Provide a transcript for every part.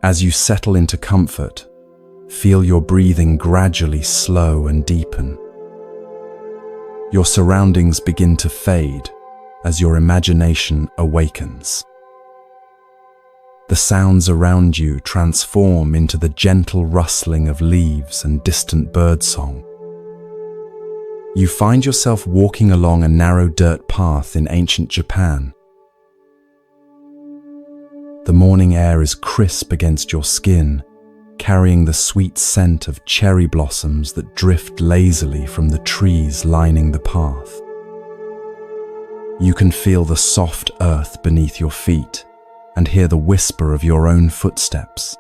As you settle into comfort, feel your breathing gradually slow and deepen. Your surroundings begin to fade as your imagination awakens. The sounds around you transform into the gentle rustling of leaves and distant birdsong. You find yourself walking along a narrow dirt path in ancient Japan. The morning air is crisp against your skin, carrying the sweet scent of cherry blossoms that drift lazily from the trees lining the path. You can feel the soft earth beneath your feet and hear the whisper of your own footsteps.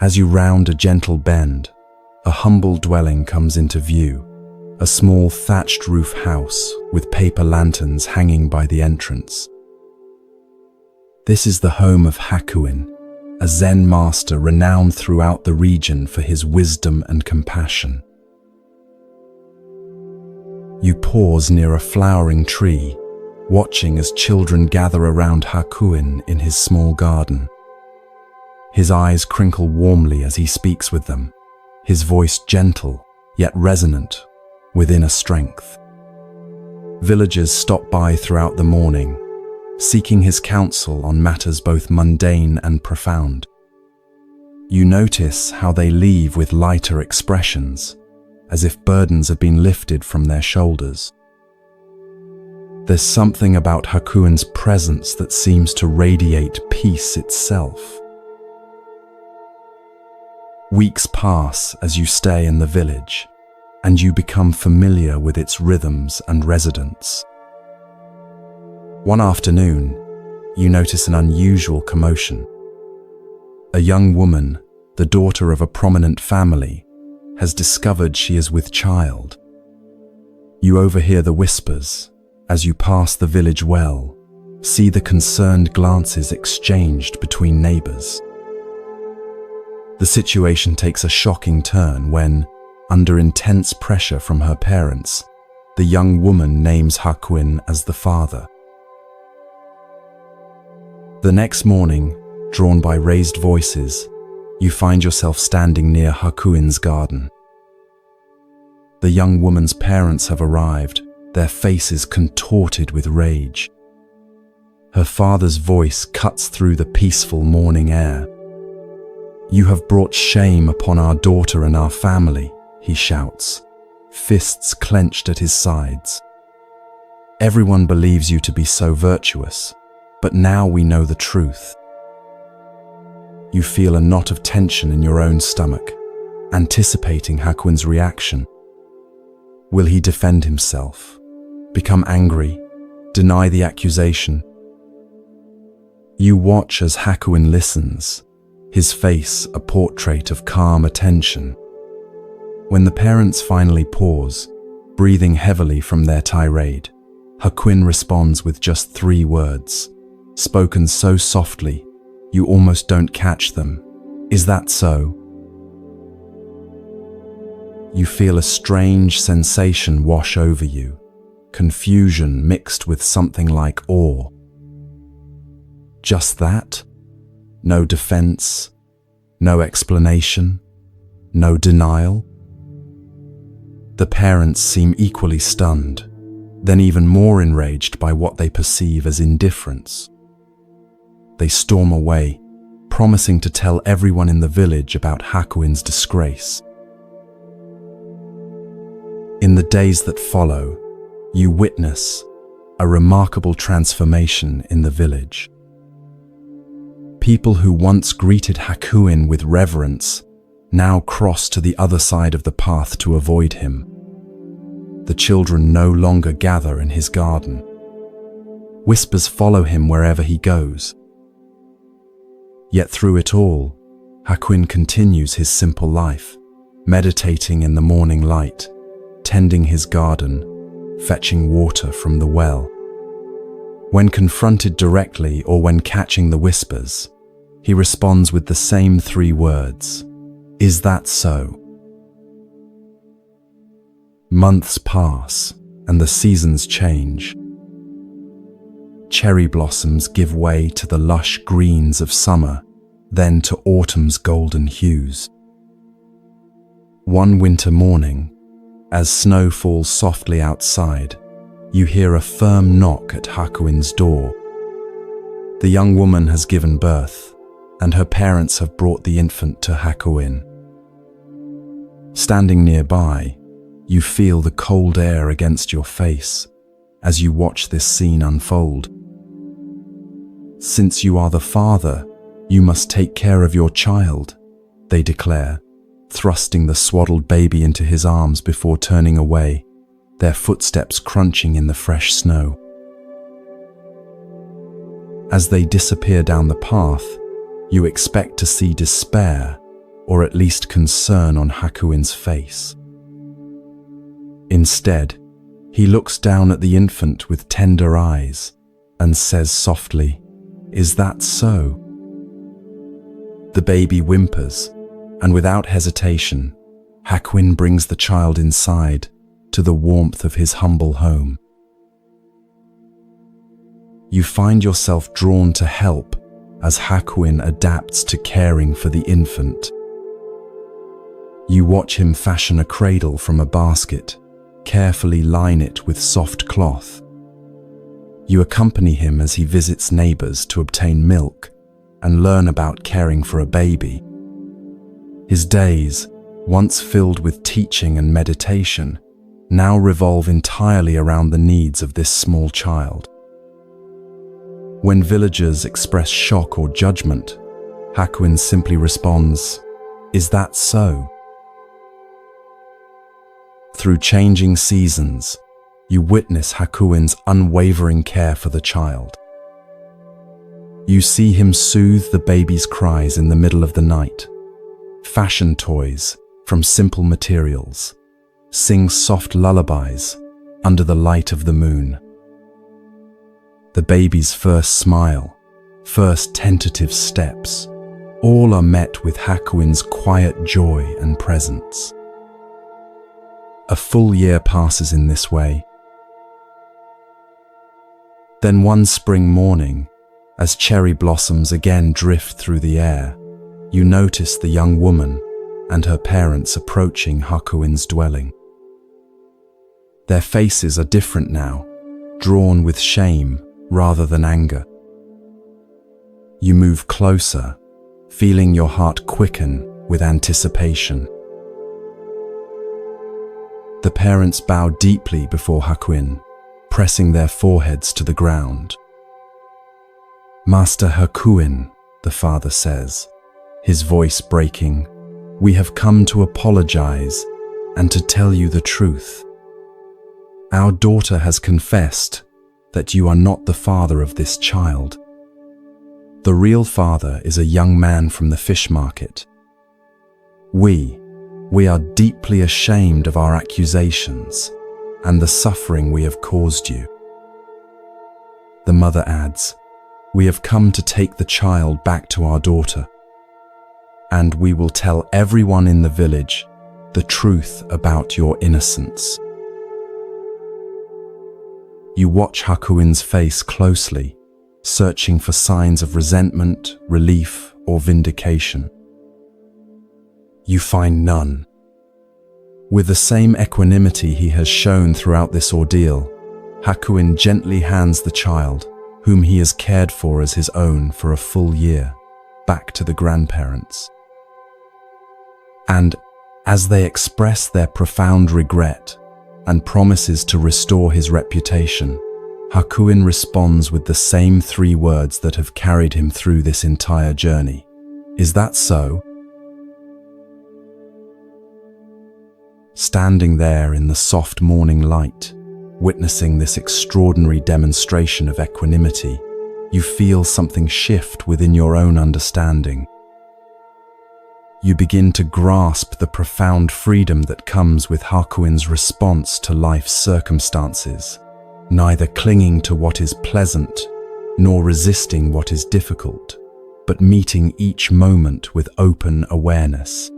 As you round a gentle bend, a humble dwelling comes into view, a small thatched roof house with paper lanterns hanging by the entrance. This is the home of Hakuin, a Zen master renowned throughout the region for his wisdom and compassion. You pause near a flowering tree, watching as children gather around Hakuin in his small garden. His eyes crinkle warmly as he speaks with them, his voice gentle yet resonant with inner strength. Villagers stop by throughout the morning, seeking his counsel on matters both mundane and profound. You notice how they leave with lighter expressions, as if burdens have been lifted from their shoulders. There's something about Hakuin's presence that seems to radiate peace itself. Weeks pass as you stay in the village, and you become familiar with its rhythms and residents. One afternoon, you notice an unusual commotion. A young woman, the daughter of a prominent family, has discovered she is with child. You overhear the whispers as you pass the village well, see the concerned glances exchanged between neighbors. The situation takes a shocking turn when, under intense pressure from her parents, the young woman names Hakuin as the father. The next morning, drawn by raised voices, you find yourself standing near Hakuin's garden. The young woman's parents have arrived, their faces contorted with rage. Her father's voice cuts through the peaceful morning air. "You have brought shame upon our daughter and our family," he shouts, fists clenched at his sides. "Everyone believes you to be so virtuous, but now we know the truth." You feel a knot of tension in your own stomach, anticipating Hakuin's reaction. Will he defend himself, become angry, deny the accusation? You watch as Hakuin listens, his face a portrait of calm attention. When the parents finally pause, breathing heavily from their tirade, Hakuin responds with just 3 words, spoken so softly you almost don't catch them. "Is that so?" You feel a strange sensation wash over you, confusion mixed with something like awe. Just that? No defense, no explanation, no denial? The parents seem equally stunned, then even more enraged by what they perceive as indifference. They storm away, promising to tell everyone in the village about Hakuin's disgrace. In the days that follow, you witness a remarkable transformation in the village. People who once greeted Hakuin with reverence now cross to the other side of the path to avoid him. The children no longer gather in his garden. Whispers follow him wherever he goes. Yet through it all, Hakuin continues his simple life, meditating in the morning light, tending his garden, fetching water from the well. When confronted directly or when catching the whispers, he responds with the same 3 words, "Is that so?" Months pass and the seasons change. Cherry blossoms give way to the lush greens of summer, then to autumn's golden hues. One winter morning, as snow falls softly outside, you hear a firm knock at Hakuin's door. The young woman has given birth, and her parents have brought the infant to Hakuin. Standing nearby, you feel the cold air against your face as you watch this scene unfold. Since you are the father, you must take care of your child, they declare, thrusting the swaddled baby into his arms before turning away, their footsteps crunching in the fresh snow. As they disappear down the path, you expect to see despair, or at least concern on Hakuin's face. Instead, he looks down at the infant with tender eyes and says softly, "Is that so?" The baby whimpers, and without hesitation, Hakuin brings the child inside to the warmth of his humble home. You find yourself drawn to help as Hakuin adapts to caring for the infant. You watch him fashion a cradle from a basket, carefully line it with soft cloth. You accompany him as he visits neighbors to obtain milk and learn about caring for a baby. His days, once filled with teaching and meditation, now revolve entirely around the needs of this small child. When villagers express shock or judgment, Hakuin simply responds, "Is that so?" Through changing seasons, you witness Hakuin's unwavering care for the child. You see him soothe the baby's cries in the middle of the night, fashion toys from simple materials, sing soft lullabies under the light of the moon. The baby's first smile, first tentative steps, all are met with Hakuin's quiet joy and presence. A full year passes in this way. Then one spring morning, as cherry blossoms again drift through the air, you notice the young woman and her parents approaching Hakuin's dwelling. Their faces are different now, drawn with shame rather than anger. You move closer, feeling your heart quicken with anticipation. The parents bow deeply before Hakuin, pressing their foreheads to the ground. "Master Hakuin," the father says, his voice breaking, "we have come to apologize and to tell you the truth. Our daughter has confessed that you are not the father of this child. The real father is a young man from the fish market. We are deeply ashamed of our accusations and the suffering we have caused you." The mother adds, "We have come to take the child back to our daughter, and we will tell everyone in the village the truth about your innocence." You watch Hakuin's face closely, searching for signs of resentment, relief, or vindication. You find none. With the same equanimity he has shown throughout this ordeal, Hakuin gently hands the child, whom he has cared for as his own for a full year, back to the grandparents. And as they express their profound regret and promises to restore his reputation, Hakuin responds with the same 3 words that have carried him through this entire journey. "Is that so?" Standing there in the soft morning light, witnessing this extraordinary demonstration of equanimity, you feel something shift within your own understanding. You begin to grasp the profound freedom that comes with Hakuin's response to life's circumstances, neither clinging to what is pleasant nor resisting what is difficult, but meeting each moment with open awareness.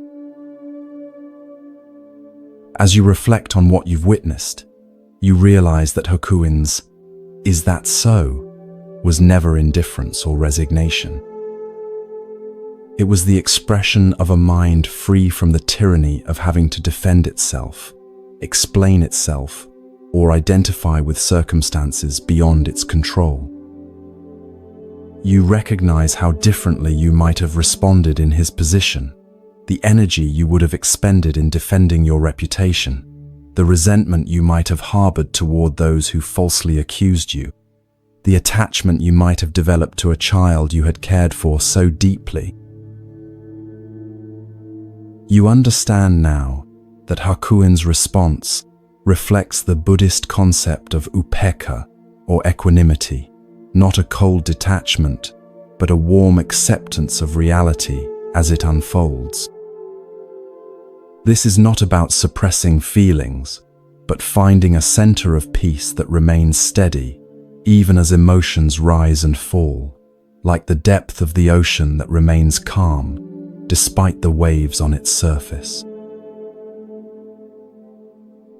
As you reflect on what you've witnessed, you realize that Hakuin's "Is that so?" was never indifference or resignation. It was the expression of a mind free from the tyranny of having to defend itself, explain itself, or identify with circumstances beyond its control. You recognize how differently you might have responded in his position, the energy you would have expended in defending your reputation, the resentment you might have harbored toward those who falsely accused you, the attachment you might have developed to a child you had cared for so deeply. You understand now that Hakuin's response reflects the Buddhist concept of upekkha, or equanimity, not a cold detachment, but a warm acceptance of reality as it unfolds. This is not about suppressing feelings, but finding a center of peace that remains steady, even as emotions rise and fall, like the depth of the ocean that remains calm, despite the waves on its surface.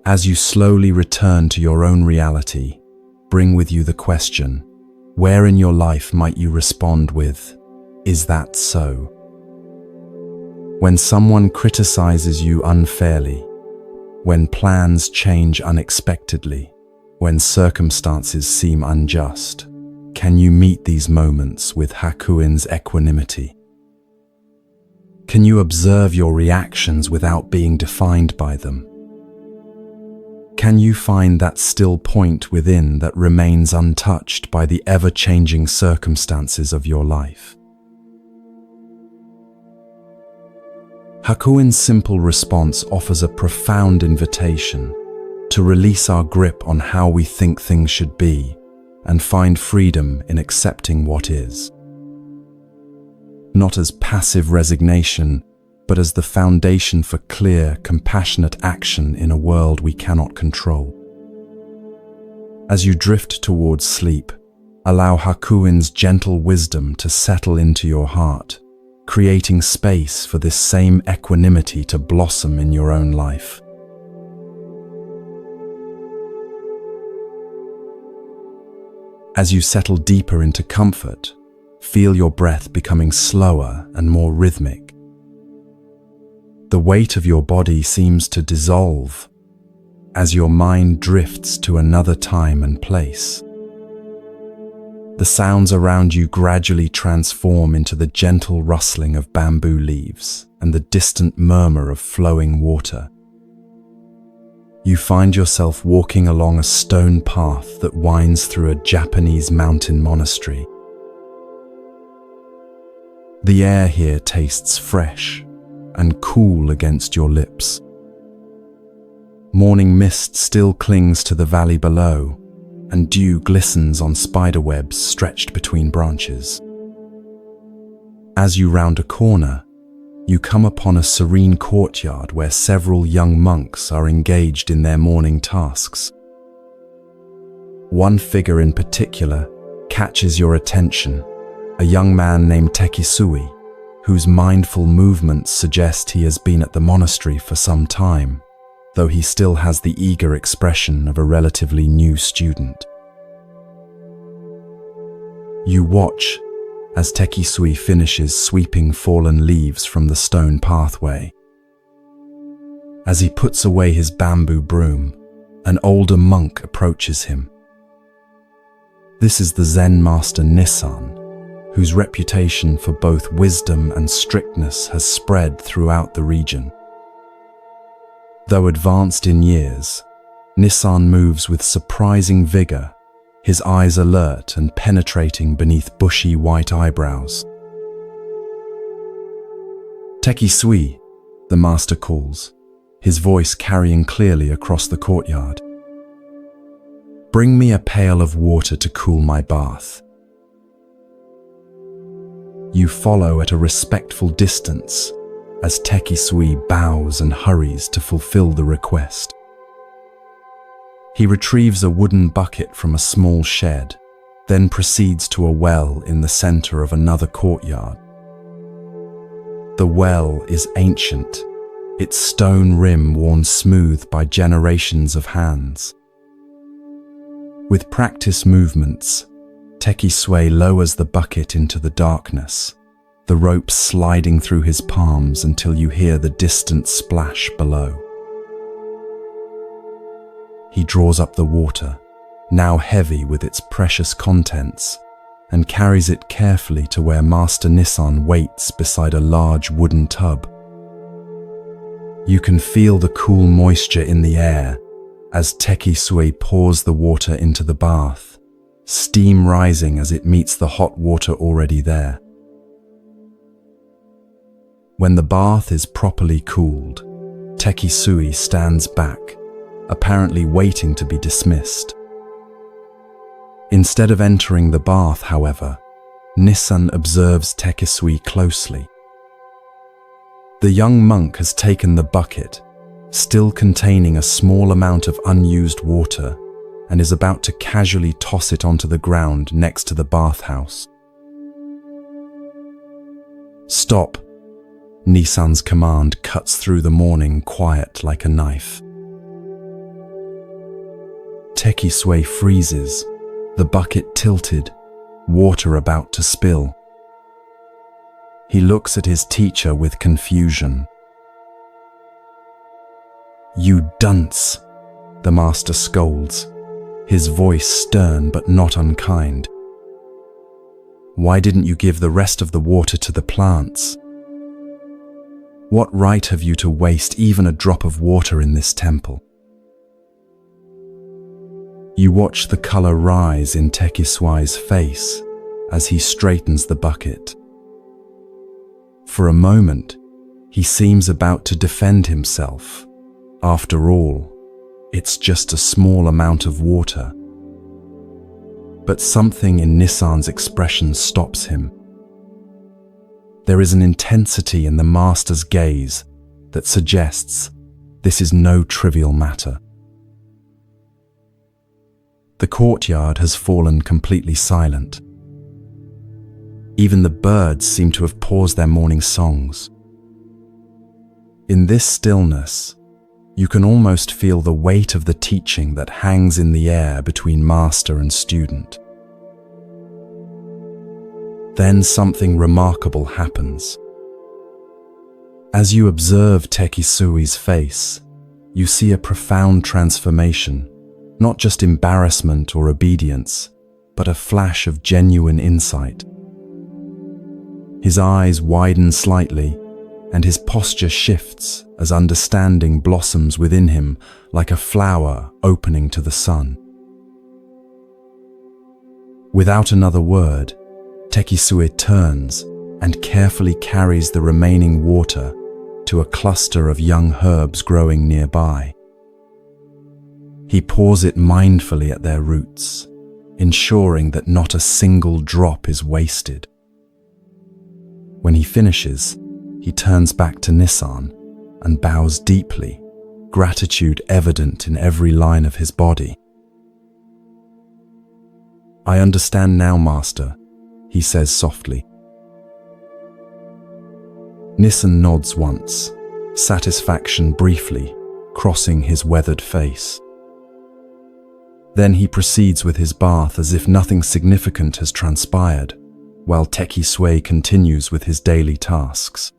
As you slowly return to your own reality, bring with you the question, where in your life might you respond with, "Is that so?" When someone criticizes you unfairly, when plans change unexpectedly, when circumstances seem unjust, can you meet these moments with Hakuin's equanimity? Can you observe your reactions without being defined by them? Can you find that still point within that remains untouched by the ever-changing circumstances of your life? Hakuin's simple response offers a profound invitation to release our grip on how we think things should be and find freedom in accepting what is. Not as passive resignation, but as the foundation for clear, compassionate action in a world we cannot control. As you drift towards sleep, allow Hakuin's gentle wisdom to settle into your heart, creating space for this same equanimity to blossom in your own life. As you settle deeper into comfort, feel your breath becoming slower and more rhythmic. The weight of your body seems to dissolve as your mind drifts to another time and place. The sounds around you gradually transform into the gentle rustling of bamboo leaves and the distant murmur of flowing water. You find yourself walking along a stone path that winds through a Japanese mountain monastery. The air here tastes fresh and cool against your lips. Morning mist still clings to the valley below, and dew glistens on spiderwebs stretched between branches. As you round a corner, you come upon a serene courtyard where several young monks are engaged in their morning tasks. One figure in particular catches your attention, a young man named Tekisui, whose mindful movements suggest he has been at the monastery for some time, though he still has the eager expression of a relatively new student. You watch as Tekisui finishes sweeping fallen leaves from the stone pathway. As he puts away his bamboo broom, an older monk approaches him. This is the Zen master Nissan, whose reputation for both wisdom and strictness has spread throughout the region. Though advanced in years, Nissan moves with surprising vigor, his eyes alert and penetrating beneath bushy white eyebrows. "Tekisui," the master calls, his voice carrying clearly across the courtyard. "Bring me a pail of water to cool my bath." You follow at a respectful distance as Tekisui bows and hurries to fulfill the request. He retrieves a wooden bucket from a small shed, then proceeds to a well in the center of another courtyard. The well is ancient, its stone rim worn smooth by generations of hands. With practiced movements, Tekisui lowers the bucket into the darkness, the rope sliding through his palms until you hear the distant splash below. He draws up the water, now heavy with its precious contents, and carries it carefully to where Master Nissan waits beside a large wooden tub. You can feel the cool moisture in the air as Tekisui pours the water into the bath, steam rising as it meets the hot water already there. When the bath is properly cooled, Tekisui stands back, apparently waiting to be dismissed. Instead of entering the bath, however, Nissan observes Tekisui closely. The young monk has taken the bucket, still containing a small amount of unused water, and is about to casually toss it onto the ground next to the bathhouse. "Stop!" Nissan's command cuts through the morning quiet like a knife. Tekisui freezes, the bucket tilted, water about to spill. He looks at his teacher with confusion. "You dunce!" the master scolds, his voice stern but not unkind. "Why didn't you give the rest of the water to the plants? What right have you to waste even a drop of water in this temple?" You watch the color rise in Tekisui's face as he straightens the bucket. For a moment, he seems about to defend himself. After all, it's just a small amount of water. But something in Nissan's expression stops him. There is an intensity in the master's gaze that suggests this is no trivial matter. The courtyard has fallen completely silent. Even the birds seem to have paused their morning songs. In this stillness, you can almost feel the weight of the teaching that hangs in the air between master and student. Then something remarkable happens. As you observe Tekisui's face, you see a profound transformation, not just embarrassment or obedience, but a flash of genuine insight. His eyes widen slightly, and his posture shifts as understanding blossoms within him like a flower opening to the sun. Without another word, Tekisui turns and carefully carries the remaining water to a cluster of young herbs growing nearby. He pours it mindfully at their roots, ensuring that not a single drop is wasted. When he finishes, he turns back to Nissan and bows deeply, gratitude evident in every line of his body. "I understand now, Master," he says softly. Nissan nods once, satisfaction briefly crossing his weathered face. Then he proceeds with his bath as if nothing significant has transpired, while Tekisui continues with his daily tasks.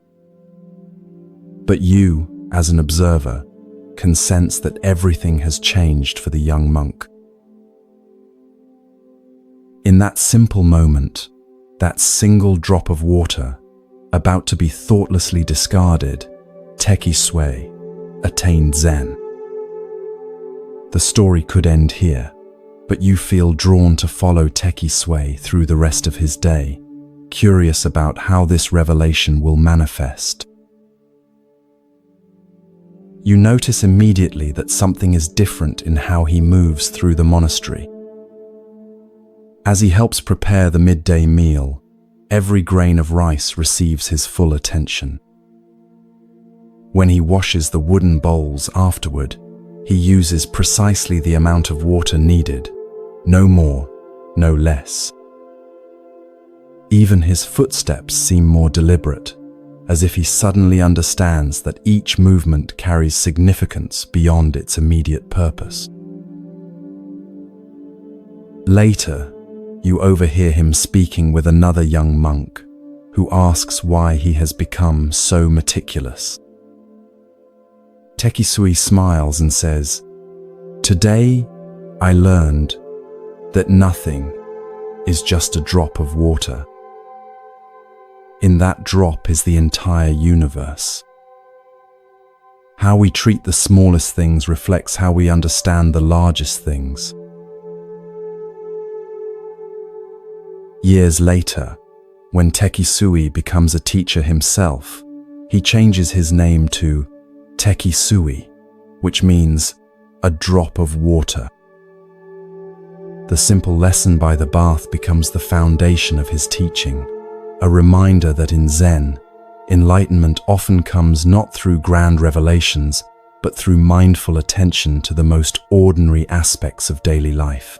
But you, as an observer, can sense that everything has changed for the young monk. In that simple moment, that single drop of water, about to be thoughtlessly discarded, Tekisui attained Zen. The story could end here, but you feel drawn to follow Tekisui through the rest of his day, curious about how this revelation will manifest. You notice immediately that something is different in how he moves through the monastery. As he helps prepare the midday meal, every grain of rice receives his full attention. When he washes the wooden bowls afterward, he uses precisely the amount of water needed, no more, no less. Even his footsteps seem more deliberate, as if he suddenly understands that each movement carries significance beyond its immediate purpose. Later, you overhear him speaking with another young monk, who asks why he has become so meticulous. Tekisui smiles and says, "Today, I learned that nothing is just a drop of water. In that drop is the entire universe. How we treat the smallest things reflects how we understand the largest things." Years later, when Tekisui becomes a teacher himself, he changes his name to Tekisui, which means a drop of water. The simple lesson by the bath becomes the foundation of his teaching, a reminder that in Zen, enlightenment often comes not through grand revelations, but through mindful attention to the most ordinary aspects of daily life.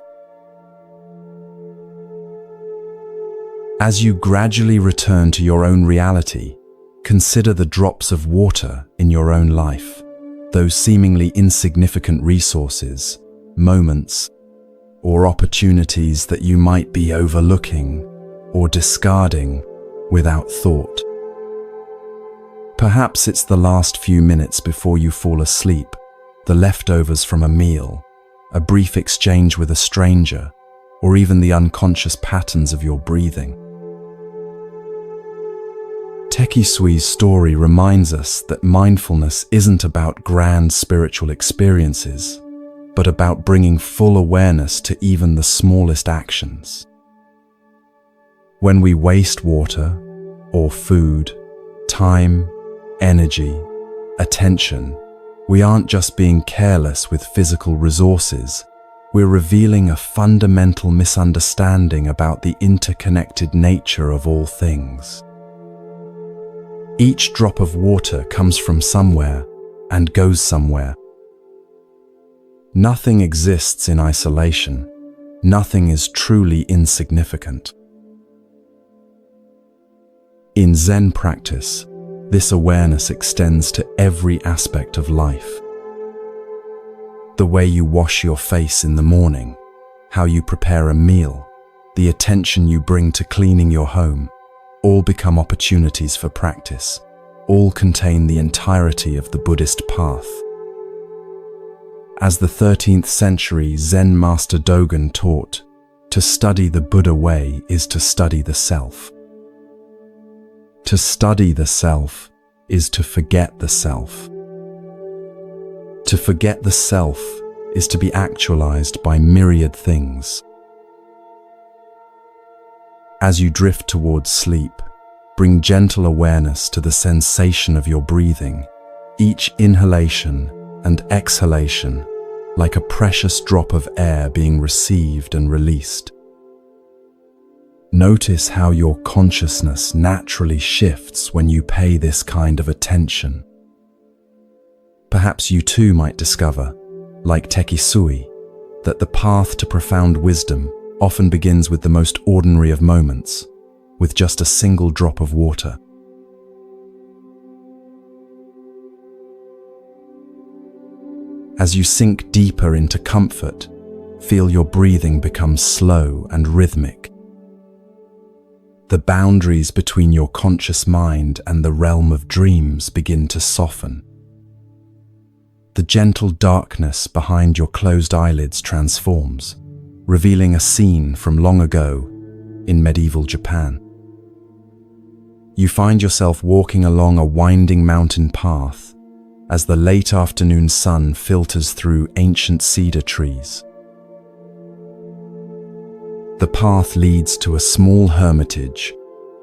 As you gradually return to your own reality, consider the drops of water in your own life, those seemingly insignificant resources, moments, or opportunities that you might be overlooking or discarding without thought. Perhaps it's the last few minutes before you fall asleep, the leftovers from a meal, a brief exchange with a stranger, or even the unconscious patterns of your breathing. Tekisui's story reminds us that mindfulness isn't about grand spiritual experiences, but about bringing full awareness to even the smallest actions. When we waste water, or food, time, energy, attention, we aren't just being careless with physical resources, we're revealing a fundamental misunderstanding about the interconnected nature of all things. Each drop of water comes from somewhere and goes somewhere. Nothing exists in isolation. Nothing is truly insignificant. In Zen practice, this awareness extends to every aspect of life. The way you wash your face in the morning, how you prepare a meal, the attention you bring to cleaning your home, all become opportunities for practice. All contain the entirety of the Buddhist path. As the 13th century Zen master Dogen taught, to study the Buddha way is to study the self. To study the self is to forget the self. To forget the self is to be actualized by myriad things. As you drift towards sleep, bring gentle awareness to the sensation of your breathing, each inhalation and exhalation like a precious drop of air being received and released. Notice how your consciousness naturally shifts when you pay this kind of attention. Perhaps you too might discover, like Tekisui, that the path to profound wisdom often begins with the most ordinary of moments, with just a single drop of water. As you sink deeper into comfort, feel your breathing become slow and rhythmic. The boundaries between your conscious mind and the realm of dreams begin to soften. The gentle darkness behind your closed eyelids transforms, revealing a scene from long ago in medieval Japan. You find yourself walking along a winding mountain path as the late afternoon sun filters through ancient cedar trees. The path leads to a small hermitage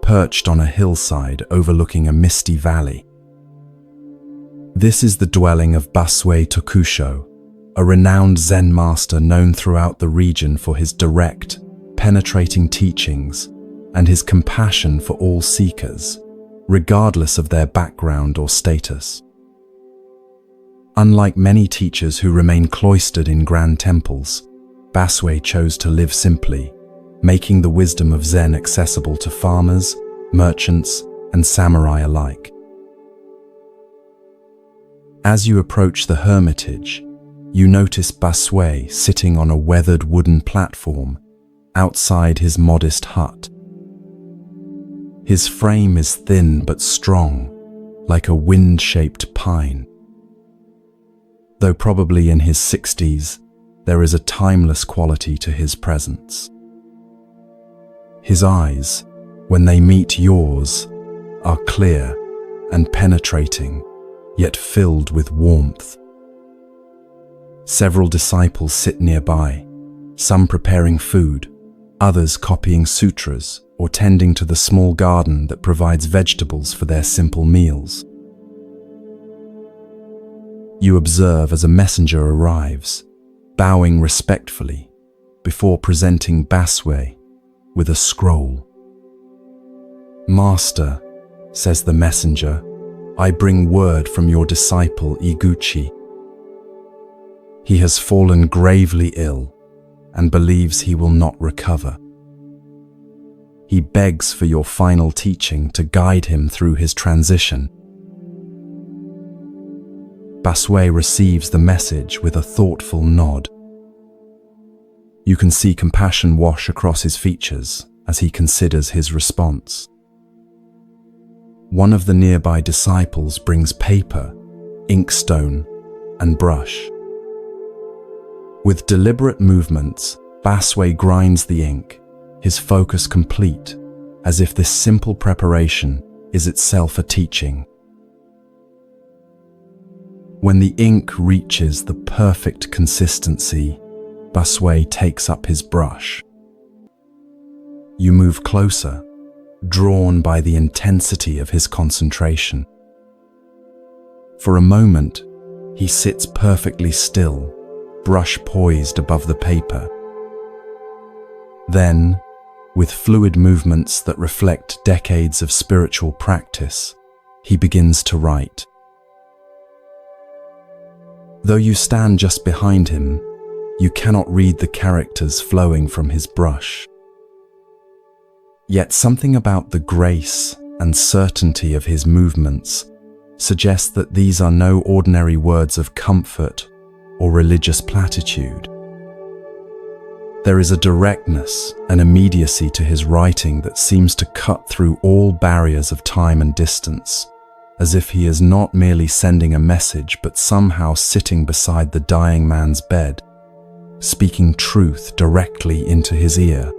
perched on a hillside overlooking a misty valley. This is the dwelling of Basue Tokusho, a renowned Zen master known throughout the region for his direct, penetrating teachings and his compassion for all seekers, regardless of their background or status. Unlike many teachers who remain cloistered in grand temples, Basue chose to live simply, making the wisdom of Zen accessible to farmers, merchants, and samurai alike. As you approach the hermitage, you notice Basue sitting on a weathered wooden platform outside his modest hut. His frame is thin but strong, like a wind-shaped pine. Though probably in his 60s, there is a timeless quality to his presence. His eyes, when they meet yours, are clear and penetrating, yet filled with warmth. Several disciples sit nearby, some preparing food, others copying sutras or tending to the small garden that provides vegetables for their simple meals. You observe as a messenger arrives, bowing respectfully before presenting Baswe with a scroll. "Master," says the messenger, "I bring word from your disciple Iguchi. He has fallen gravely ill and believes he will not recover. He begs for your final teaching to guide him through his transition." Baswe receives the message with a thoughtful nod. You can see compassion wash across his features as he considers his response. One of the nearby disciples brings paper, inkstone, and brush. With deliberate movements, Baswe grinds the ink, his focus complete, as if this simple preparation is itself a teaching. When the ink reaches the perfect consistency, Baswe takes up his brush. You move closer, drawn by the intensity of his concentration. For a moment, he sits perfectly still, brush poised above the paper. Then, with fluid movements that reflect decades of spiritual practice, he begins to write. Though you stand just behind him, you cannot read the characters flowing from his brush. Yet something about the grace and certainty of his movements suggests that these are no ordinary words of comfort or religious platitude. There is a directness and immediacy to his writing that seems to cut through all barriers of time and distance, as if he is not merely sending a message but somehow sitting beside the dying man's bed, speaking truth directly into his ear.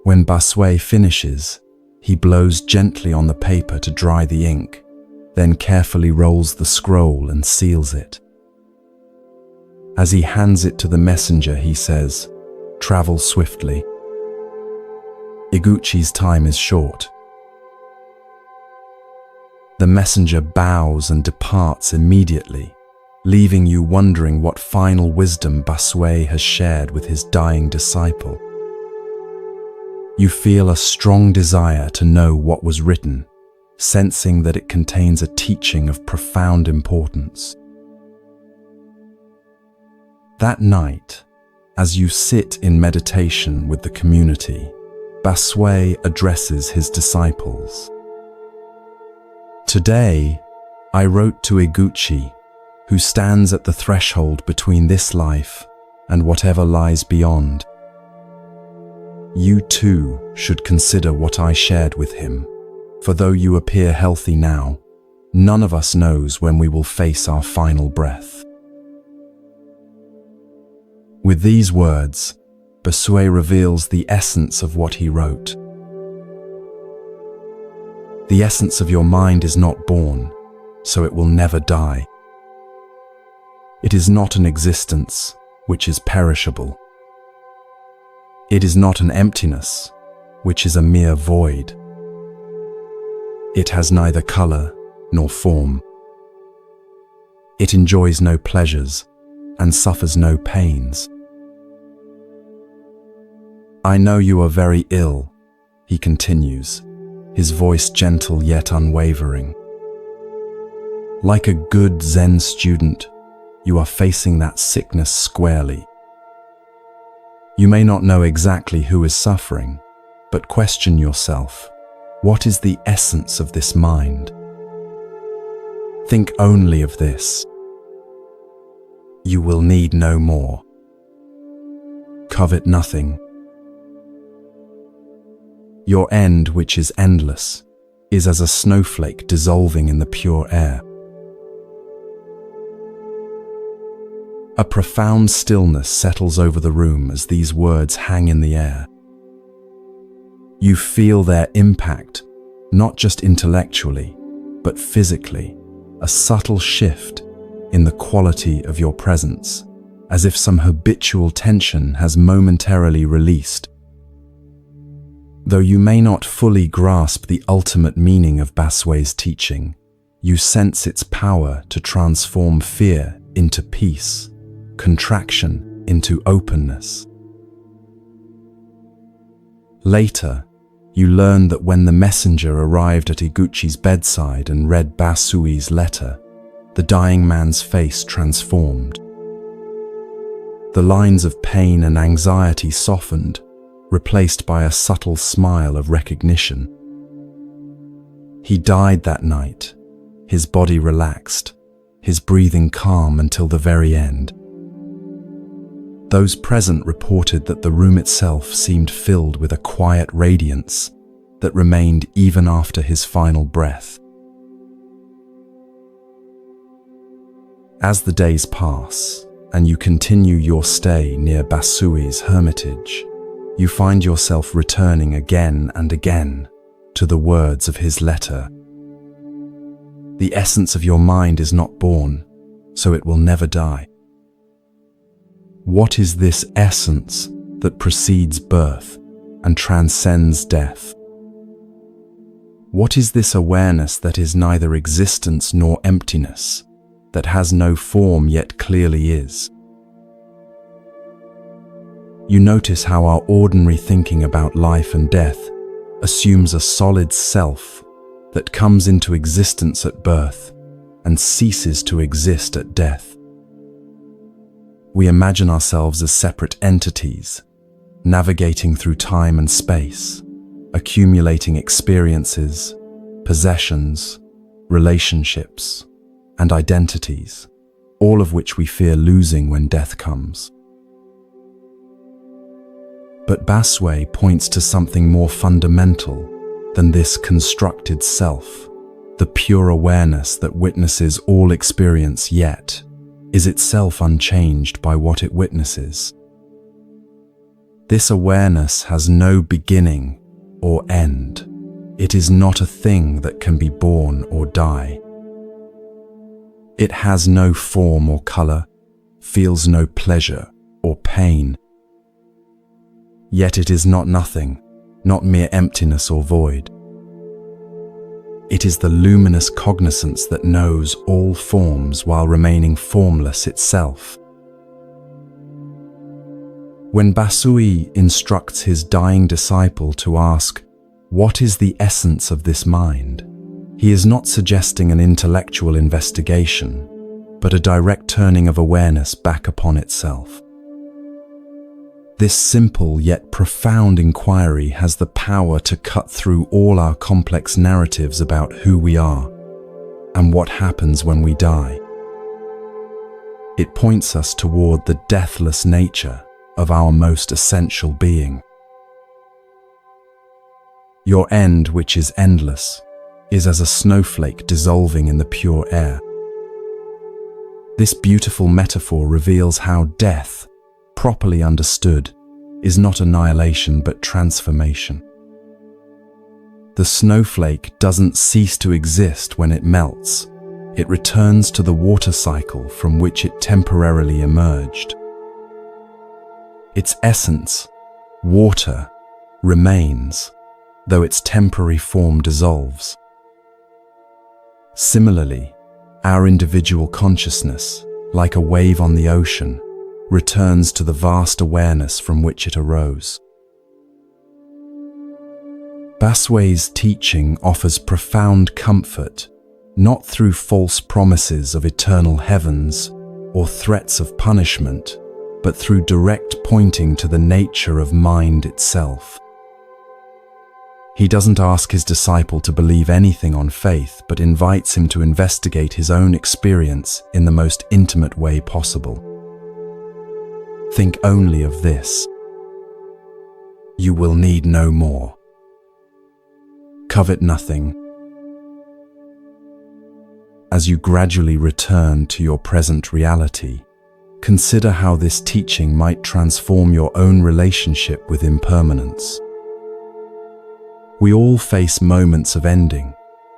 When Baswe finishes, he blows gently on the paper to dry the ink, then carefully rolls the scroll and seals it. As he hands it to the messenger, he says, "Travel swiftly. Iguchi's time is short." The messenger bows and departs immediately, leaving you wondering what final wisdom Baswe has shared with his dying disciple. You feel a strong desire to know what was written, sensing that it contains a teaching of profound importance. That night, as you sit in meditation with the community, Baswe addresses his disciples. "Today, I wrote to Iguchi, who stands at the threshold between this life and whatever lies beyond. You too should consider what I shared with him, for though you appear healthy now, none of us knows when we will face our final breath." With these words, Baswe reveals the essence of what he wrote. The essence of your mind is not born, so it will never die. It is not an existence which is perishable. It is not an emptiness, which is a mere void. It has neither color nor form. It enjoys no pleasures and suffers no pains. "I know you are very ill," he continues, his voice gentle yet unwavering. "Like a good Zen student, you are facing that sickness squarely. You may not know exactly who is suffering, but question yourself, what is the essence of this mind? Think only of this. You will need no more. Covet nothing. Your end, which is endless, is as a snowflake dissolving in the pure air. A profound stillness settles over the room as these words hang in the air. You feel their impact, not just intellectually, but physically, a subtle shift in the quality of your presence, as if some habitual tension has momentarily released. Though you may not fully grasp the ultimate meaning of Baswe's teaching, you sense its power to transform fear into peace, contraction into openness. Later, you learn that when the messenger arrived at Iguchi's bedside and read Basui's letter, the dying man's face transformed. The lines of pain and anxiety softened, replaced by a subtle smile of recognition. He died that night, his body relaxed, his breathing calm until the very end. Those present reported that the room itself seemed filled with a quiet radiance that remained even after his final breath. As the days pass, and you continue your stay near Basui's hermitage, you find yourself returning again and again to the words of his letter. The essence of your mind is not born, so it will never die. What is this essence that precedes birth and transcends death? What is this awareness that is neither existence nor emptiness, that has no form yet clearly is? You notice how our ordinary thinking about life and death assumes a solid self that comes into existence at birth and ceases to exist at death. We imagine ourselves as separate entities, navigating through time and space, accumulating experiences, possessions, relationships, and identities, all of which we fear losing when death comes. But Baswe points to something more fundamental than this constructed self. The pure awareness that witnesses all experience yet is itself unchanged by what it witnesses. This awareness has no beginning or end. It is not a thing that can be born or die. It has no form or color, feels no pleasure or pain. Yet it is not nothing, not mere emptiness or void. It is the luminous cognizance that knows all forms while remaining formless itself. When Basui instructs his dying disciple to ask, "What is the essence of this mind?" he is not suggesting an intellectual investigation, but a direct turning of awareness back upon itself. This simple yet profound inquiry has the power to cut through all our complex narratives about who we are and what happens when we die. It points us toward the deathless nature of our most essential being. Your end, which is endless, is as a snowflake dissolving in the pure air. This beautiful metaphor reveals how death, properly understood, is not annihilation but transformation. The snowflake doesn't cease to exist when it melts. It returns to the water cycle from which it temporarily emerged. Its essence, water, remains, though its temporary form dissolves. Similarly, our individual consciousness, like a wave on the ocean, returns to the vast awareness from which it arose. Baswe's teaching offers profound comfort, not through false promises of eternal heavens or threats of punishment, but through direct pointing to the nature of mind itself. He doesn't ask his disciple to believe anything on faith, but invites him to investigate his own experience in the most intimate way possible. Think only of this. You will need no more. covet nothing. As you gradually return to your present reality, consider how this teaching might transform your own relationship with impermanence. We all face moments of ending,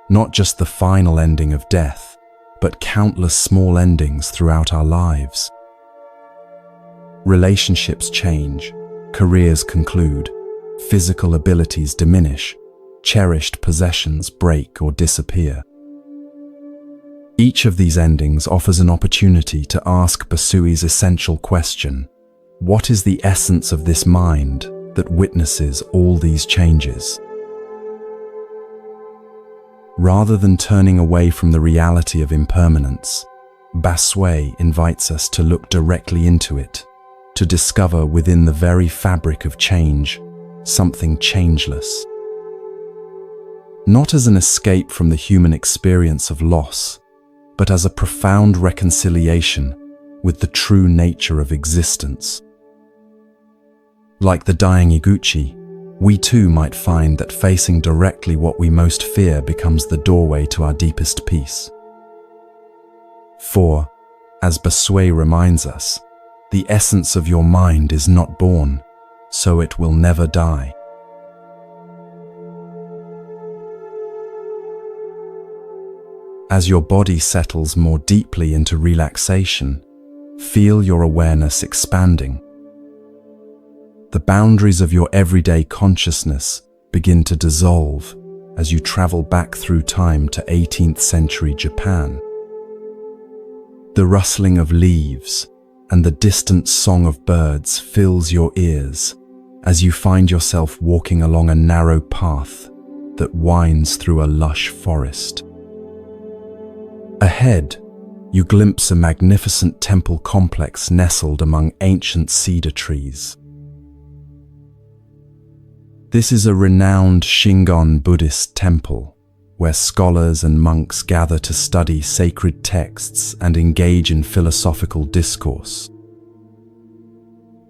not just the final ending of death, but countless small endings throughout our lives. Relationships change, careers conclude, physical abilities diminish, cherished possessions break or disappear. Each of these endings offers an opportunity to ask Basui's essential question: what is the essence of this mind that witnesses all these changes? Rather than turning away from the reality of impermanence, Basui invites us to look directly into it, to discover within the very fabric of change something changeless. Not as an escape from the human experience of loss, but as a profound reconciliation with the true nature of existence. Like the dying Iguchi, we too might find that facing directly what we most fear becomes the doorway to our deepest peace. For, as Basui reminds us, the essence of your mind is not born, so it will never die. As your body settles more deeply into relaxation, feel your awareness expanding. The boundaries of your everyday consciousness begin to dissolve as you travel back through time to 18th century Japan. The rustling of leaves and the distant song of birds fills your ears as you find yourself walking along a narrow path that winds through a lush forest. Ahead, you glimpse a magnificent temple complex nestled among ancient cedar trees. This is a renowned Shingon Buddhist temple, where scholars and monks gather to study sacred texts and engage in philosophical discourse.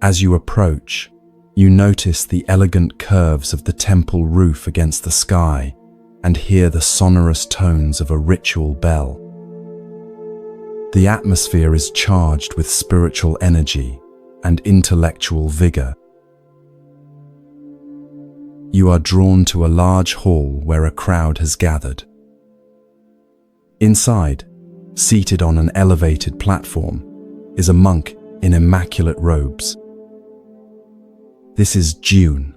As you approach, you notice the elegant curves of the temple roof against the sky and hear the sonorous tones of a ritual bell. The atmosphere is charged with spiritual energy and intellectual vigor. You are drawn to a large hall where a crowd has gathered. Inside, seated on an elevated platform, is a monk in immaculate robes. This is Jun,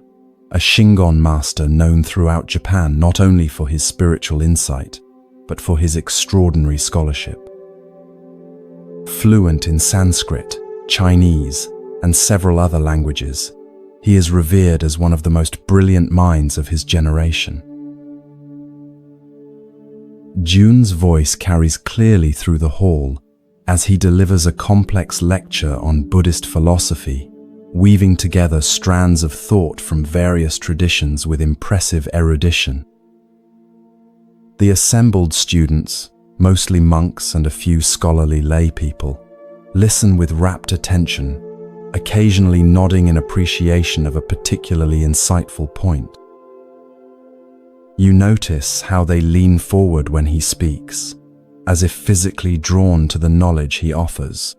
a Shingon master known throughout Japan not only for his spiritual insight, but for his extraordinary scholarship. Fluent in Sanskrit, Chinese, and several other languages, he is revered as one of the most brilliant minds of his generation. Jun's voice carries clearly through the hall as he delivers a complex lecture on Buddhist philosophy, weaving together strands of thought from various traditions with impressive erudition. The assembled students, mostly monks and a few scholarly lay people, listen with rapt attention, occasionally nodding in appreciation of a particularly insightful point. You notice how they lean forward when he speaks, as if physically drawn to the knowledge he offers.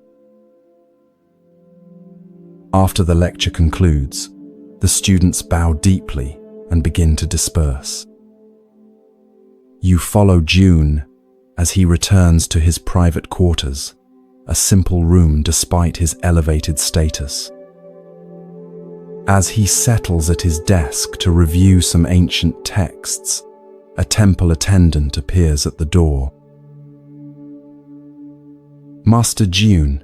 After the lecture concludes, the students bow deeply and begin to disperse. You follow Jun as he returns to his private quarters, a simple room despite his elevated status. As he settles at his desk to review some ancient texts, a temple attendant appears at the door. "Master Jun,"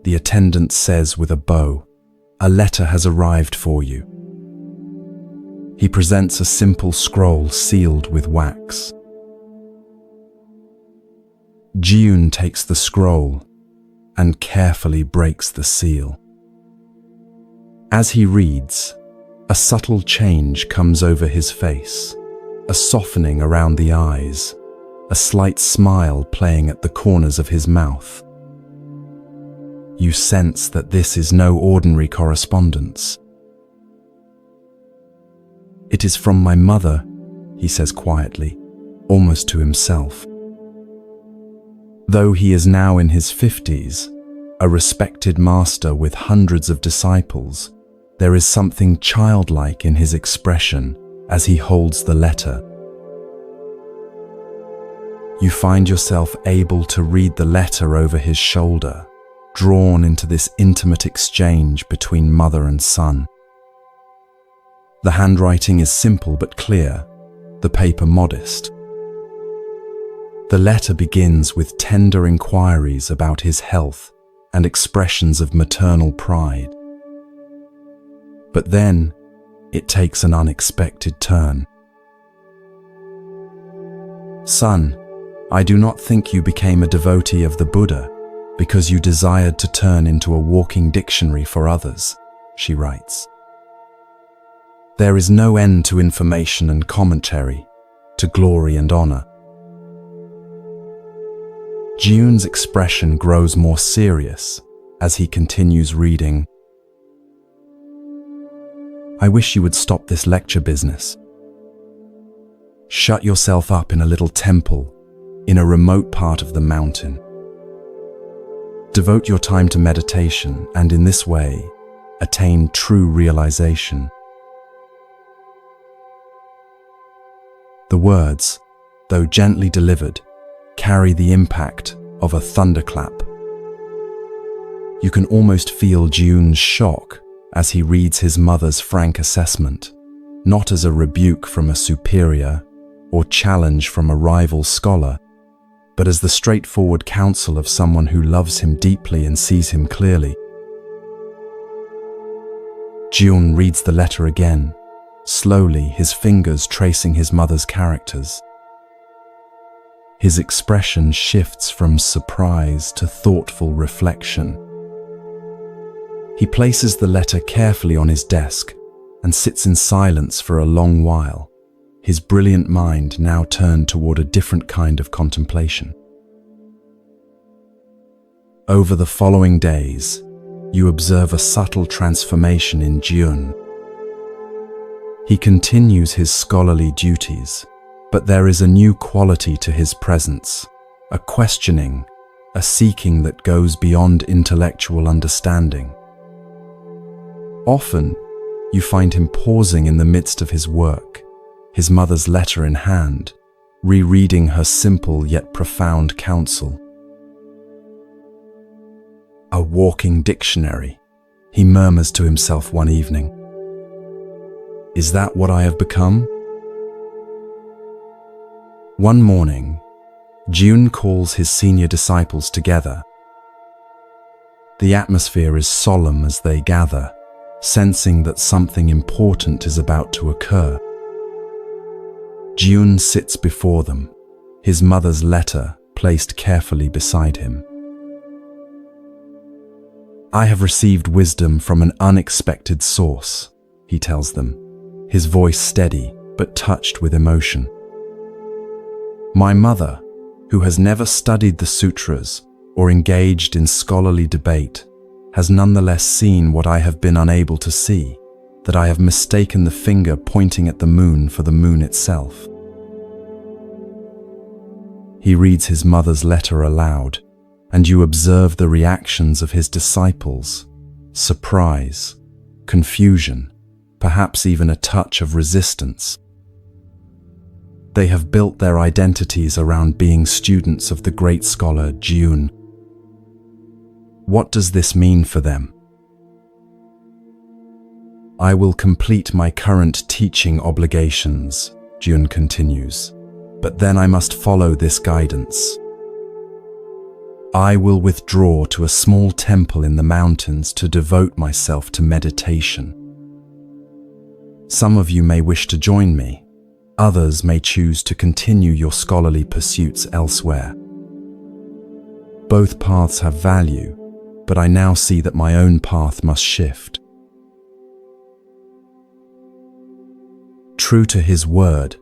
the attendant says with a bow, "a letter has arrived for you." He presents a simple scroll sealed with wax. Jun takes the scroll and carefully breaks the seal. As he reads, a subtle change comes over his face, a softening around the eyes, a slight smile playing at the corners of his mouth. You sense that this is no ordinary correspondence. "It is from my mother," he says quietly, almost to himself. Though he is now in his 50s, a respected master with hundreds of disciples, there is something childlike in his expression as he holds the letter. You find yourself able to read the letter over his shoulder, drawn into this intimate exchange between mother and son. The handwriting is simple but clear, the paper modest. The letter begins with tender inquiries about his health and expressions of maternal pride. But then, it takes an unexpected turn. Son, I do not think you became a devotee of the Buddha because you desired to turn into a walking dictionary for others, she writes. There is no end to information and commentary, to glory and honor. Jiyun's expression grows more serious as he continues reading. I wish you would stop this lecture business. Shut yourself up in a little temple in a remote part of the mountain. Devote your time to meditation and in this way, attain true realization. The words, though gently delivered, carry the impact of a thunderclap. You can almost feel Jiyun's shock as he reads his mother's frank assessment, not as a rebuke from a superior or challenge from a rival scholar, but as the straightforward counsel of someone who loves him deeply and sees him clearly. Jiyun reads the letter again, slowly, his fingers tracing his mother's characters. His expression shifts from surprise to thoughtful reflection. He places the letter carefully on his desk and sits in silence for a long while, his brilliant mind now turned toward a different kind of contemplation. Over the following days, you observe a subtle transformation in Jiyun. He continues his scholarly duties, but there is a new quality to his presence, a questioning, a seeking that goes beyond intellectual understanding. Often, you find him pausing in the midst of his work, his mother's letter in hand, rereading her simple yet profound counsel. A walking dictionary, he murmurs to himself one evening. Is that what I have become? One morning, Jiyun calls his senior disciples together. The atmosphere is solemn as they gather, sensing that something important is about to occur. Jiyun sits before them, his mother's letter placed carefully beside him. I have received wisdom from an unexpected source, he tells them, his voice steady but touched with emotion. My mother, who has never studied the sutras or engaged in scholarly debate, has nonetheless seen what I have been unable to see, that I have mistaken the finger pointing at the moon for the moon itself. He reads his mother's letter aloud, and you observe the reactions of his disciples: surprise, confusion, perhaps even a touch of resistance. They have built their identities around being students of the great scholar Jiyun. What does this mean for them? I will complete my current teaching obligations, Jiyun continues, but then I must follow this guidance. I will withdraw to a small temple in the mountains to devote myself to meditation. Some of you may wish to join me. Others may choose to continue your scholarly pursuits elsewhere. Both paths have value, but I now see that my own path must shift. True to his word,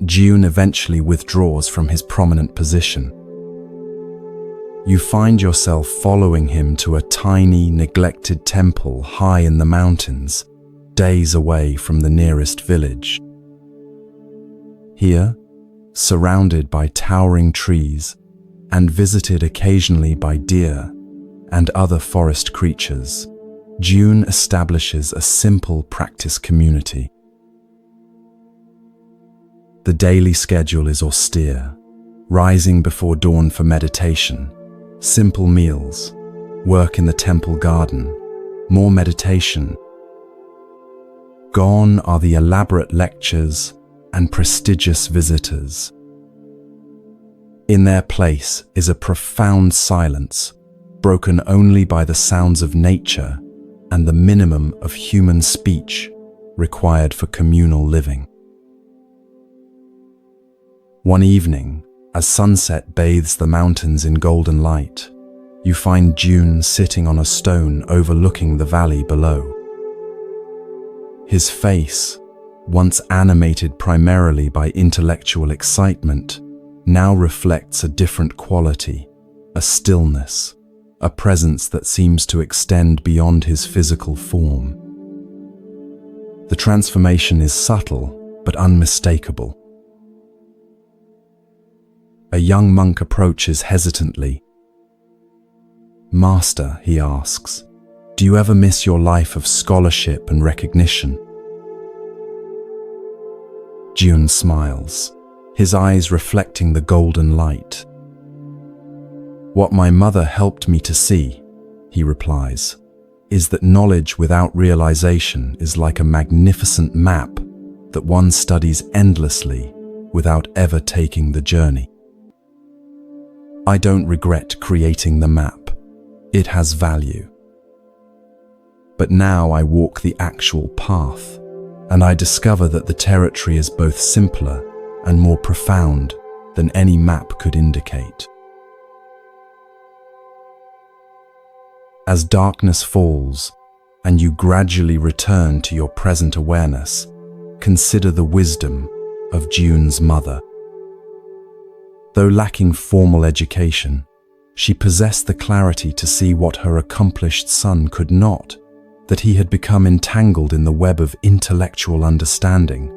Jiyun eventually withdraws from his prominent position. You find yourself following him to a tiny, neglected temple high in the mountains, days away from the nearest village. Here, surrounded by towering trees and visited occasionally by deer and other forest creatures, June establishes a simple practice community. The daily schedule is austere, rising before dawn for meditation, simple meals, work in the temple garden, more meditation. Gone are the elaborate lectures and prestigious visitors. In their place is a profound silence, broken only by the sounds of nature and the minimum of human speech required for communal living. One evening, as sunset bathes the mountains in golden light, you find June sitting on a stone overlooking the valley below. His face, once animated primarily by intellectual excitement, now reflects a different quality, a stillness, a presence that seems to extend beyond his physical form. The transformation is subtle but unmistakable. A young monk approaches hesitantly. "Master," he asks, "do you ever miss your life of scholarship and recognition?" June smiles, his eyes reflecting the golden light. "What my mother helped me to see," he replies, "is that knowledge without realization is like a magnificent map that one studies endlessly without ever taking the journey. I don't regret creating the map. It has value. But now I walk the actual path, and I discover that the territory is both simpler and more profound than any map could indicate." As darkness falls and you gradually return to your present awareness, consider the wisdom of June's mother. Though lacking formal education, she possessed the clarity to see what her accomplished son could not, that he had become entangled in the web of intellectual understanding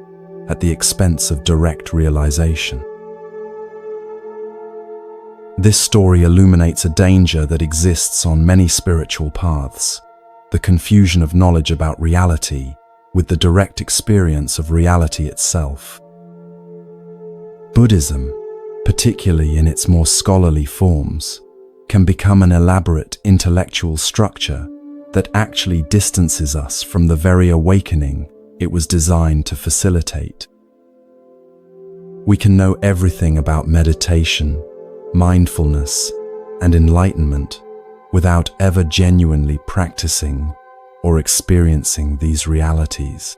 at the expense of direct realization. This story illuminates a danger that exists on many spiritual paths, the confusion of knowledge about reality with the direct experience of reality itself. Buddhism, particularly in its more scholarly forms, can become an elaborate intellectual structure that actually distances us from the very awakening it was designed to facilitate. We can know everything about meditation, mindfulness, and enlightenment without ever genuinely practicing or experiencing these realities.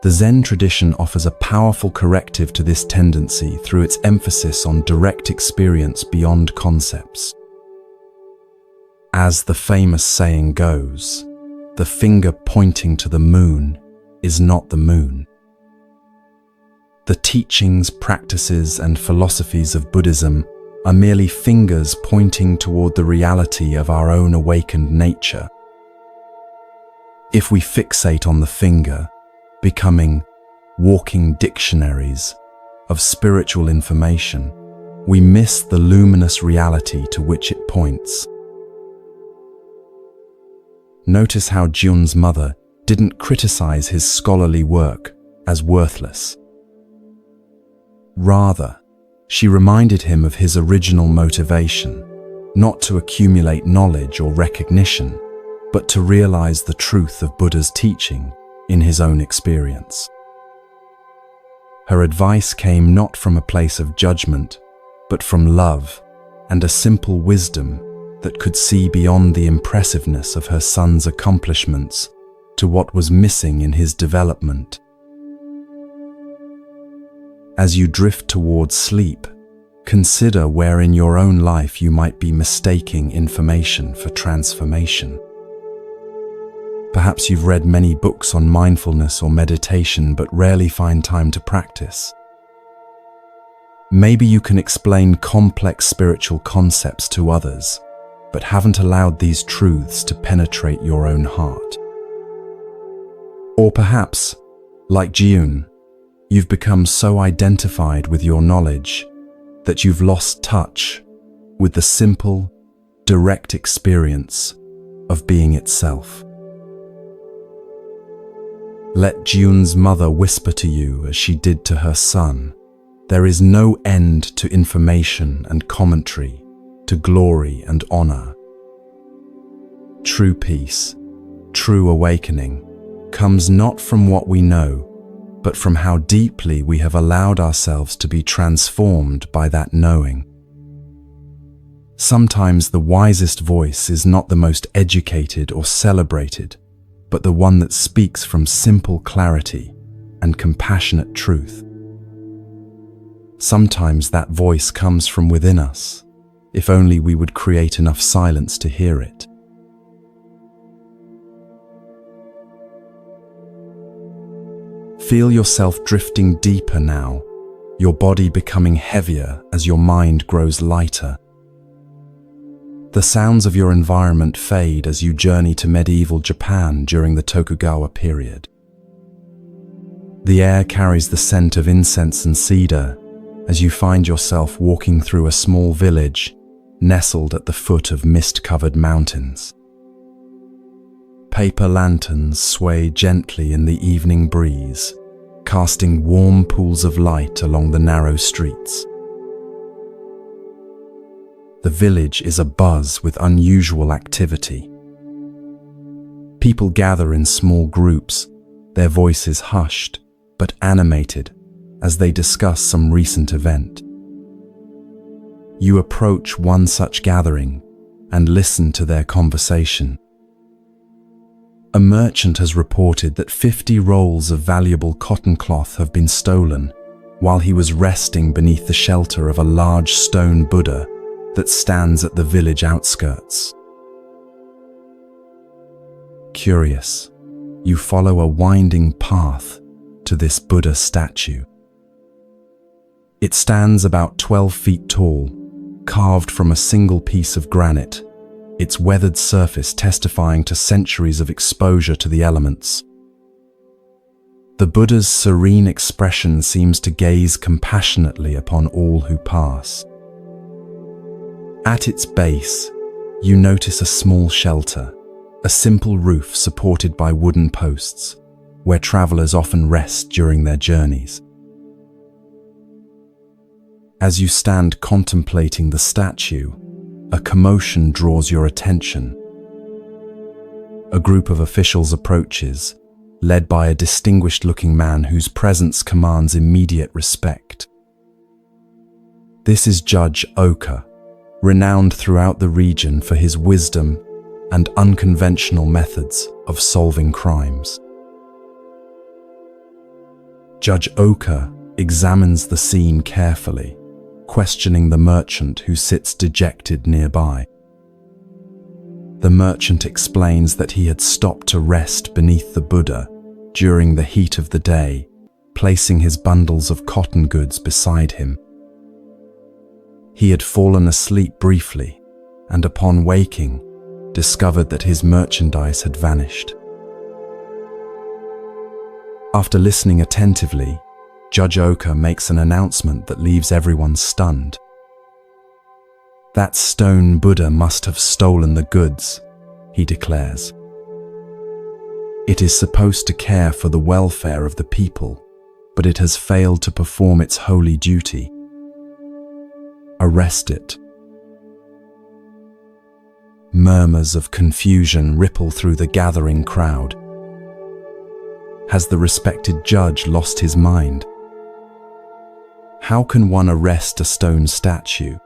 The Zen tradition offers a powerful corrective to this tendency through its emphasis on direct experience beyond concepts. As the famous saying goes, the finger pointing to the moon is not the moon. The teachings, practices, and philosophies of Buddhism are merely fingers pointing toward the reality of our own awakened nature. If we fixate on the finger, becoming walking dictionaries of spiritual information, we miss the luminous reality to which it points. Notice how June's mother didn't criticize his scholarly work as worthless. Rather, she reminded him of his original motivation, not to accumulate knowledge or recognition, but to realize the truth of Buddha's teaching in his own experience. Her advice came not from a place of judgment, but from love and a simple wisdom that could see beyond the impressiveness of her son's accomplishments to what was missing in his development. As you drift towards sleep, consider where in your own life you might be mistaking information for transformation. Perhaps you've read many books on mindfulness or meditation but rarely find time to practice. Maybe you can explain complex spiritual concepts to others, but haven't allowed these truths to penetrate your own heart. Or perhaps, like June, You've become so identified with your knowledge that you've lost touch with the simple, direct experience of being itself. Let Jun's mother whisper to you as she did to her son, there is no end to information and commentary, to glory and honor. True peace, true awakening, comes not from what we know, but from how deeply we have allowed ourselves to be transformed by that knowing. Sometimes the wisest voice is not the most educated or celebrated, but the one that speaks from simple clarity and compassionate truth. Sometimes that voice comes from within us, if only we would create enough silence to hear it. Feel yourself drifting deeper now, your body becoming heavier as your mind grows lighter. The sounds of your environment fade as you journey to medieval Japan during the Tokugawa period. The air carries the scent of incense and cedar as you find yourself walking through a small village nestled at the foot of mist-covered mountains. Paper lanterns sway gently in the evening breeze, casting warm pools of light along the narrow streets. The village is abuzz with unusual activity. People gather in small groups, their voices hushed but animated as they discuss some recent event. You approach one such gathering and listen to their conversation. A merchant has reported that 50 rolls of valuable cotton cloth have been stolen while he was resting beneath the shelter of a large stone Buddha that stands at the village outskirts. Curious, you follow a winding path to this Buddha statue. It stands about 12 feet tall, carved from a single piece of granite, its weathered surface testifying to centuries of exposure to the elements. The Buddha's serene expression seems to gaze compassionately upon all who pass. At its base, you notice a small shelter, a simple roof supported by wooden posts, where travelers often rest during their journeys. As you stand contemplating the statue, a commotion draws your attention. A group of officials approaches, led by a distinguished-looking man whose presence commands immediate respect. This is Judge Oka, renowned throughout the region for his wisdom and unconventional methods of solving crimes. Judge Oka examines the scene carefully, questioning the merchant who sits dejected nearby. The merchant explains that he had stopped to rest beneath the Buddha during the heat of the day, placing his bundles of cotton goods beside him. He had fallen asleep briefly, and upon waking, discovered that his merchandise had vanished. After listening attentively, Judge Oka makes an announcement that leaves everyone stunned. That stone Buddha must have stolen the goods, he declares. It is supposed to care for the welfare of the people, but it has failed to perform its holy duty. Arrest it. Murmurs of confusion ripple through the gathering crowd. Has the respected judge lost his mind? How can one arrest a stone statue?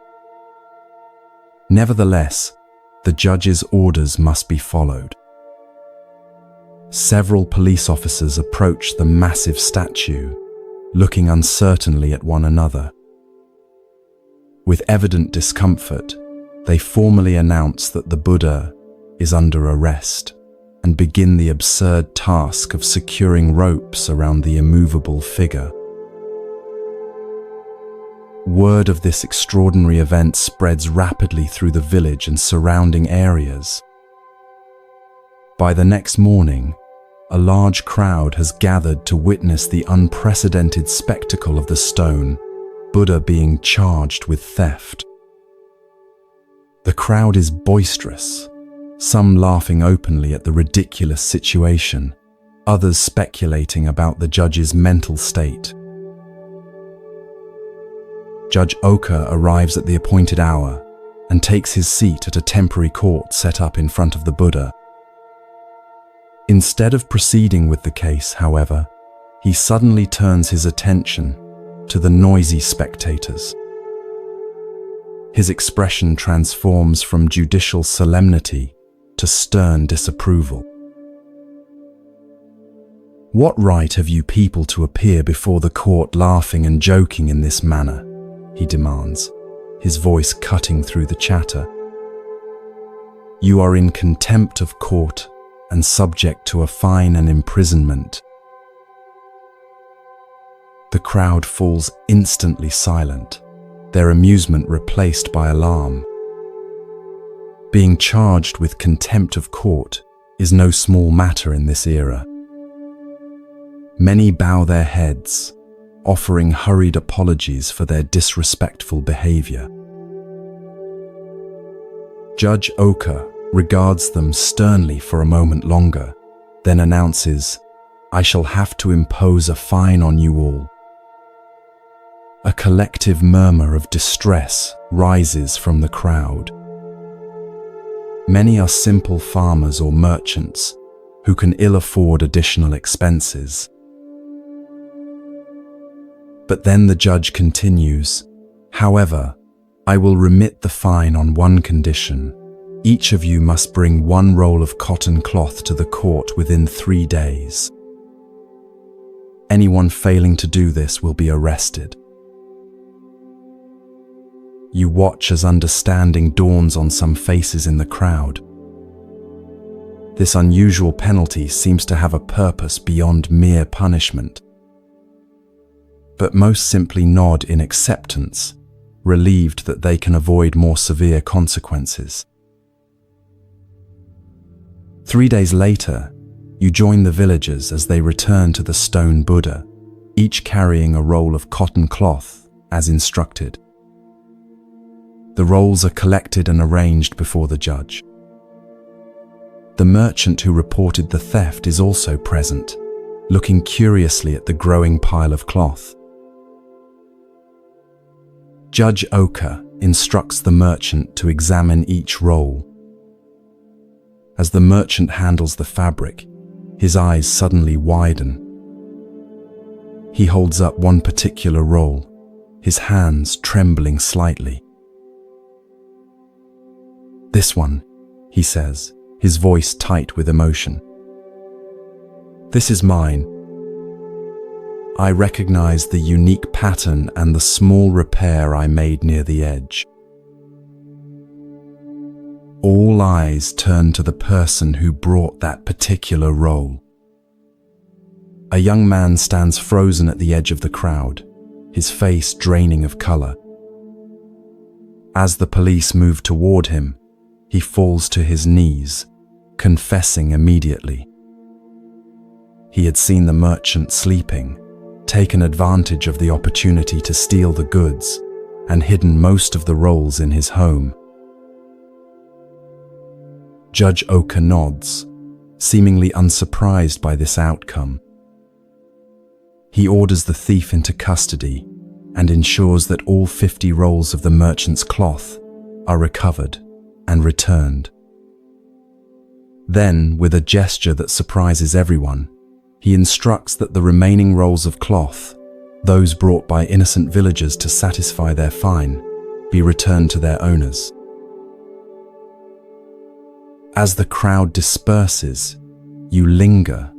Nevertheless, the judge's orders must be followed. Several police officers approach the massive statue, looking uncertainly at one another. With evident discomfort, they formally announce that the Buddha is under arrest and begin the absurd task of securing ropes around the immovable figure. Word of this extraordinary event spreads rapidly through the village and surrounding areas. By the next morning, a large crowd has gathered to witness the unprecedented spectacle of the stone Buddha being charged with theft. The crowd is boisterous, some laughing openly at the ridiculous situation, others speculating about the judge's mental state. Judge Oka arrives at the appointed hour and takes his seat at a temporary court set up in front of the Buddha. Instead of proceeding with the case, however, he suddenly turns his attention to the noisy spectators. His expression transforms from judicial solemnity to stern disapproval. "What right have you people to appear before the court laughing and joking in this manner?" he demands, his voice cutting through the chatter. "You are in contempt of court and subject to a fine and imprisonment." The crowd falls instantly silent, their amusement replaced by alarm. Being charged with contempt of court is no small matter in this era. Many bow their heads, offering hurried apologies for their disrespectful behavior. Judge Oka regards them sternly for a moment longer, then announces, "I shall have to impose a fine on you all." A collective murmur of distress rises from the crowd. Many are simple farmers or merchants who can ill afford additional expenses. But then the judge continues, "However, I will remit the fine on one condition. Each of you must bring one roll of cotton cloth to the court within 3 days. Anyone failing to do this will be arrested." You watch as understanding dawns on some faces in the crowd. This unusual penalty seems to have a purpose beyond mere punishment. But most simply nod in acceptance, relieved that they can avoid more severe consequences. 3 days later, you join the villagers as they return to the stone Buddha, each carrying a roll of cotton cloth as instructed. The rolls are collected and arranged before the judge. The merchant who reported the theft is also present, looking curiously at the growing pile of cloth. Judge Oka instructs the merchant to examine each roll. As the merchant handles the fabric, his eyes suddenly widen. He holds up one particular roll, his hands trembling slightly. "This one," he says, his voice tight with emotion. "This is mine. I recognize the unique pattern and the small repair I made near the edge." All eyes turn to the person who brought that particular roll. A young man stands frozen at the edge of the crowd, his face draining of color. As the police move toward him, he falls to his knees, confessing immediately. He had seen the merchant sleeping, taken advantage of the opportunity to steal the goods, and hidden most of the rolls in his home. Judge Oka nods, seemingly unsurprised by this outcome. He orders the thief into custody and ensures that all 50 rolls of the merchant's cloth are recovered and returned. Then, with a gesture that surprises everyone, he instructs that the remaining rolls of cloth, those brought by innocent villagers to satisfy their fine, be returned to their owners. As the crowd disperses, you linger,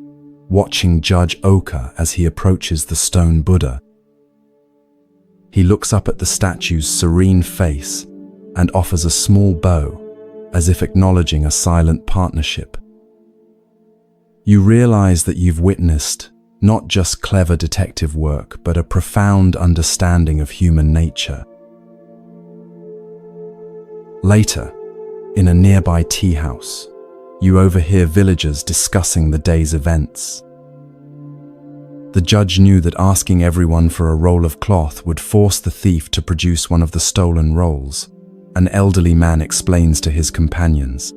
watching Judge Oka as he approaches the stone Buddha. He looks up at the statue's serene face and offers a small bow, as if acknowledging a silent partnership. You realize that you've witnessed not just clever detective work, but a profound understanding of human nature. Later, in a nearby tea house, you overhear villagers discussing the day's events. The judge knew that asking everyone for a roll of cloth would force the thief to produce one of the stolen rolls. An elderly man explains to his companions.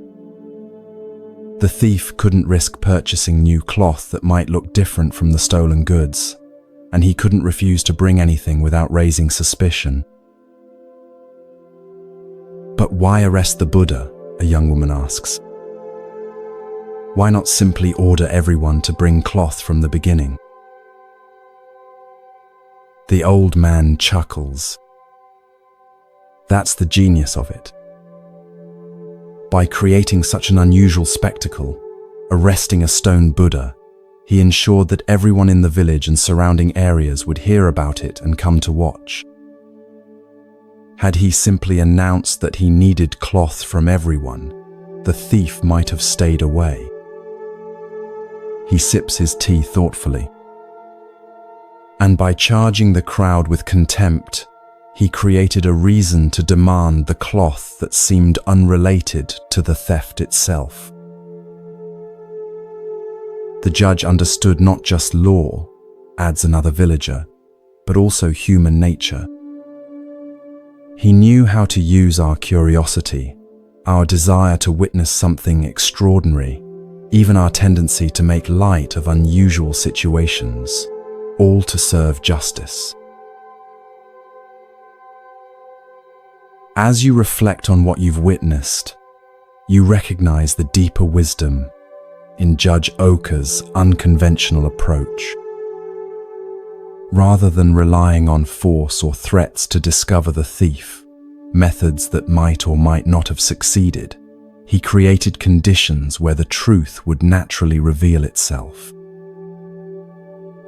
The thief couldn't risk purchasing new cloth that might look different from the stolen goods, and he couldn't refuse to bring anything without raising suspicion. But why arrest the Buddha? A young woman asks. Why not simply order everyone to bring cloth from the beginning? The old man chuckles. That's the genius of it. By creating such an unusual spectacle, arresting a stone Buddha, he ensured that everyone in the village and surrounding areas would hear about it and come to watch. Had he simply announced that he needed cloth from everyone, the thief might have stayed away. He sips his tea thoughtfully. And by charging the crowd with contempt, he created a reason to demand the cloth that seemed unrelated to the theft itself. The judge understood not just law, adds another villager, but also human nature. He knew how to use our curiosity, our desire to witness something extraordinary, even our tendency to make light of unusual situations, all to serve justice. As you reflect on what you've witnessed, you recognize the deeper wisdom in Judge Oka's unconventional approach. Rather than relying on force or threats to discover the thief, methods that might or might not have succeeded, he created conditions where the truth would naturally reveal itself.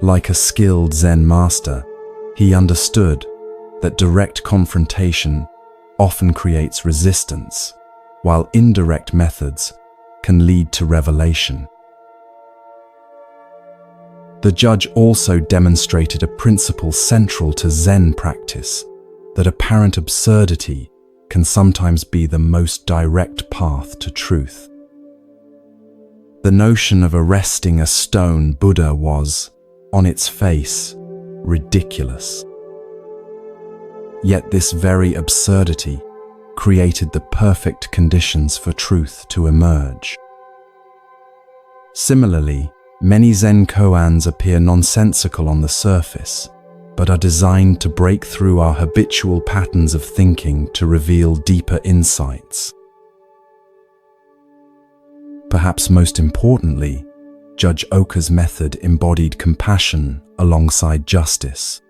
Like a skilled Zen master, he understood that direct confrontation often creates resistance, while indirect methods can lead to revelation. The judge also demonstrated a principle central to Zen practice, that apparent absurdity can sometimes be the most direct path to truth. The notion of arresting a stone Buddha was, on its face, ridiculous. Yet this very absurdity created the perfect conditions for truth to emerge. Similarly, many Zen koans appear nonsensical on the surface, but are designed to break through our habitual patterns of thinking to reveal deeper insights. Perhaps most importantly, Judge Oka's method embodied compassion alongside justice.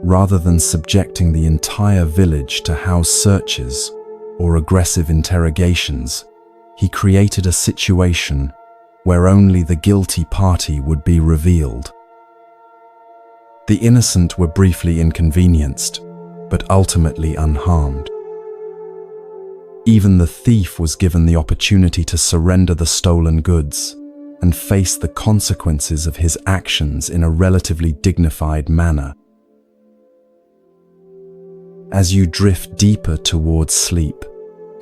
Rather than subjecting the entire village to house searches or aggressive interrogations, he created a situation where only the guilty party would be revealed. The innocent were briefly inconvenienced, but ultimately unharmed. Even the thief was given the opportunity to surrender the stolen goods and face the consequences of his actions in a relatively dignified manner. As you drift deeper towards sleep,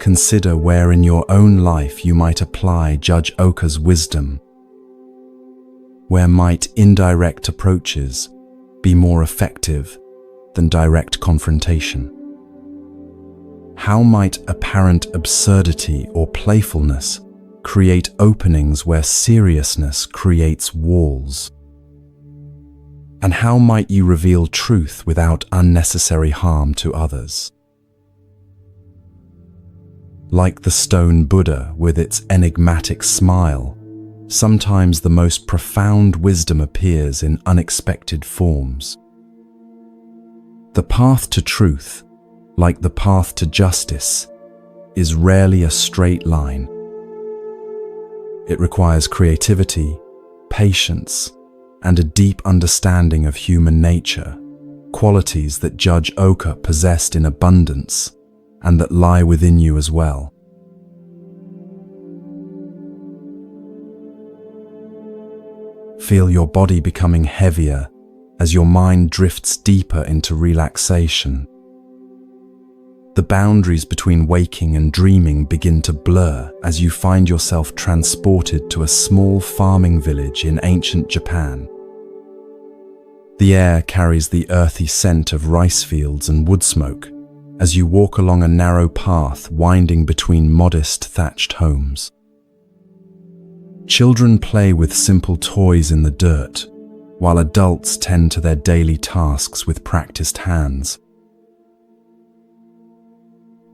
consider where in your own life you might apply Judge Oka's wisdom. Where might indirect approaches be more effective than direct confrontation? How might apparent absurdity or playfulness create openings where seriousness creates walls? And how might you reveal truth without unnecessary harm to others? Like the stone Buddha with its enigmatic smile, sometimes the most profound wisdom appears in unexpected forms. The path to truth, like the path to justice, is rarely a straight line. It requires creativity, patience, and a deep understanding of human nature, qualities that Judge Oka possessed in abundance and that lie within you as well. Feel your body becoming heavier as your mind drifts deeper into relaxation. The boundaries between waking and dreaming begin to blur as you find yourself transported to a small farming village in ancient Japan. The air carries the earthy scent of rice fields and wood smoke as you walk along a narrow path winding between modest thatched homes. Children play with simple toys in the dirt, while adults tend to their daily tasks with practiced hands.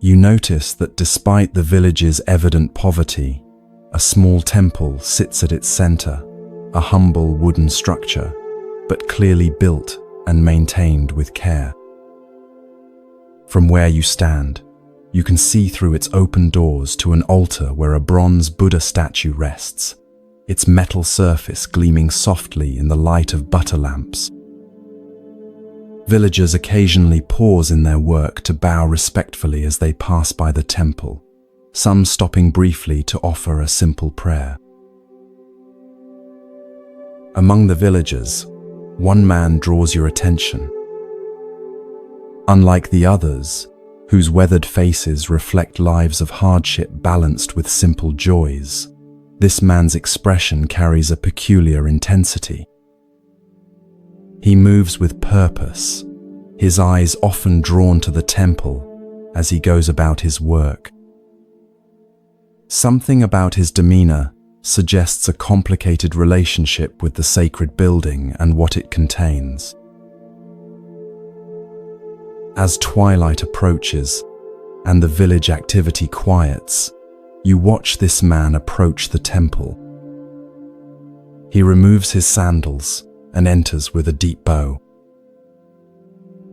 You notice that despite the village's evident poverty, a small temple sits at its center, a humble wooden structure, but clearly built and maintained with care. From where you stand, you can see through its open doors to an altar where a bronze Buddha statue rests, its metal surface gleaming softly in the light of butter lamps. Villagers occasionally pause in their work to bow respectfully as they pass by the temple, some stopping briefly to offer a simple prayer. Among the villagers, one man draws your attention. Unlike the others, whose weathered faces reflect lives of hardship balanced with simple joys, this man's expression carries a peculiar intensity. He moves with purpose, his eyes often drawn to the temple as he goes about his work. Something about his demeanor suggests a complicated relationship with the sacred building and what it contains. As twilight approaches and the village activity quiets, you watch this man approach the temple. He removes his sandals and enters with a deep bow.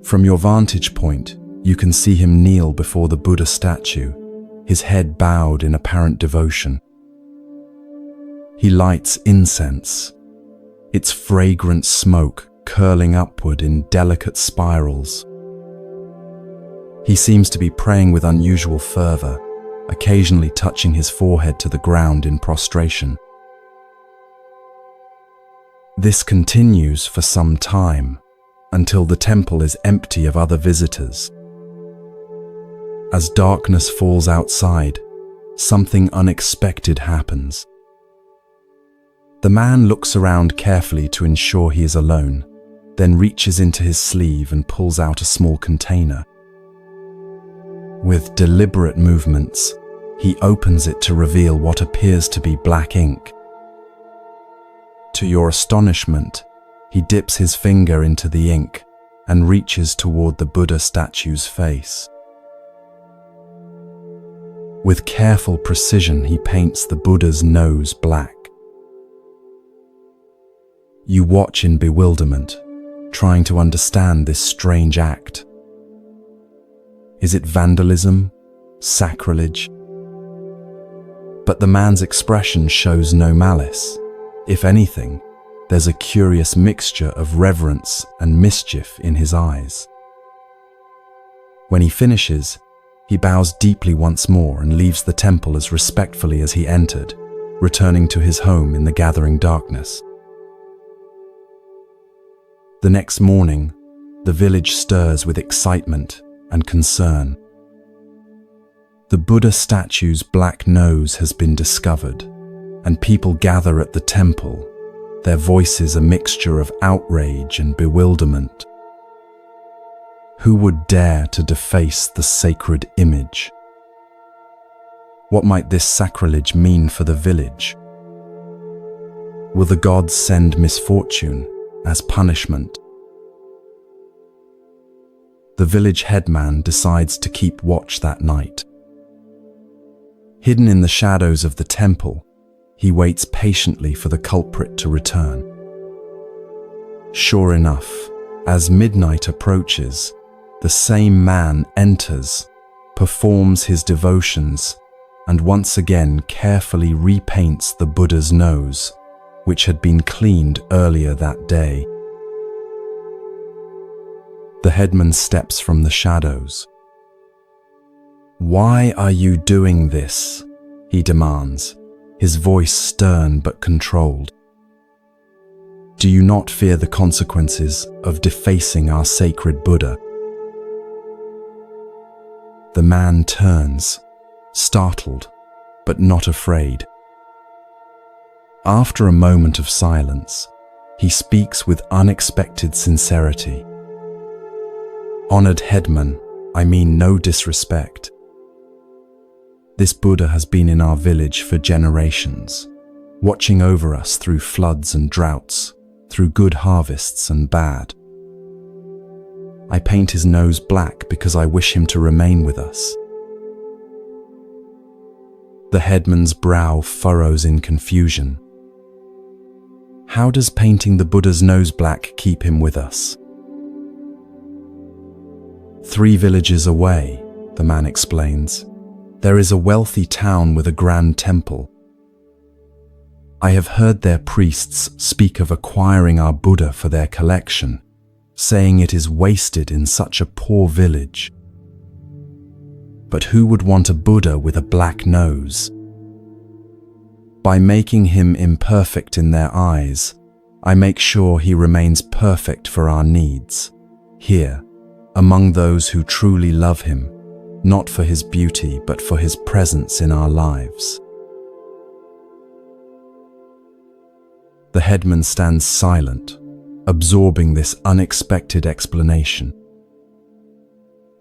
From your vantage point, you can see him kneel before the Buddha statue, his head bowed in apparent devotion. He lights incense, its fragrant smoke curling upward in delicate spirals. He seems to be praying with unusual fervor, occasionally touching his forehead to the ground in prostration. This continues for some time, until the temple is empty of other visitors. As darkness falls outside, something unexpected happens. The man looks around carefully to ensure he is alone, then reaches into his sleeve and pulls out a small container. With deliberate movements, he opens it to reveal what appears to be black ink. To your astonishment, he dips his finger into the ink and reaches toward the Buddha statue's face. With careful precision, he paints the Buddha's nose black. You watch in bewilderment, trying to understand this strange act. Is it vandalism? Sacrilege? But the man's expression shows no malice. If anything, there's a curious mixture of reverence and mischief in his eyes. When he finishes, he bows deeply once more and leaves the temple as respectfully as he entered, returning to his home in the gathering darkness. The next morning, the village stirs with excitement and concern. The Buddha statue's black nose has been discovered, and people gather at the temple, their voices a mixture of outrage and bewilderment. Who would dare to deface the sacred image? What might this sacrilege mean for the village? Will the gods send misfortune as punishment? The village headman decides to keep watch that night. Hidden in the shadows of the temple, he waits patiently for the culprit to return. Sure enough, as midnight approaches, the same man enters, performs his devotions, and once again carefully repaints the Buddha's nose, which had been cleaned earlier that day. The headman steps from the shadows. "Why are you doing this?" he demands, his voice stern but controlled. "Do you not fear the consequences of defacing our sacred Buddha?" The man turns, startled, but not afraid. After a moment of silence, he speaks with unexpected sincerity. "Honored headman, I mean no disrespect. This Buddha has been in our village for generations, watching over us through floods and droughts, through good harvests and bad. I paint his nose black because I wish him to remain with us." The headman's brow furrows in confusion. How does painting the Buddha's nose black keep him with us? 3 villages away, the man explains, there is a wealthy town with a grand temple. I have heard their priests speak of acquiring our Buddha for their collection, saying it is wasted in such a poor village. But who would want a Buddha with a black nose? By making him imperfect in their eyes, I make sure he remains perfect for our needs, here, among those who truly love him, not for his beauty but for his presence in our lives. The headman stands silent, absorbing this unexpected explanation.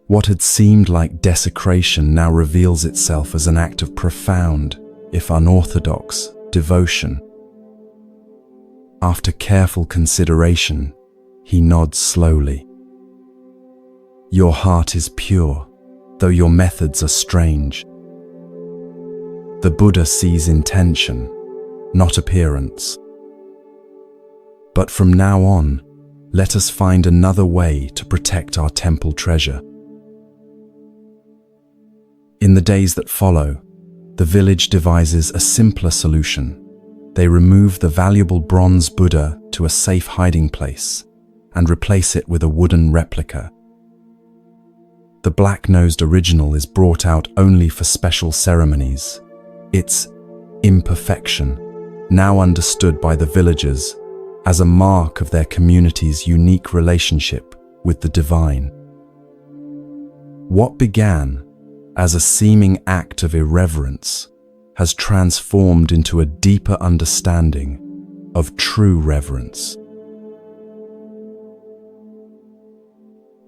What had seemed like desecration now reveals itself as an act of profound, if unorthodox, devotion. After careful consideration, he nods slowly. Your heart is pure, though your methods are strange. The Buddha sees intention, not appearance. But from now on, let us find another way to protect our temple treasure. In the days that follow, the village devises a simpler solution. They remove the valuable bronze Buddha to a safe hiding place and replace it with a wooden replica. The black-nosed original is brought out only for special ceremonies. Its imperfection, now understood by the villagers as a mark of their community's unique relationship with the divine. What began as a seeming act of irreverence has transformed into a deeper understanding of true reverence.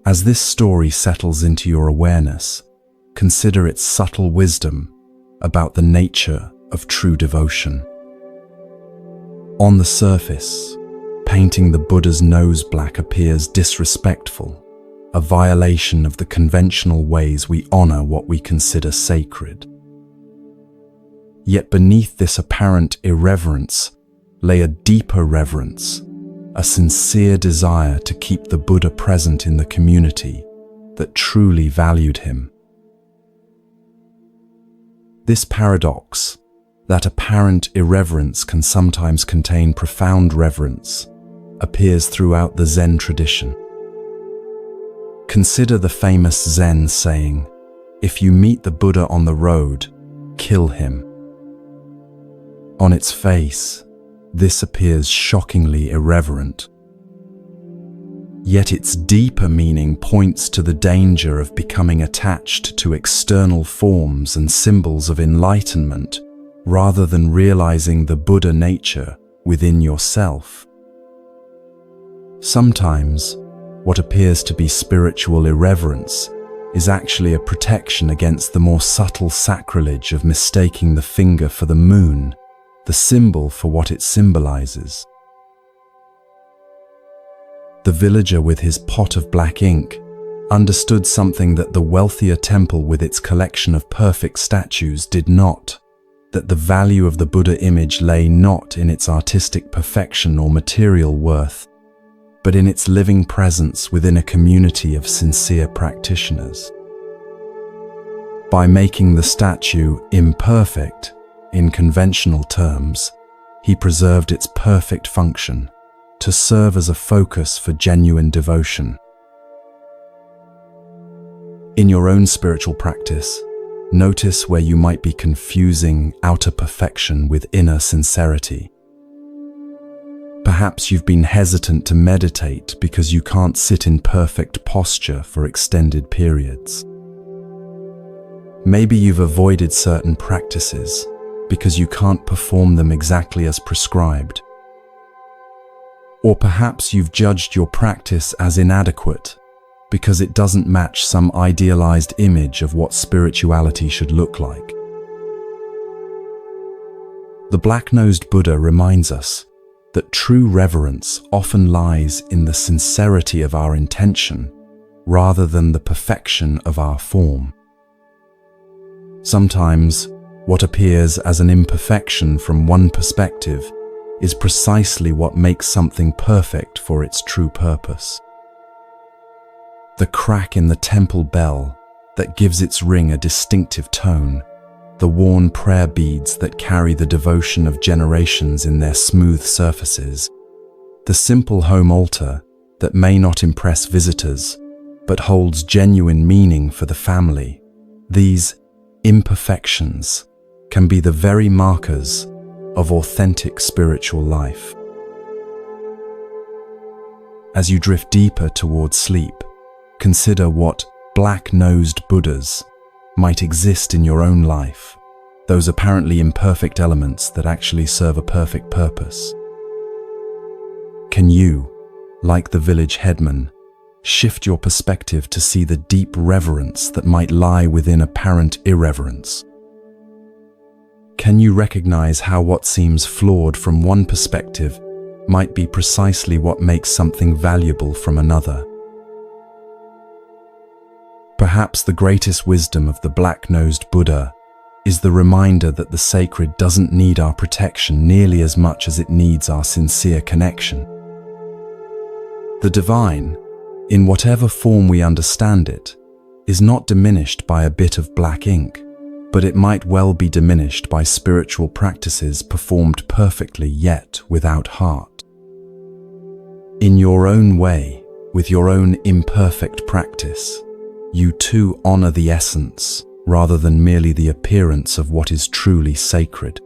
As this story settles into your awareness, consider its subtle wisdom about the nature of true devotion. On the surface, painting the Buddha's nose black appears disrespectful, a violation of the conventional ways we honor what we consider sacred. Yet beneath this apparent irreverence lay a deeper reverence, a sincere desire to keep the Buddha present in the community that truly valued him. This paradox, that apparent irreverence can sometimes contain profound reverence, appears throughout the Zen tradition. Consider the famous Zen saying, "If you meet the Buddha on the road, kill him." On its face, this appears shockingly irreverent. Yet its deeper meaning points to the danger of becoming attached to external forms and symbols of enlightenment rather than realizing the Buddha nature within yourself. Sometimes, what appears to be spiritual irreverence is actually a protection against the more subtle sacrilege of mistaking the finger for the moon, the symbol for what it symbolizes. The villager with his pot of black ink understood something that the wealthier temple with its collection of perfect statues did not, that the value of the Buddha image lay not in its artistic perfection or material worth, but in its living presence within a community of sincere practitioners. By making the statue imperfect, in conventional terms, he preserved its perfect function to serve as a focus for genuine devotion. In your own spiritual practice, notice where you might be confusing outer perfection with inner sincerity. Perhaps you've been hesitant to meditate because you can't sit in perfect posture for extended periods. Maybe you've avoided certain practices because you can't perform them exactly as prescribed. Or perhaps you've judged your practice as inadequate because it doesn't match some idealized image of what spirituality should look like. The black-nosed Buddha reminds us that true reverence often lies in the sincerity of our intention rather than the perfection of our form. Sometimes, what appears as an imperfection from one perspective is precisely what makes something perfect for its true purpose. The crack in the temple bell that gives its ring a distinctive tone, the worn prayer beads that carry the devotion of generations in their smooth surfaces, the simple home altar that may not impress visitors but holds genuine meaning for the family. These imperfections can be the very markers of authentic spiritual life. As you drift deeper towards sleep, consider what black-nosed Buddhas might exist in your own life, those apparently imperfect elements that actually serve a perfect purpose. Can you, like the village headman, shift your perspective to see the deep reverence that might lie within apparent irreverence? Can you recognize how what seems flawed from one perspective might be precisely what makes something valuable from another? Perhaps the greatest wisdom of the black-nosed Buddha is the reminder that the sacred doesn't need our protection nearly as much as it needs our sincere connection. The divine, in whatever form we understand it, is not diminished by a bit of black ink, but it might well be diminished by spiritual practices performed perfectly yet without heart. In your own way, with your own imperfect practice, you too honor the essence rather than merely the appearance of what is truly sacred.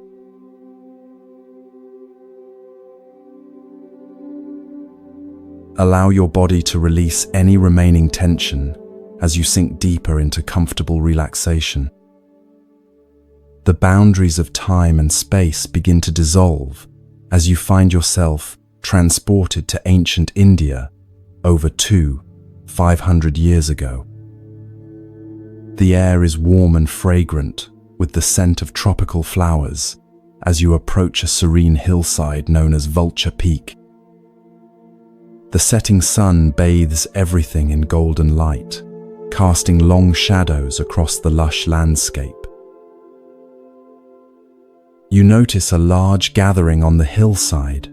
Allow your body to release any remaining tension as you sink deeper into comfortable relaxation. The boundaries of time and space begin to dissolve as you find yourself transported to ancient India over 500 years ago. The air is warm and fragrant with the scent of tropical flowers as you approach a serene hillside known as Vulture Peak. The setting sun bathes everything in golden light, casting long shadows across the lush landscape. You notice a large gathering on the hillside,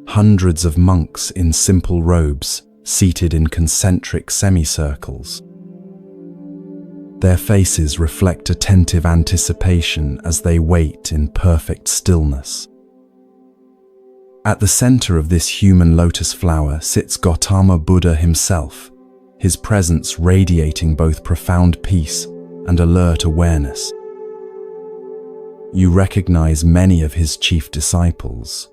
hundreds of monks in simple robes seated in concentric semicircles. Their faces reflect attentive anticipation as they wait in perfect stillness. At the center of this human lotus flower sits Gautama Buddha himself, his presence radiating both profound peace and alert awareness. You recognize many of his chief disciples: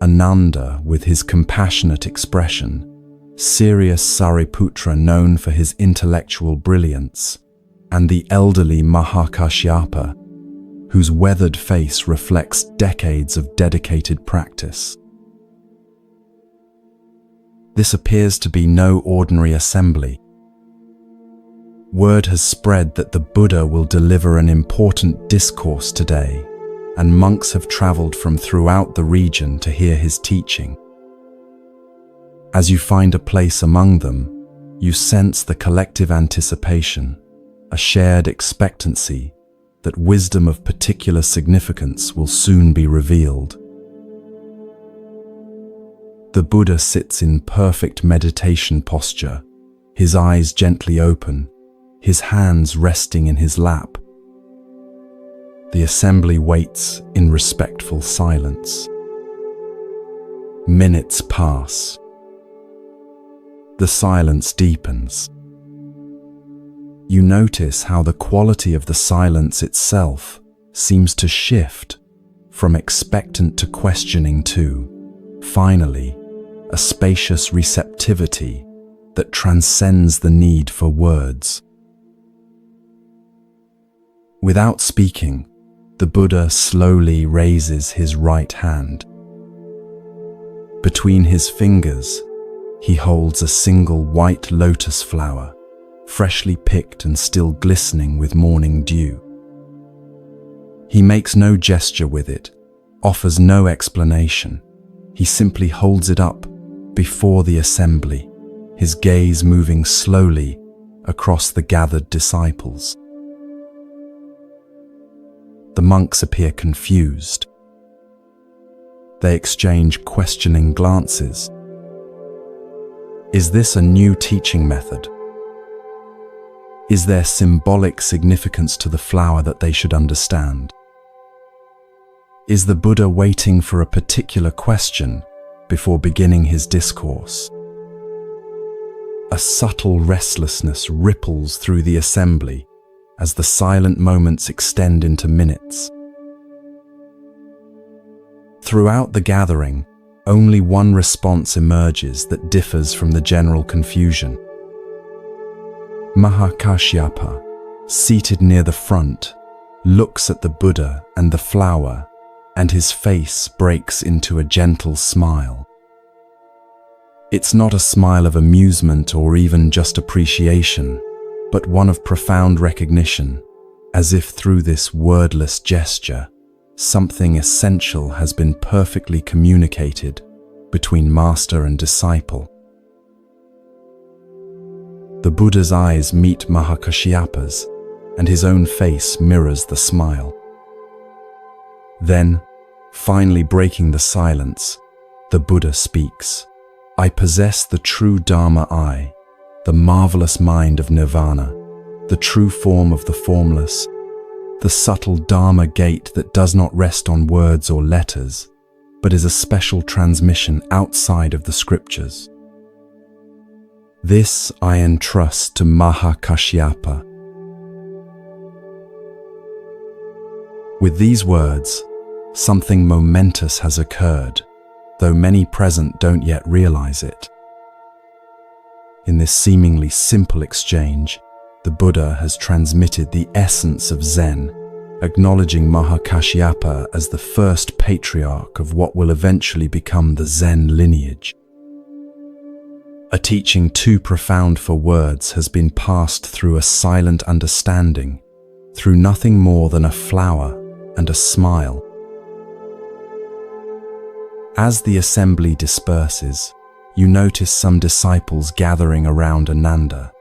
Ananda with his compassionate expression, serious Sariputra known for his intellectual brilliance, and the elderly Mahakashyapa, whose weathered face reflects decades of dedicated practice. This appears to be no ordinary assembly. Word has spread that the Buddha will deliver an important discourse today, and monks have traveled from throughout the region to hear his teaching. As you find a place among them, you sense the collective anticipation, a shared expectancy that wisdom of particular significance will soon be revealed. The Buddha sits in perfect meditation posture, his eyes gently open, his hands resting in his lap. The assembly waits in respectful silence. Minutes pass. The silence deepens. You notice how the quality of the silence itself seems to shift from expectant to questioning to, finally, a spacious receptivity that transcends the need for words. Without speaking, the Buddha slowly raises his right hand. Between his fingers, he holds a single white lotus flower, freshly picked and still glistening with morning dew. He makes no gesture with it, offers no explanation. He simply holds it up before the assembly, his gaze moving slowly across the gathered disciples. The monks appear confused. They exchange questioning glances. Is this a new teaching method? Is there symbolic significance to the flower that they should understand? Is the Buddha waiting for a particular question before beginning his discourse? A subtle restlessness ripples through the assembly as the silent moments extend into minutes. Throughout the gathering, only one response emerges that differs from the general confusion. Mahakashyapa, seated near the front, looks at the Buddha and the flower, and his face breaks into a gentle smile. It's not a smile of amusement or even just appreciation, but one of profound recognition, as if through this wordless gesture, something essential has been perfectly communicated between master and disciple. The Buddha's eyes meet Mahakashyapa's, and his own face mirrors the smile. Then, finally breaking the silence, the Buddha speaks. I possess the true Dharma I, the marvelous mind of nirvana, the true form of the formless, the subtle Dharma gate that does not rest on words or letters, but is a special transmission outside of the scriptures. This I entrust to Mahakashyapa. With these words, something momentous has occurred, though many present don't yet realize it. In this seemingly simple exchange, the Buddha has transmitted the essence of Zen, acknowledging Mahakashyapa as the first patriarch of what will eventually become the Zen lineage. A teaching too profound for words has been passed through a silent understanding, through nothing more than a flower and a smile. As the assembly disperses, you notice some disciples gathering around Ananda,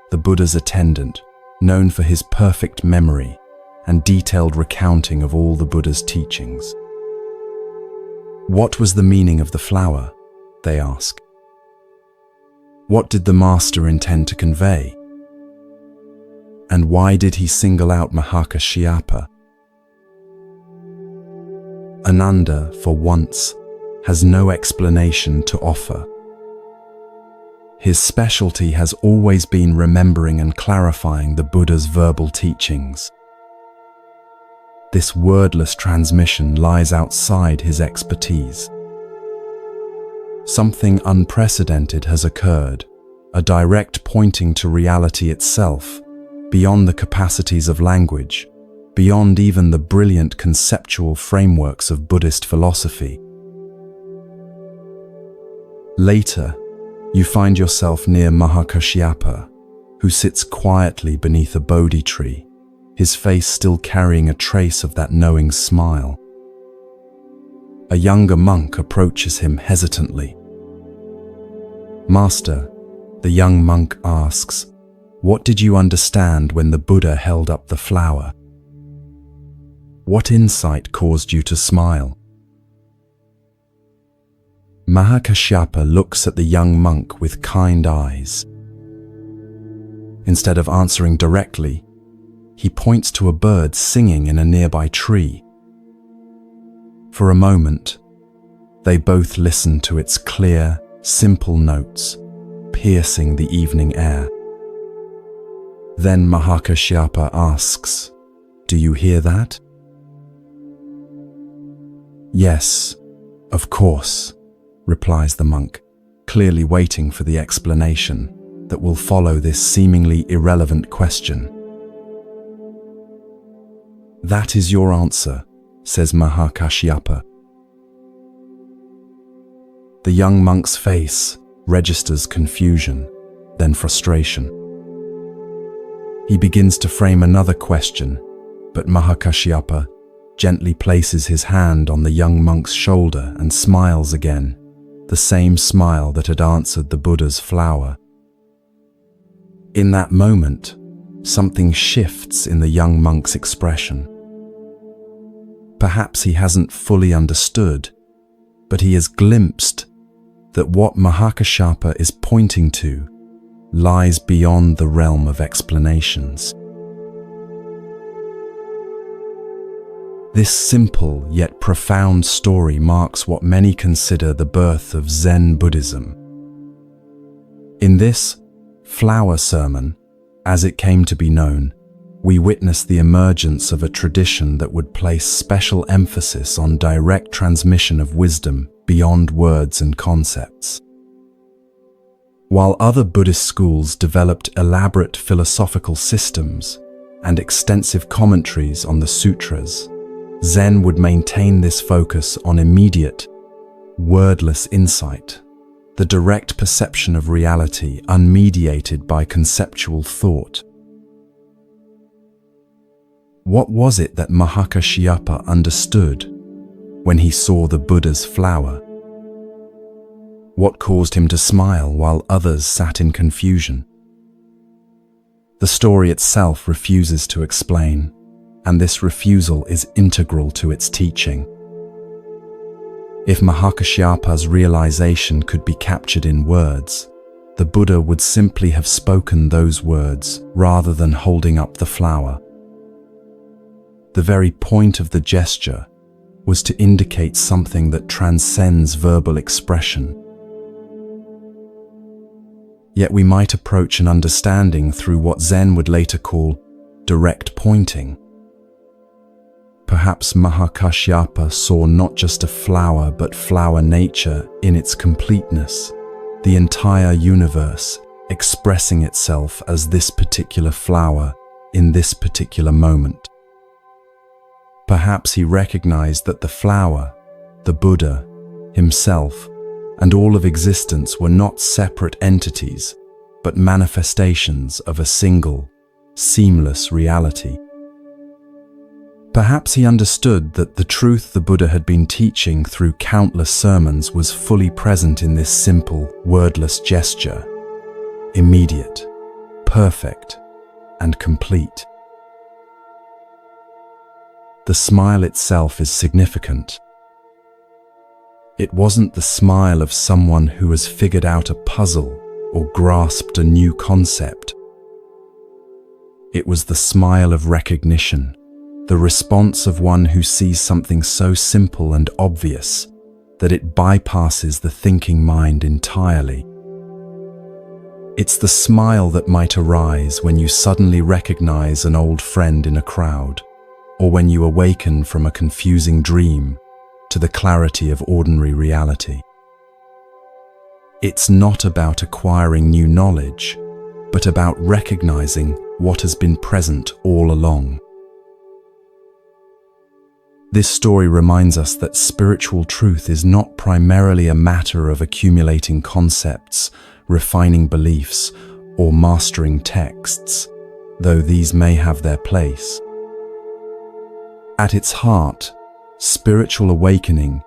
the Buddha's attendant, known for his perfect memory and detailed recounting of all the Buddha's teachings. What was the meaning of the flower? They ask. What did the master intend to convey? And why did he single out Mahakashyapa? Ananda, for once, has no explanation to offer. His specialty has always been remembering and clarifying the Buddha's verbal teachings. This wordless transmission lies outside his expertise. Something unprecedented has occurred, a direct pointing to reality itself, beyond the capacities of language, beyond even the brilliant conceptual frameworks of Buddhist philosophy. Later, you find yourself near Mahakashyapa, who sits quietly beneath a Bodhi tree, his face still carrying a trace of that knowing smile. A younger monk approaches him hesitantly. Master, the young monk asks, what did you understand when the Buddha held up the flower? What insight caused you to smile? Mahakashyapa looks at the young monk with kind eyes. Instead of answering directly, he points to a bird singing in a nearby tree. For a moment, they both listen to its clear, simple notes, piercing the evening air. Then Mahakashyapa asks, "Do you hear that?" "Yes, of course," replies the monk, clearly waiting for the explanation that will follow this seemingly irrelevant question. "That is your answer," says Mahakashyapa. The young monk's face registers confusion, then frustration. He begins to frame another question, but Mahakashyapa gently places his hand on the young monk's shoulder and smiles again, the same smile that had answered the Buddha's flower. In that moment, something shifts in the young monk's expression. Perhaps he hasn't fully understood, but he has glimpsed that what Mahakashyapa is pointing to lies beyond the realm of explanations. This simple yet profound story marks what many consider the birth of Zen Buddhism. In this flower sermon, as it came to be known, we witness the emergence of a tradition that would place special emphasis on direct transmission of wisdom beyond words and concepts. While other Buddhist schools developed elaborate philosophical systems and extensive commentaries on the sutras, Zen would maintain this focus on immediate, wordless insight, the direct perception of reality unmediated by conceptual thought. What was it that Mahakashyapa understood when he saw the Buddha's flower? What caused him to smile while others sat in confusion? The story itself refuses to explain, and this refusal is integral to its teaching. If Mahakashyapa's realization could be captured in words, the Buddha would simply have spoken those words rather than holding up the flower. The very point of the gesture was to indicate something that transcends verbal expression. Yet we might approach an understanding through what Zen would later call direct pointing. Perhaps Mahakashyapa saw not just a flower but flower nature in its completeness, the entire universe expressing itself as this particular flower in this particular moment. Perhaps he recognized that the flower, the Buddha, himself, and all of existence were not separate entities, but manifestations of a single, seamless reality. Perhaps he understood that the truth the Buddha had been teaching through countless sermons was fully present in this simple, wordless gesture, immediate, perfect, and complete. The smile itself is significant. It wasn't the smile of someone who has figured out a puzzle or grasped a new concept. It was the smile of recognition, the response of one who sees something so simple and obvious that it bypasses the thinking mind entirely. It's the smile that might arise when you suddenly recognize an old friend in a crowd, or when you awaken from a confusing dream to the clarity of ordinary reality. It's not about acquiring new knowledge, but about recognizing what has been present all along. This story reminds us that spiritual truth is not primarily a matter of accumulating concepts, refining beliefs, or mastering texts, though these may have their place. At its heart, spiritual awakening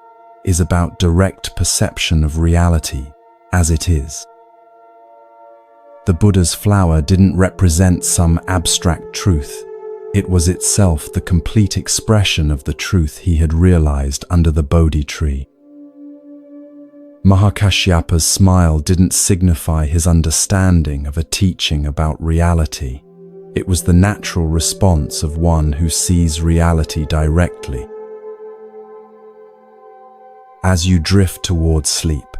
is about direct perception of reality as it is. The Buddha's flower didn't represent some abstract truth. It was itself the complete expression of the truth he had realized under the Bodhi tree. Mahakashyapa's smile didn't signify his understanding of a teaching about reality. It was the natural response of one who sees reality directly. As you drift towards sleep,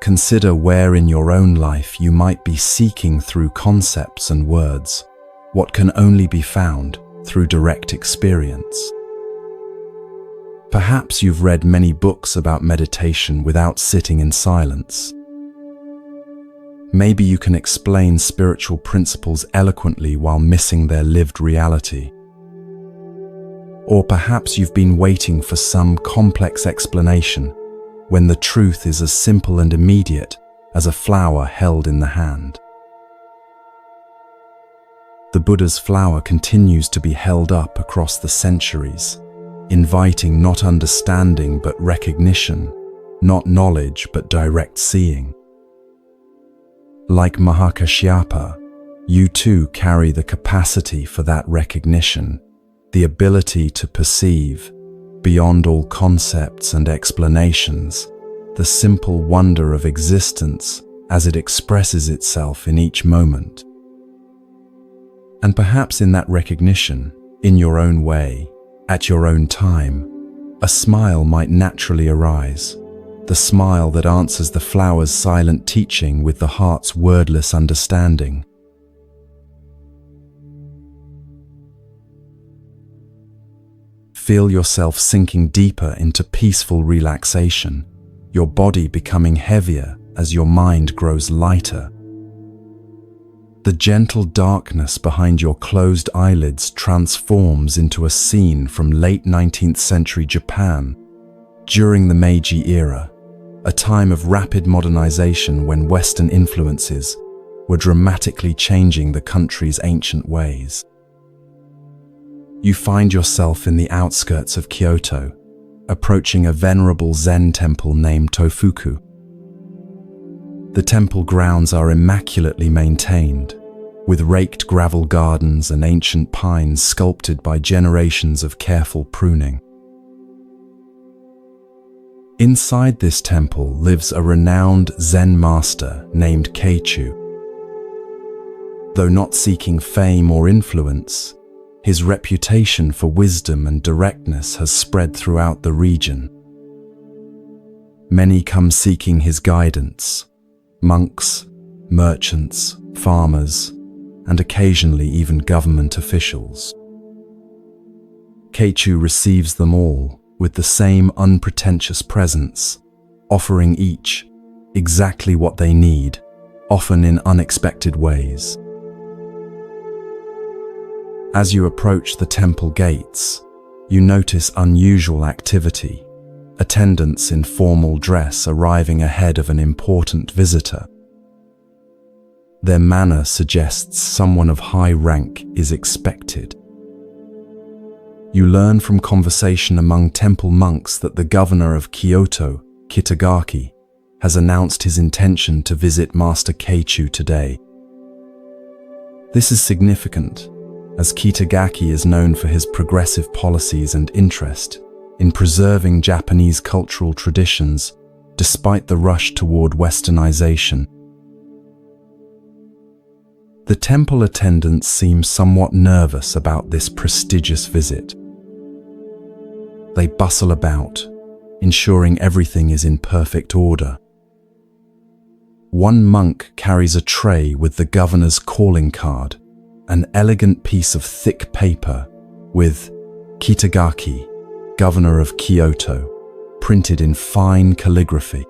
consider where in your own life you might be seeking through concepts and words what can only be found through direct experience. Perhaps you've read many books about meditation without sitting in silence. Maybe you can explain spiritual principles eloquently while missing their lived reality. Or perhaps you've been waiting for some complex explanation when the truth is as simple and immediate as a flower held in the hand. The Buddha's flower continues to be held up across the centuries, inviting not understanding but recognition, not knowledge but direct seeing. Like Mahakashyapa, you too carry the capacity for that recognition, the ability to perceive, beyond all concepts and explanations, the simple wonder of existence as it expresses itself in each moment. And perhaps in that recognition, in your own way, at your own time, a smile might naturally arise, the smile that answers the flower's silent teaching with the heart's wordless understanding. Feel yourself sinking deeper into peaceful relaxation, your body becoming heavier as your mind grows lighter. The gentle darkness behind your closed eyelids transforms into a scene from late 19th century Japan during the Meiji era, a time of rapid modernization when Western influences were dramatically changing the country's ancient ways. You find yourself in the outskirts of Kyoto, approaching a venerable Zen temple named Tofuku. The temple grounds are immaculately maintained, with raked gravel gardens and ancient pines sculpted by generations of careful pruning. Inside this temple lives a renowned Zen master named Keichu. Though not seeking fame or influence, his reputation for wisdom and directness has spread throughout the region. Many come seeking his guidance: monks, merchants, farmers, and occasionally even government officials. Keichu receives them all with the same unpretentious presence, offering each exactly what they need, often in unexpected ways. As you approach the temple gates, you notice unusual activity, attendants in formal dress arriving ahead of an important visitor. Their manner suggests someone of high rank is expected. You learn from conversation among temple monks that the governor of Kyoto, Kitagaki, has announced his intention to visit Master Keichu today. This is significant, as Kitagaki is known for his progressive policies and interest in preserving Japanese cultural traditions despite the rush toward westernization. The temple attendants seem somewhat nervous about this prestigious visit. They bustle about, ensuring everything is in perfect order. One monk carries a tray with the governor's calling card, an elegant piece of thick paper with Kitagaki, Governor of Kyoto, printed in fine calligraphy.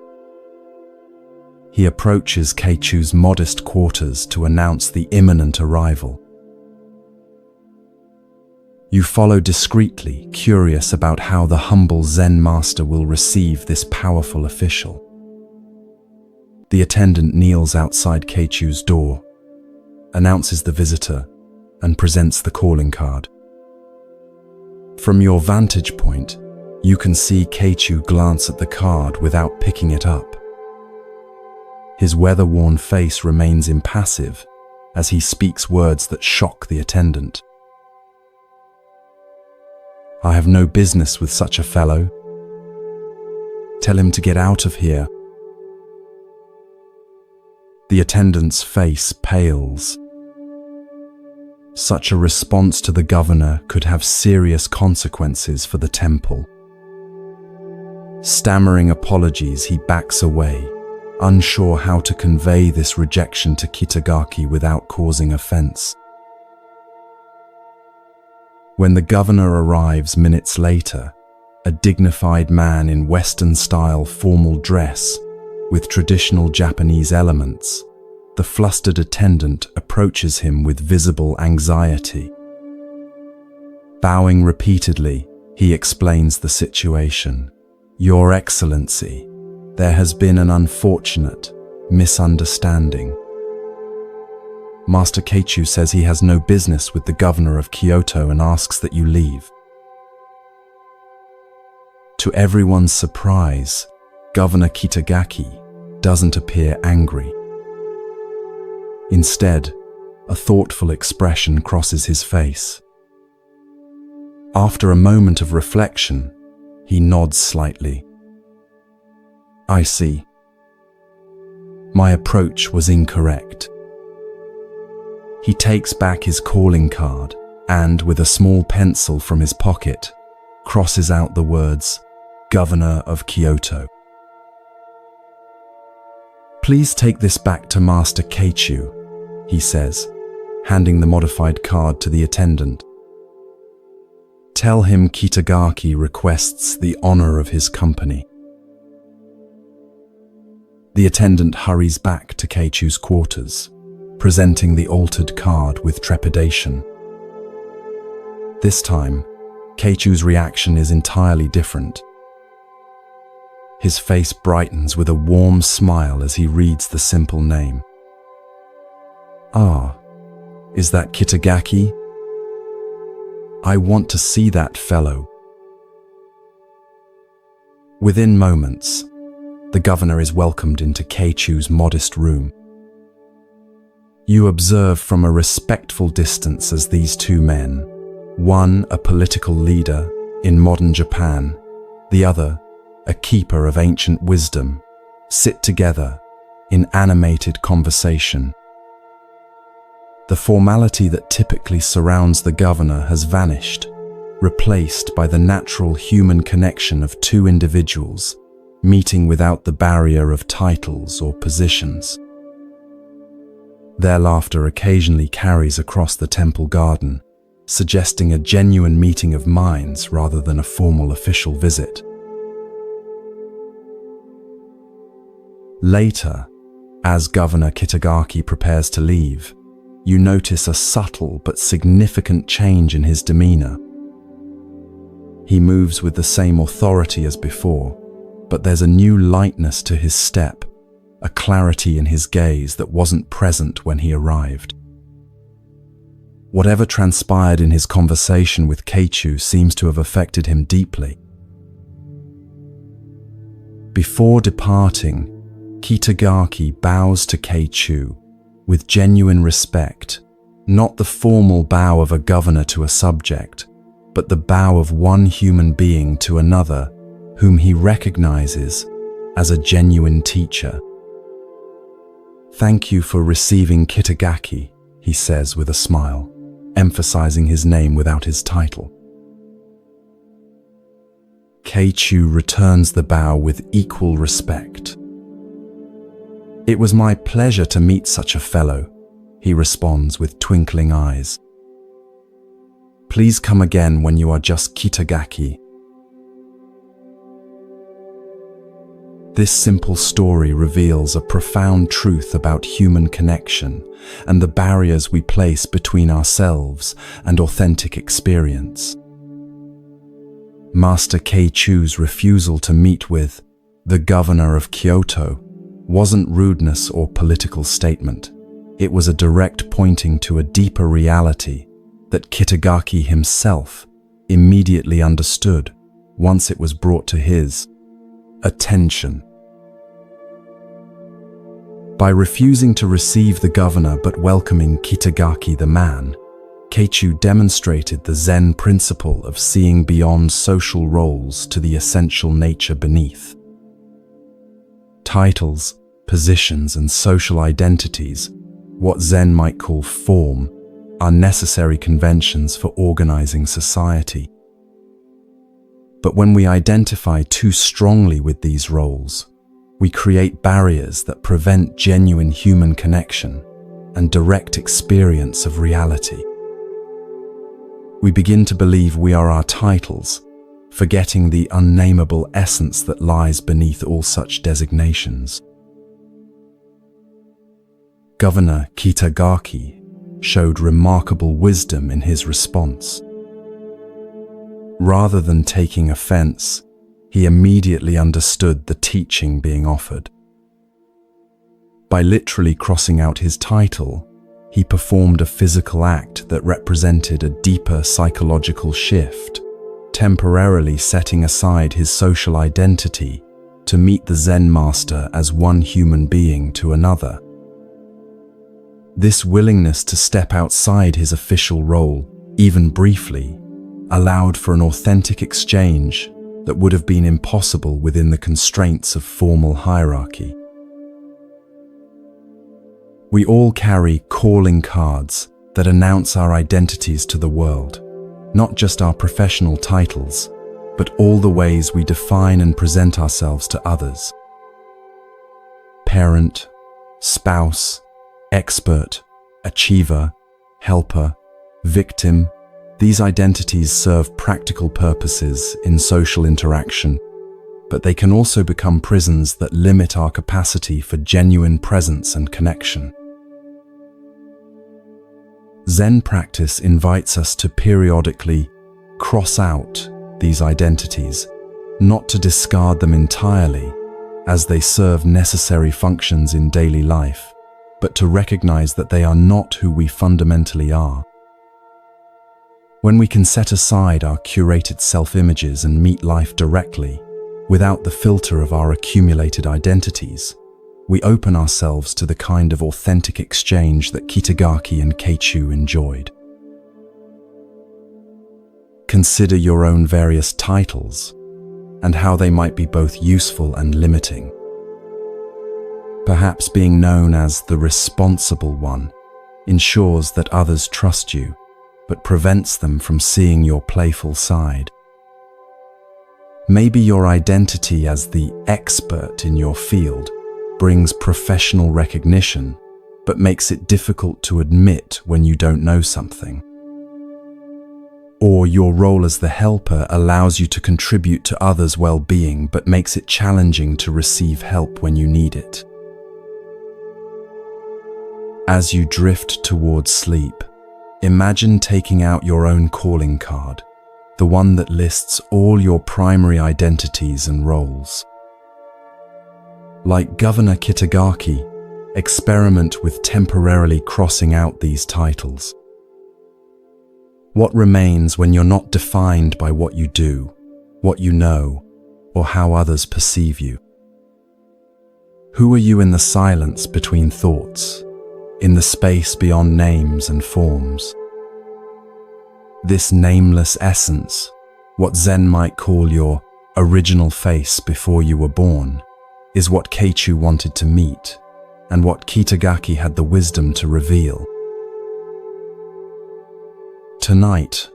He approaches Keichu's modest quarters to announce the imminent arrival. You follow discreetly, curious about how the humble Zen master will receive this powerful official. The attendant kneels outside Keichu's door, announces the visitor, and presents the calling card. From your vantage point, you can see Keichu glance at the card without picking it up. His weather-worn face remains impassive as he speaks words that shock the attendant. "I have no business with such a fellow. Tell him to get out of here." The attendant's face pales. Such a response to the governor could have serious consequences for the temple. Stammering apologies, he backs away, unsure how to convey this rejection to Kitagaki without causing offense. When the governor arrives minutes later, a dignified man in Western-style formal dress with traditional Japanese elements, the flustered attendant approaches him with visible anxiety. Bowing repeatedly, he explains the situation. Your Excellency, there has been an unfortunate misunderstanding. Master Keichu says he has no business with the governor of Kyoto and asks that you leave. To everyone's surprise, Governor Kitagaki doesn't appear angry. Instead, a thoughtful expression crosses his face. After a moment of reflection, he nods slightly. I see. My approach was incorrect. He takes back his calling card and, with a small pencil from his pocket, crosses out the words, Governor of Kyoto. Please take this back to Master Keichu, he says, handing the modified card to the attendant. Tell him Kitagaki requests the honor of his company. The attendant hurries back to Keichu's quarters, presenting the altered card with trepidation. This time, Keichu's reaction is entirely different. His face brightens with a warm smile as he reads the simple name. Ah, is that Kitagaki? I want to see that fellow. Within moments, the governor is welcomed into Keichu's modest room. You observe from a respectful distance as these two men, one a political leader in modern Japan, the other a keeper of ancient wisdom, sit together in animated conversation. The formality that typically surrounds the governor has vanished, replaced by the natural human connection of two individuals meeting without the barrier of titles or positions. Their laughter occasionally carries across the temple garden, suggesting a genuine meeting of minds rather than a formal official visit. Later, as Governor Kitagaki prepares to leave, you notice a subtle but significant change in his demeanor. He moves with the same authority as before, but there's a new lightness to his step, a clarity in his gaze that wasn't present when he arrived. Whatever transpired in his conversation with Keichu seems to have affected him deeply. Before departing, Kitagaki bows to Keichu with genuine respect, not the formal bow of a governor to a subject, but the bow of one human being to another whom he recognizes as a genuine teacher. Thank you for receiving Kitagaki, he says with a smile, emphasizing his name without his title. Keichu returns the bow with equal respect. It was my pleasure to meet such a fellow, he responds with twinkling eyes. Please come again when you are just Kitagaki. This simple story reveals a profound truth about human connection and the barriers we place between ourselves and authentic experience. Master Keichu's refusal to meet with the governor of Kyoto wasn't rudeness or political statement. It was a direct pointing to a deeper reality that Kitagaki himself immediately understood once it was brought to his attention. By refusing to receive the governor but welcoming Kitagaki the man, Keichu demonstrated the Zen principle of seeing beyond social roles to the essential nature beneath. Titles, positions, and social identities, what Zen might call form, are necessary conventions for organizing society. But when we identify too strongly with these roles, we create barriers that prevent genuine human connection and direct experience of reality. We begin to believe we are our titles, forgetting the unnameable essence that lies beneath all such designations. Governor Kitagaki showed remarkable wisdom in his response. Rather than taking offense, he immediately understood the teaching being offered. By literally crossing out his title, he performed a physical act that represented a deeper psychological shift, temporarily setting aside his social identity to meet the Zen master as one human being to another. This willingness to step outside his official role, even briefly, allowed for an authentic exchange that would have been impossible within the constraints of formal hierarchy. We all carry calling cards that announce our identities to the world, not just our professional titles, but all the ways we define and present ourselves to others. Parent, spouse, expert, achiever, helper, victim. These identities serve practical purposes in social interaction, but they can also become prisons that limit our capacity for genuine presence and connection. Zen practice invites us to periodically cross out these identities, not to discard them entirely, as they serve necessary functions in daily life, but to recognize that they are not who we fundamentally are. When we can set aside our curated self-images and meet life directly, without the filter of our accumulated identities, we open ourselves to the kind of authentic exchange that Kitagaki and Keichu enjoyed. Consider your own various titles and how they might be both useful and limiting. Perhaps being known as the responsible one ensures that others trust you, but prevents them from seeing your playful side. Maybe your identity as the expert in your field brings professional recognition, but makes it difficult to admit when you don't know something. Or your role as the helper allows you to contribute to others' well-being, but makes it challenging to receive help when you need it. As you drift towards sleep, imagine taking out your own calling card, the one that lists all your primary identities and roles. Like Governor Kitagaki, experiment with temporarily crossing out these titles. What remains when you're not defined by what you do, what you know, or how others perceive you? Who are you in the silence between thoughts, in the space beyond names and forms? This nameless essence, what Zen might call your original face before you were born, is what Keichu wanted to meet, and what Kitagaki had the wisdom to reveal. Tonight,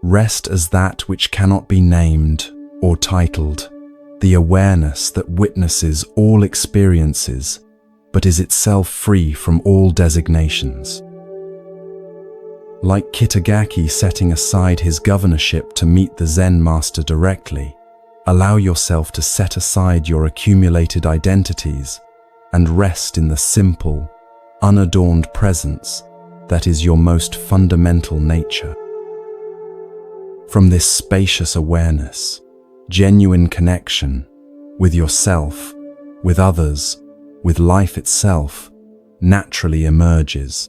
rest as that which cannot be named or titled, the awareness that witnesses all experiences, but is itself free from all designations. Like Kitagaki setting aside his governorship to meet the Zen master directly, allow yourself to set aside your accumulated identities and rest in the simple, unadorned presence that is your most fundamental nature. From this spacious awareness, genuine connection with yourself, with others, with life itself, naturally emerges.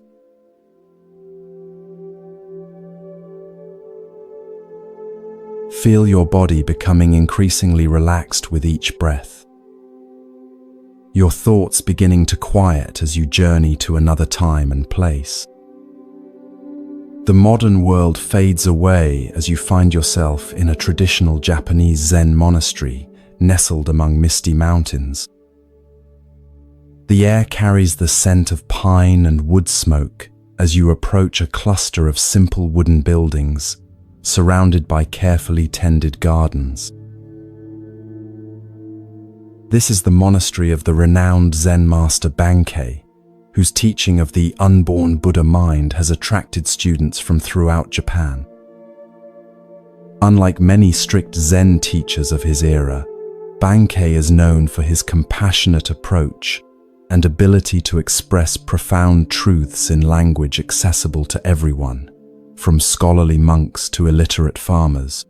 Feel your body becoming increasingly relaxed with each breath. Your thoughts beginning to quiet as you journey to another time and place. The modern world fades away as you find yourself in a traditional Japanese Zen monastery nestled among misty mountains. The air carries the scent of pine and wood smoke as you approach a cluster of simple wooden buildings surrounded by carefully tended gardens. This is the monastery of the renowned Zen master Bankei, whose teaching of the unborn Buddha mind has attracted students from throughout Japan. Unlike many strict Zen teachers of his era, Bankei is known for his compassionate approach and ability to express profound truths in language accessible to everyone, from scholarly monks to illiterate farmers.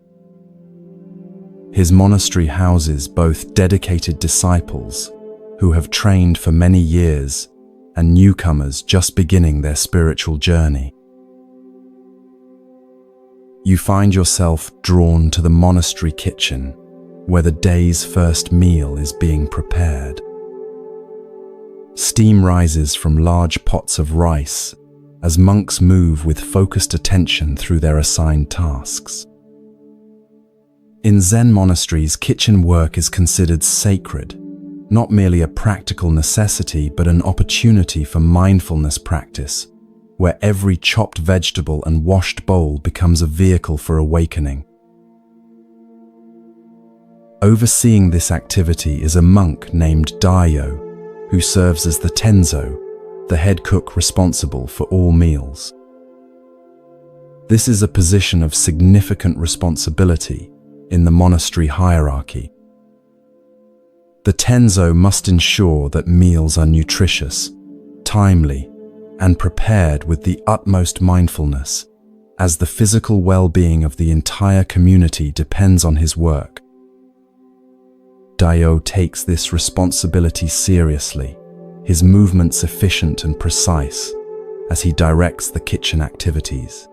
His monastery houses both dedicated disciples who have trained for many years and newcomers just beginning their spiritual journey. You find yourself drawn to the monastery kitchen, where the day's first meal is being prepared. Steam rises from large pots of rice as monks move with focused attention through their assigned tasks. In Zen monasteries, kitchen work is considered sacred, not merely a practical necessity, but an opportunity for mindfulness practice, where every chopped vegetable and washed bowl becomes a vehicle for awakening. Overseeing this activity is a monk named Dayo, who serves as the tenzo, the head cook responsible for all meals. This is a position of significant responsibility in the monastery hierarchy. The tenzo must ensure that meals are nutritious, timely, and prepared with the utmost mindfulness, as the physical well-being of the entire community depends on his work. Dayo takes this responsibility seriously, his movements efficient and precise as he directs the kitchen activities.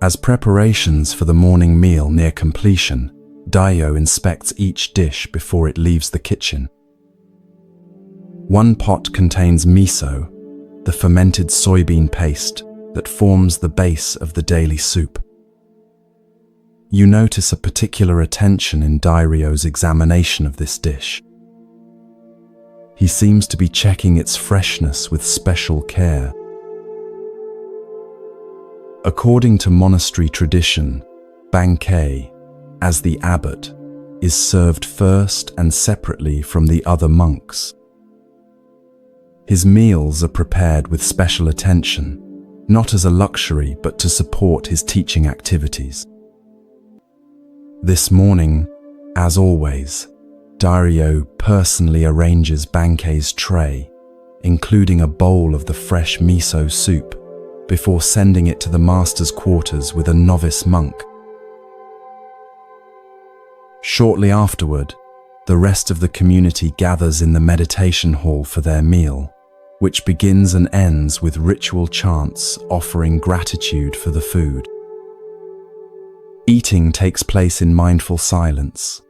As preparations for the morning meal near completion, Dayo inspects each dish before it leaves the kitchen. One pot contains miso, the fermented soybean paste that forms the base of the daily soup. You notice a particular attention in Dairyo's examination of this dish. He seems to be checking its freshness with special care. According to monastery tradition, bankei, as the abbot, is served first and separately from the other monks. His meals are prepared with special attention, not as a luxury but to support his teaching activities. This morning, as always, Dairyo personally arranges bankei's tray, including a bowl of the fresh miso soup, before sending it to the master's quarters with a novice monk. Shortly afterward, the rest of the community gathers in the meditation hall for their meal, which begins and ends with ritual chants offering gratitude for the food. Eating takes place in mindful silence,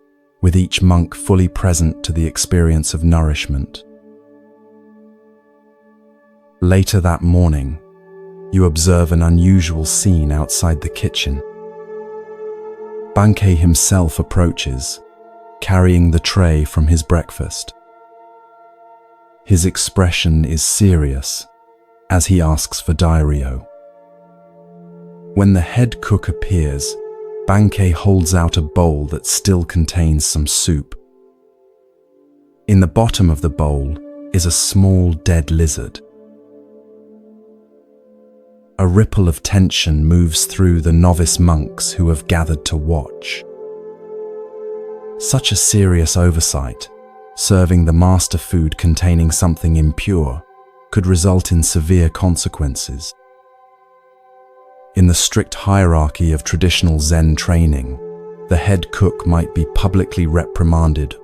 with each monk fully present to the experience of nourishment. Later that morning, you observe an unusual scene outside the kitchen. Bankei himself approaches, carrying the tray from his breakfast. His expression is serious as he asks for Dairyo. When the head cook appears, Bankei holds out a bowl that still contains some soup. In the bottom of the bowl is a small dead lizard. A ripple of tension moves through the novice monks who have gathered to watch. Such a serious oversight, serving the master food containing something impure, could result in severe consequences. In the strict hierarchy of traditional Zen training, the head cook might be publicly reprimanded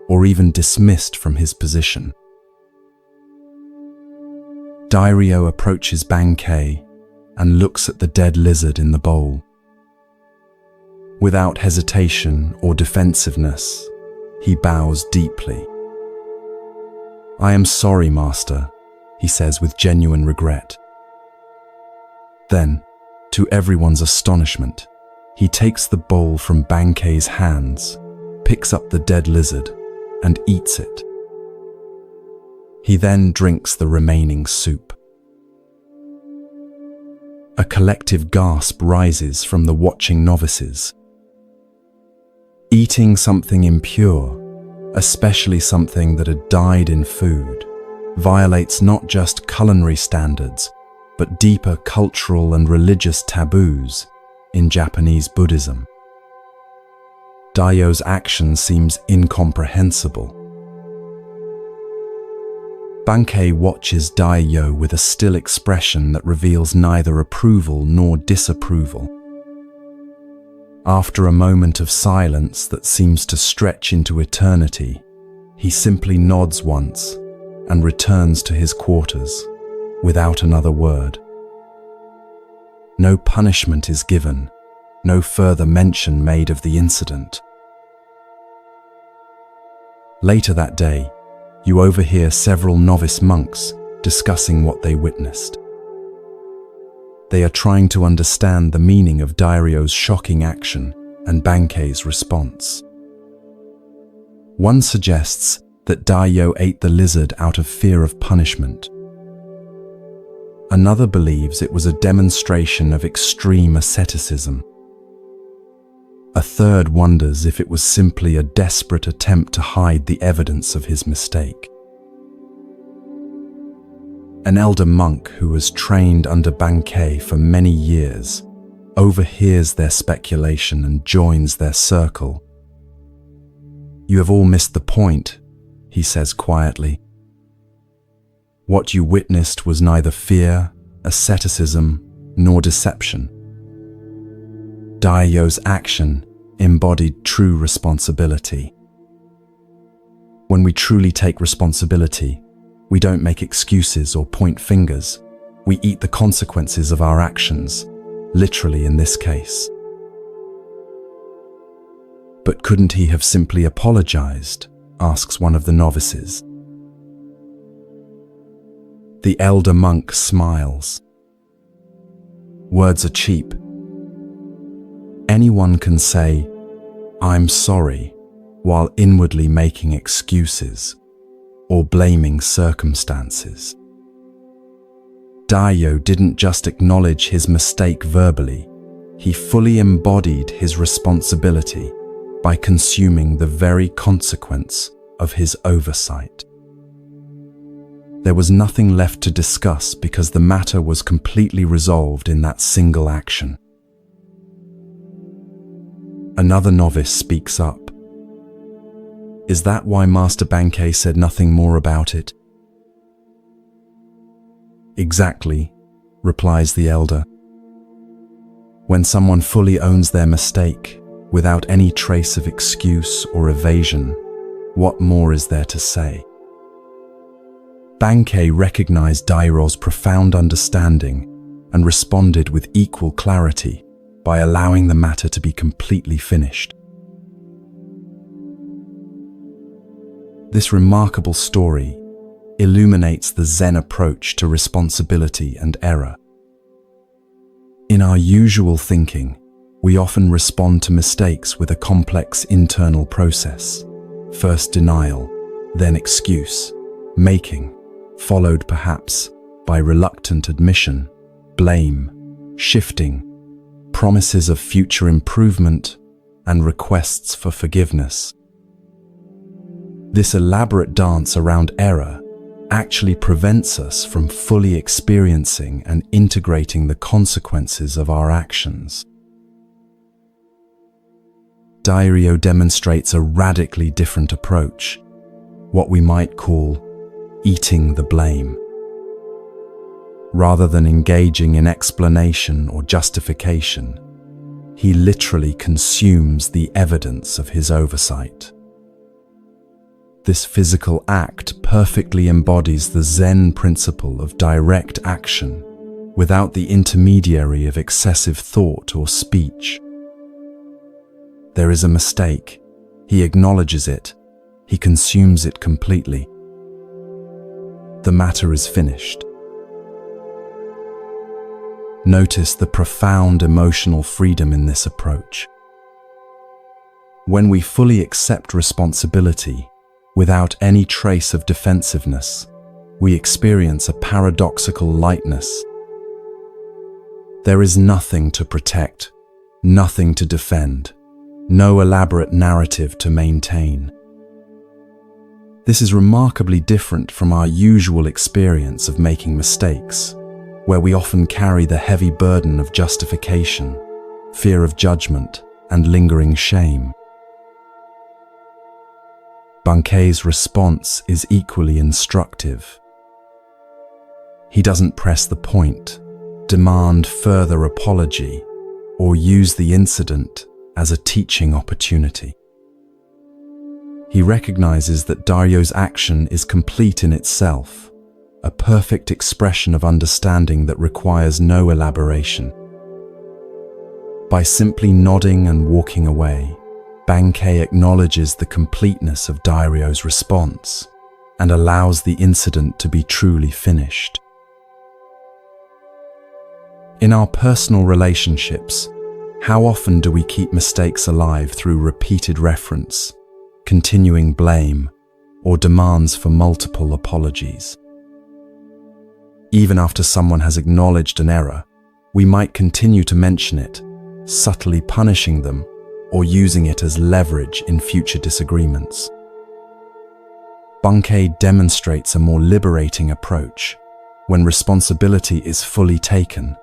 or even dismissed from his position. Dairyo approaches Bankei and looks at the dead lizard in the bowl. Without hesitation or defensiveness, he bows deeply. "I am sorry, Master," he says with genuine regret. Then, to everyone's astonishment, he takes the bowl from Bankei's hands, picks up the dead lizard, and eats it. He then drinks the remaining soup. A collective gasp rises from the watching novices. Eating something impure, especially something that had died in food, violates not just culinary standards, but deeper cultural and religious taboos in Japanese Buddhism. Dairyo's action seems incomprehensible. Bankei watches Dairyo with a still expression that reveals neither approval nor disapproval. After a moment of silence that seems to stretch into eternity, he simply nods once and returns to his quarters without another word. No punishment is given, no further mention made of the incident. Later that day, you overhear several novice monks discussing what they witnessed. They are trying to understand the meaning of Dairyo's shocking action and Bankei's response. One suggests that Dairyo ate the lizard out of fear of punishment. Another believes it was a demonstration of extreme asceticism. A third wonders if it was simply a desperate attempt to hide the evidence of his mistake. An elder monk who has trained under Bankei for many years overhears their speculation and joins their circle. "You have all missed the point," he says quietly. "What you witnessed was neither fear, asceticism, nor deception. Dairyo's action embodied true responsibility. When we truly take responsibility, we don't make excuses or point fingers. We eat the consequences of our actions, literally in this case." "But couldn't he have simply apologized?" asks one of the novices. The elder monk smiles. "Words are cheap. Anyone can say, 'I'm sorry,' while inwardly making excuses or blaming circumstances. Dairyo didn't just acknowledge his mistake verbally, he fully embodied his responsibility by consuming the very consequence of his oversight. There was nothing left to discuss because the matter was completely resolved in that single action." Another novice speaks up. "Is that why Master Bankei said nothing more about it?" "Exactly," replies the elder. "When someone fully owns their mistake, without any trace of excuse or evasion, what more is there to say?" Bankei recognized Dairyo's profound understanding and responded with equal clarity by allowing the matter to be completely finished. This remarkable story illuminates the Zen approach to responsibility and error. In our usual thinking, we often respond to mistakes with a complex internal process. First denial, then excuse, making, followed perhaps by reluctant admission, blame, shifting, promises of future improvement, and requests for forgiveness. This elaborate dance around error actually prevents us from fully experiencing and integrating the consequences of our actions. Dairyo demonstrates a radically different approach, what we might call eating the blame. Rather than engaging in explanation or justification, he literally consumes the evidence of his oversight. This physical act perfectly embodies the Zen principle of direct action without the intermediary of excessive thought or speech. There is a mistake. He acknowledges it. He consumes it completely. The matter is finished. Notice the profound emotional freedom in this approach. When we fully accept responsibility, without any trace of defensiveness, we experience a paradoxical lightness. There is nothing to protect, nothing to defend, no elaborate narrative to maintain. This is remarkably different from our usual experience of making mistakes, where we often carry the heavy burden of justification, fear of judgment, and lingering shame. Bankei's response is equally instructive. He doesn't press the point, demand further apology, or use the incident as a teaching opportunity. He recognizes that Daryo's action is complete in itself, a perfect expression of understanding that requires no elaboration. By simply nodding and walking away, Bankei acknowledges the completeness of Daryo's response and allows the incident to be truly finished. In our personal relationships, how often do we keep mistakes alive through repeated reference, continuing blame, or demands for multiple apologies? Even after someone has acknowledged an error, we might continue to mention it, subtly punishing them or using it as leverage in future disagreements. Bankei demonstrates a more liberating approach. When responsibility is fully taken,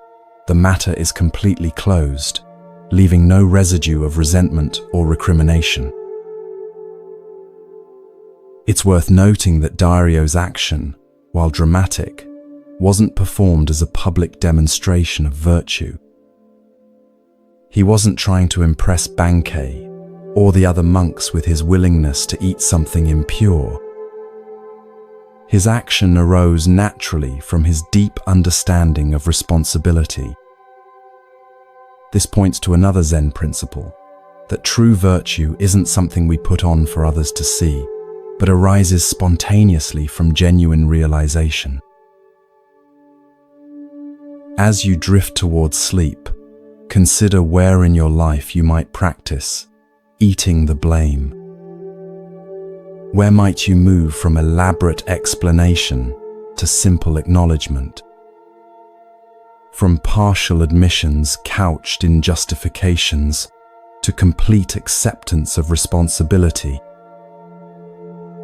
the matter is completely closed, leaving no residue of resentment or recrimination. It's worth noting that Daryo's action, while dramatic, wasn't performed as a public demonstration of virtue. He wasn't trying to impress Bankei or the other monks with his willingness to eat something impure. His action arose naturally from his deep understanding of responsibility. This points to another Zen principle, that true virtue isn't something we put on for others to see, but arises spontaneously from genuine realization. As you drift towards sleep, consider where in your life you might practice eating the blame. Where might you move from elaborate explanation to simple acknowledgement? From partial admissions couched in justifications to complete acceptance of responsibility.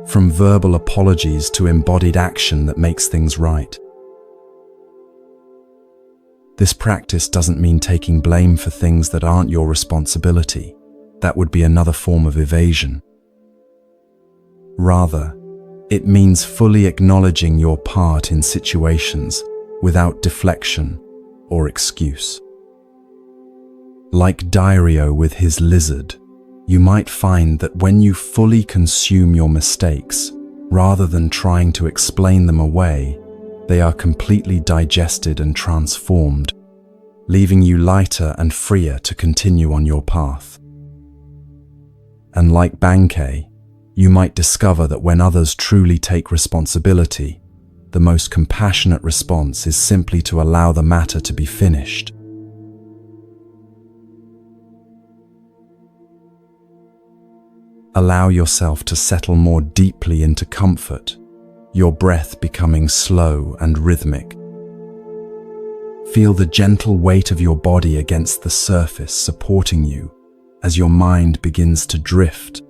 From verbal apologies to embodied action that makes things right. This practice doesn't mean taking blame for things that aren't your responsibility. That would be another form of evasion. Rather, it means fully acknowledging your part in situations without deflection or excuse. Like Dairyo with his lizard, you might find that when you fully consume your mistakes, rather than trying to explain them away, they are completely digested and transformed, leaving you lighter and freer to continue on your path. And like Bankei, you might discover that when others truly take responsibility, the most compassionate response is simply to allow the matter to be finished. Allow yourself to settle more deeply into comfort, your breath becoming slow and rhythmic. Feel the gentle weight of your body against the surface supporting you as your mind begins to drift.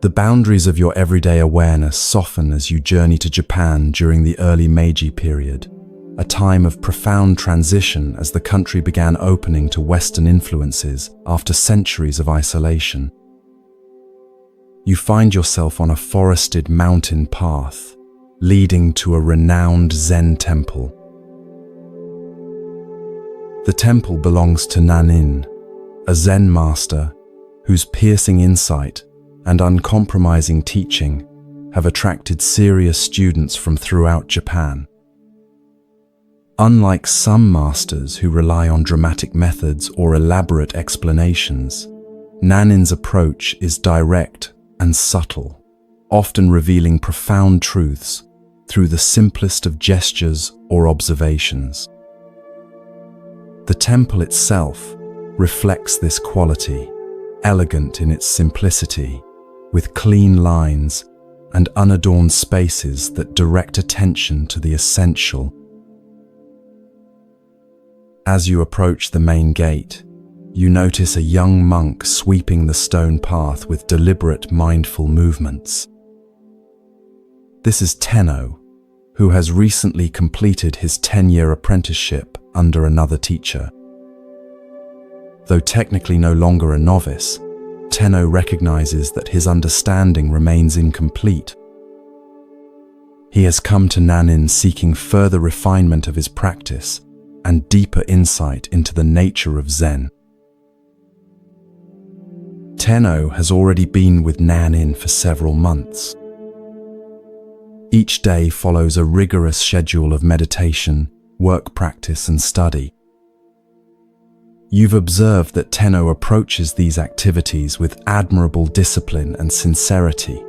The boundaries of your everyday awareness soften as you journey to Japan during the early Meiji period, a time of profound transition as the country began opening to Western influences after centuries of isolation. You find yourself on a forested mountain path, leading to a renowned Zen temple. The temple belongs to Nanin, a Zen master whose piercing insight and uncompromising teaching have attracted serious students from throughout Japan. Unlike some masters who rely on dramatic methods or elaborate explanations, Nanin's approach is direct and subtle, often revealing profound truths through the simplest of gestures or observations. The temple itself reflects this quality, elegant in its simplicity, with clean lines and unadorned spaces that direct attention to the essential. As you approach the main gate, you notice a young monk sweeping the stone path with deliberate, mindful movements. This is Tenno, who has recently completed his 10-year apprenticeship under another teacher. Though technically no longer a novice, Tenno recognizes that his understanding remains incomplete. He has come to Nanin seeking further refinement of his practice and deeper insight into the nature of Zen. Tenno has already been with Nanin for several months. Each day follows a rigorous schedule of meditation, work practice, and study. You've observed that Tenno approaches these activities with admirable discipline and sincerity.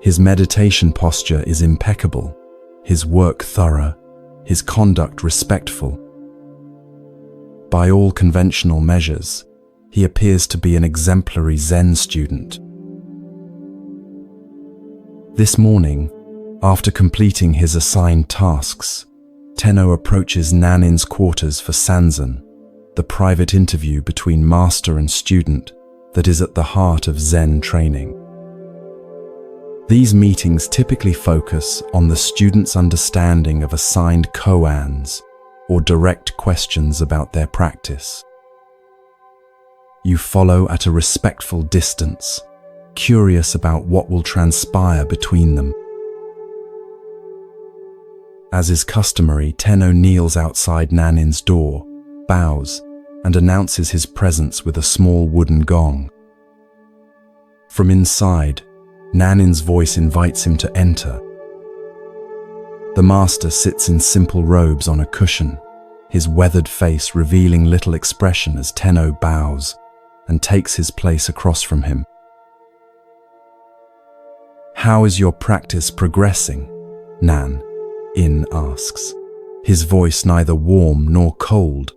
His meditation posture is impeccable, his work thorough, his conduct respectful. By all conventional measures, he appears to be an exemplary Zen student. This morning, after completing his assigned tasks, Tenno approaches Nanin's quarters for Sanzen, the private interview between master and student that is at the heart of Zen training. These meetings typically focus on the student's understanding of assigned koans or direct questions about their practice. You follow at a respectful distance, curious about what will transpire between them. As is customary, Tenno kneels outside Nanin's door, bows, and announces his presence with a small wooden gong. From inside, Nanin's voice invites him to enter. The master sits in simple robes on a cushion, his weathered face revealing little expression as Tenno bows and takes his place across from him. "How is your practice progressing?" Nan-in asks, his voice neither warm nor cold,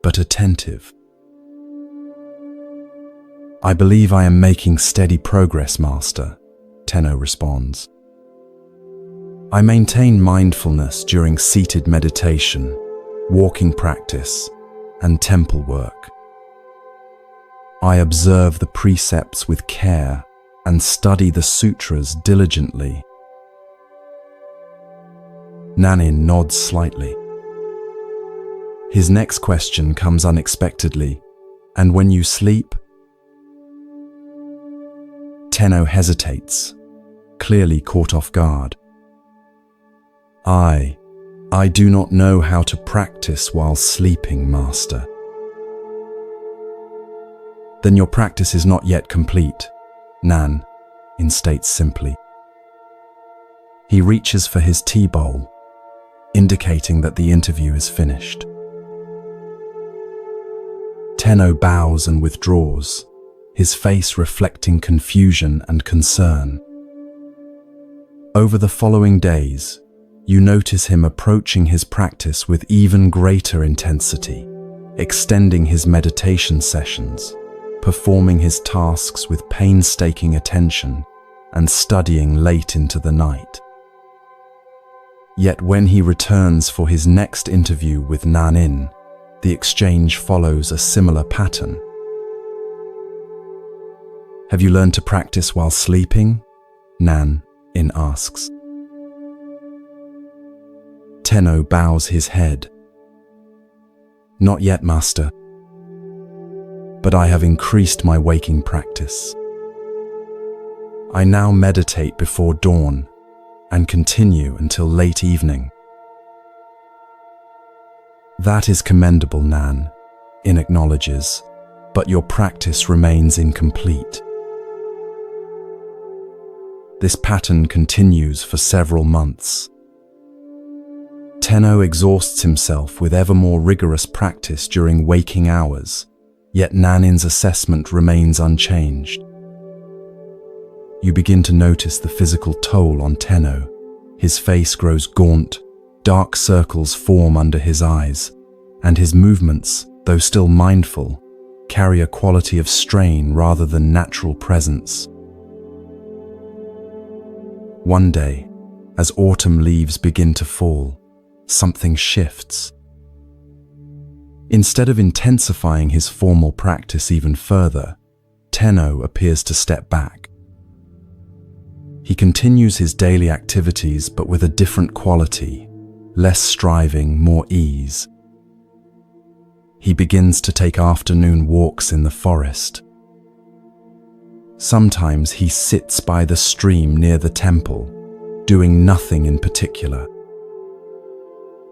but attentive. "I believe I am making steady progress, Master," Tenno responds. "I maintain mindfulness during seated meditation, walking practice, and temple work. I observe the precepts with care and study the sutras diligently." Nanin nods slightly. His next question comes unexpectedly. "And when you sleep?" Tenno hesitates, clearly caught off guard. I do not know how to practice while sleeping, Master." "Then your practice is not yet complete," Nan-in states simply. He reaches for his tea bowl, indicating that the interview is finished. Tenno bows and withdraws, his face reflecting confusion and concern. Over the following days, you notice him approaching his practice with even greater intensity, extending his meditation sessions, performing his tasks with painstaking attention, and studying late into the night. Yet when he returns for his next interview with Nanin, the exchange follows a similar pattern. "Have you learned to practice while sleeping?" Nanin asks. Tenno bows his head. "Not yet, Master. But I have increased my waking practice. I now meditate before dawn and continue until late evening." "That is commendable, Nan-in acknowledges, but your practice remains incomplete." This pattern continues for several months. Tenno exhausts himself with ever more rigorous practice during waking hours, yet Nanin's assessment remains unchanged. You begin to notice the physical toll on Tenno. His face grows gaunt, dark circles form under his eyes, and his movements, though still mindful, carry a quality of strain rather than natural presence. One day, as autumn leaves begin to fall, something shifts. Instead of intensifying his formal practice even further, Tenno appears to step back. He continues his daily activities but with a different quality, less striving, more ease. He begins to take afternoon walks in the forest. Sometimes he sits by the stream near the temple, doing nothing in particular.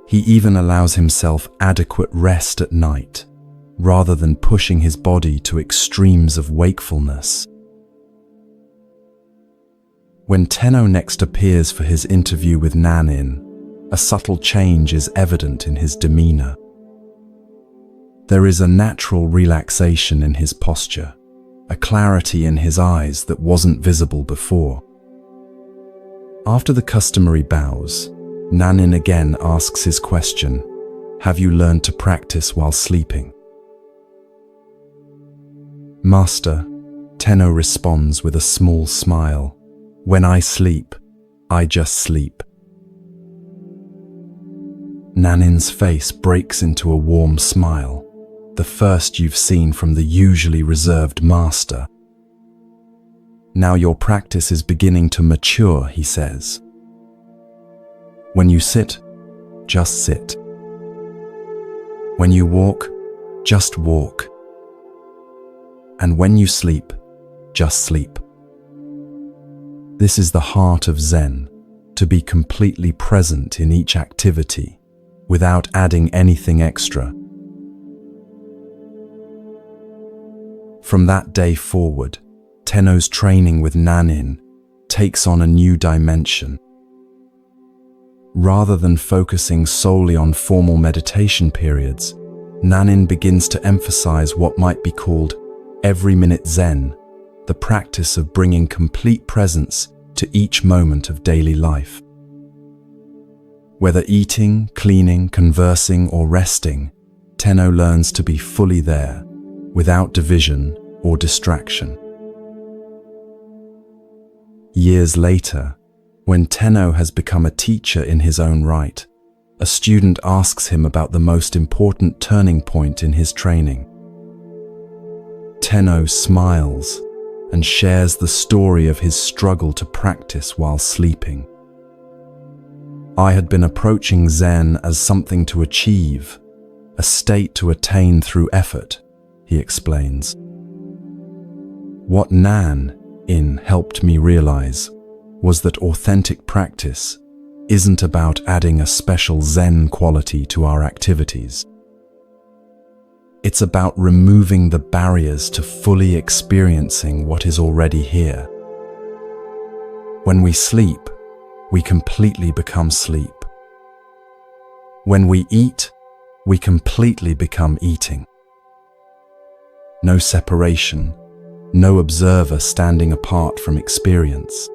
He even allows himself adequate rest at night, rather than pushing his body to extremes of wakefulness. When Tenno next appears for his interview with Nanin, a subtle change is evident in his demeanor. There is a natural relaxation in his posture, a clarity in his eyes that wasn't visible before. After the customary bows, Nanin again asks his question, "Have you learned to practice while sleeping?" "Master," Tenno responds with a small smile, "when I sleep, I just sleep." Nanin's face breaks into a warm smile, the first you've seen from the usually reserved master. "Now your practice is beginning to mature," he says. "When you sit, just sit. When you walk, just walk. And when you sleep, just sleep." This is the heart of Zen, to be completely present in each activity, without adding anything extra. From that day forward, Tenno's training with Nanin takes on a new dimension. Rather than focusing solely on formal meditation periods, Nanin begins to emphasize what might be called every-minute Zen, the practice of bringing complete presence to each moment of daily life. Whether eating, cleaning, conversing, or resting, Tenno learns to be fully there, without division or distraction. Years later, when Tenno has become a teacher in his own right, a student asks him about the most important turning point in his training. Tenno smiles and shares the story of his struggle to practice while sleeping. "I had been approaching Zen as something to achieve, a state to attain through effort," he explains. "What Nanin helped me realize was that authentic practice isn't about adding a special Zen quality to our activities. It's about removing the barriers to fully experiencing what is already here. When we sleep, we completely become sleep. When we eat, we completely become eating. No separation, no observer standing apart from experience.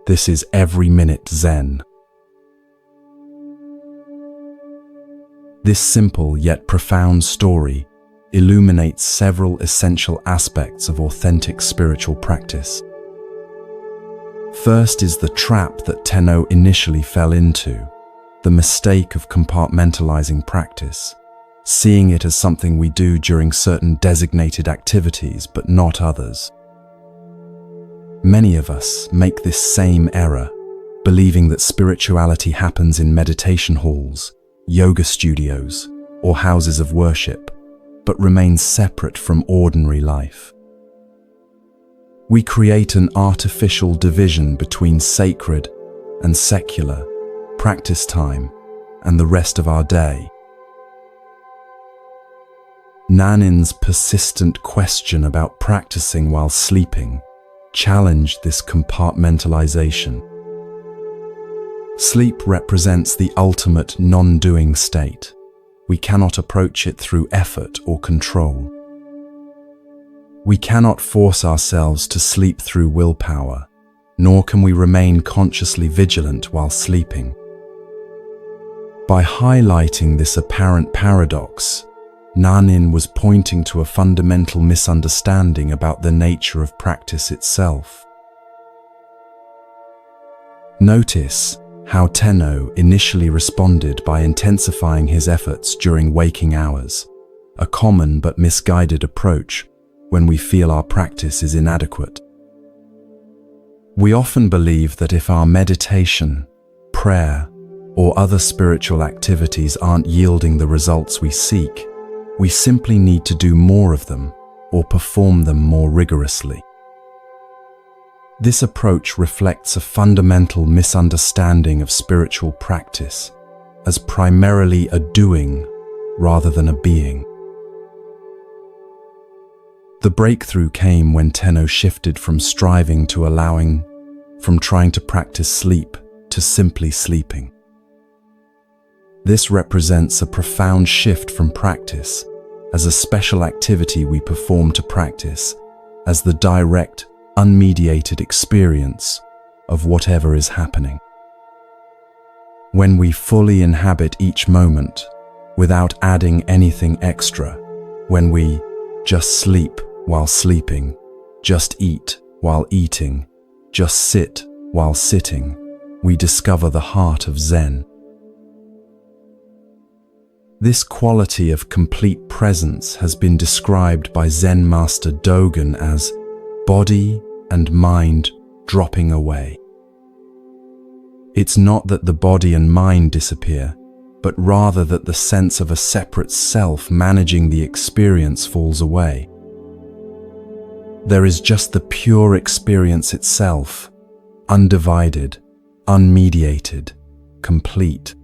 This is every-minute Zen." This simple yet profound story illuminates several essential aspects of authentic spiritual practice. First is the trap that Tenno initially fell into, the mistake of compartmentalizing practice, seeing it as something we do during certain designated activities but not others. Many of us make this same error, believing that spirituality happens in meditation halls, yoga studios, or houses of worship, but remains separate from ordinary life. We create an artificial division between sacred and secular, practice time, and the rest of our day. Nanin's persistent question about practicing while sleeping challenged this compartmentalization. Sleep represents the ultimate non-doing state. We cannot approach it through effort or control. We cannot force ourselves to sleep through willpower, nor can we remain consciously vigilant while sleeping. By highlighting this apparent paradox, Nanin was pointing to a fundamental misunderstanding about the nature of practice itself. Notice how Tenno initially responded by intensifying his efforts during waking hours, a common but misguided approach when we feel our practice is inadequate. We often believe that if our meditation, prayer, or other spiritual activities aren't yielding the results we seek, we simply need to do more of them or perform them more rigorously. This approach reflects a fundamental misunderstanding of spiritual practice as primarily a doing rather than a being. The breakthrough came when Tenno shifted from striving to allowing, from trying to practice sleep to simply sleeping. This represents a profound shift from practice as a special activity we perform to practice as the direct, unmediated experience of whatever is happening. When we fully inhabit each moment without adding anything extra, when we just sleep while sleeping, just eat while eating, just sit while sitting, we discover the heart of Zen. This quality of complete presence has been described by Zen master Dogen as body and mind dropping away. It's not that the body and mind disappear, but rather that the sense of a separate self managing the experience falls away. There is just the pure experience itself, undivided, unmediated, complete.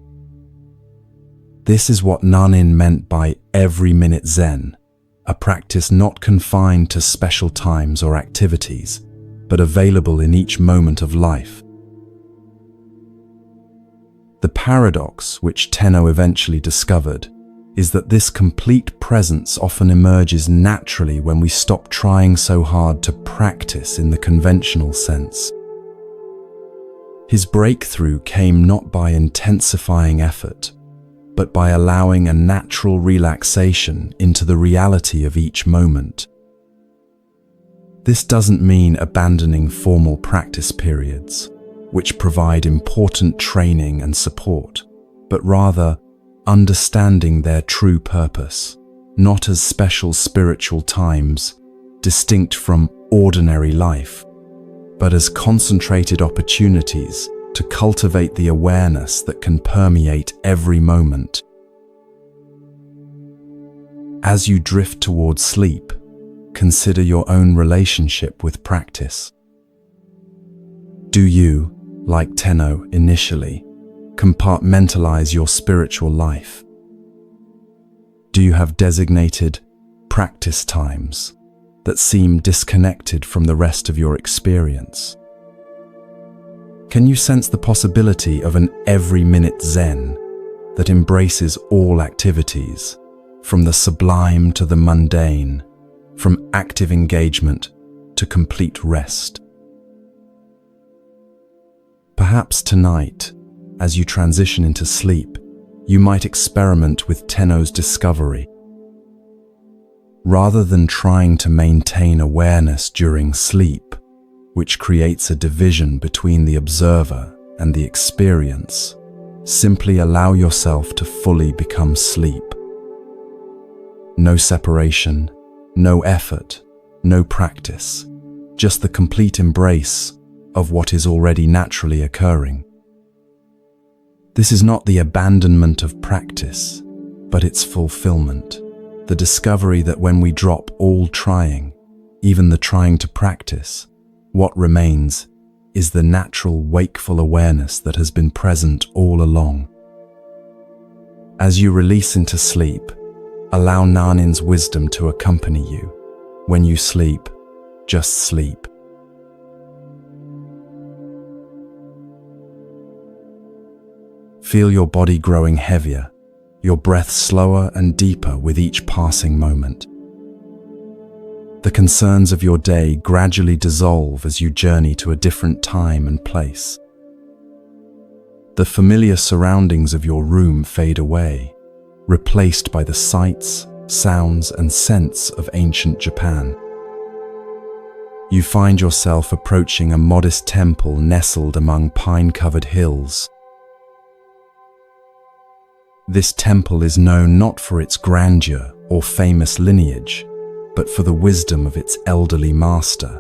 This is what Nanin meant by every minute Zen, a practice not confined to special times or activities, but available in each moment of life. The paradox, which Tenno eventually discovered, is that this complete presence often emerges naturally when we stop trying so hard to practice in the conventional sense. His breakthrough came not by intensifying effort, but by allowing a natural relaxation into the reality of each moment. This doesn't mean abandoning formal practice periods, which provide important training and support, but rather understanding their true purpose, not as special spiritual times, distinct from ordinary life, but as concentrated opportunities to cultivate the awareness that can permeate every moment. As you drift towards sleep, consider your own relationship with practice. Do you, like Tenno initially, compartmentalize your spiritual life? Do you have designated practice times that seem disconnected from the rest of your experience? Can you sense the possibility of an every-minute Zen that embraces all activities, from the sublime to the mundane, from active engagement to complete rest? Perhaps tonight, as you transition into sleep, you might experiment with Tenno's discovery. Rather than trying to maintain awareness during sleep, which creates a division between the observer and the experience, simply allow yourself to fully become sleep. No separation, no effort, no practice, just the complete embrace of what is already naturally occurring. This is not the abandonment of practice, but its fulfillment, the discovery that when we drop all trying, even the trying to practice, what remains is the natural wakeful awareness that has been present all along. As you release into sleep, allow Nanin's wisdom to accompany you. When you sleep, just sleep. Feel your body growing heavier, your breath slower and deeper with each passing moment. The concerns of your day gradually dissolve as you journey to a different time and place. The familiar surroundings of your room fade away, replaced by the sights, sounds, and scents of ancient Japan. You find yourself approaching a modest temple nestled among pine-covered hills. This temple is known not for its grandeur or famous lineage, but for the wisdom of its elderly master.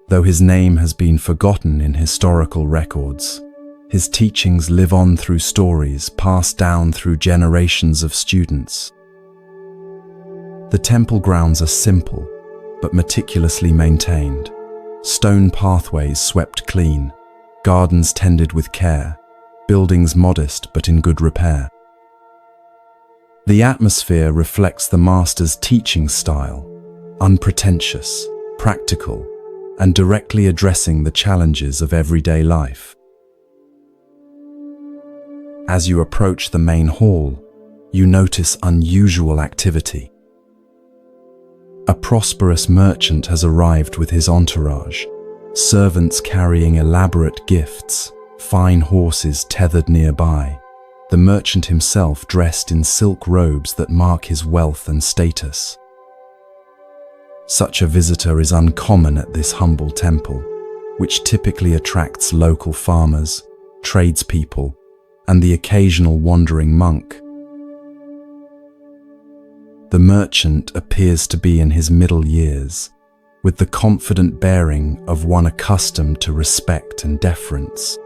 Though his name has been forgotten in historical records, his teachings live on through stories passed down through generations of students. The temple grounds are simple, but meticulously maintained. Stone pathways swept clean, gardens tended with care, buildings modest but in good repair. The atmosphere reflects the master's teaching style, unpretentious, practical, and directly addressing the challenges of everyday life. As you approach the main hall, you notice unusual activity. A prosperous merchant has arrived with his entourage, servants carrying elaborate gifts, fine horses tethered nearby, the merchant himself dressed in silk robes that mark his wealth and status. Such a visitor is uncommon at this humble temple, which typically attracts local farmers, tradespeople, and the occasional wandering monk. The merchant appears to be in his middle years, with the confident bearing of one accustomed to respect and deference.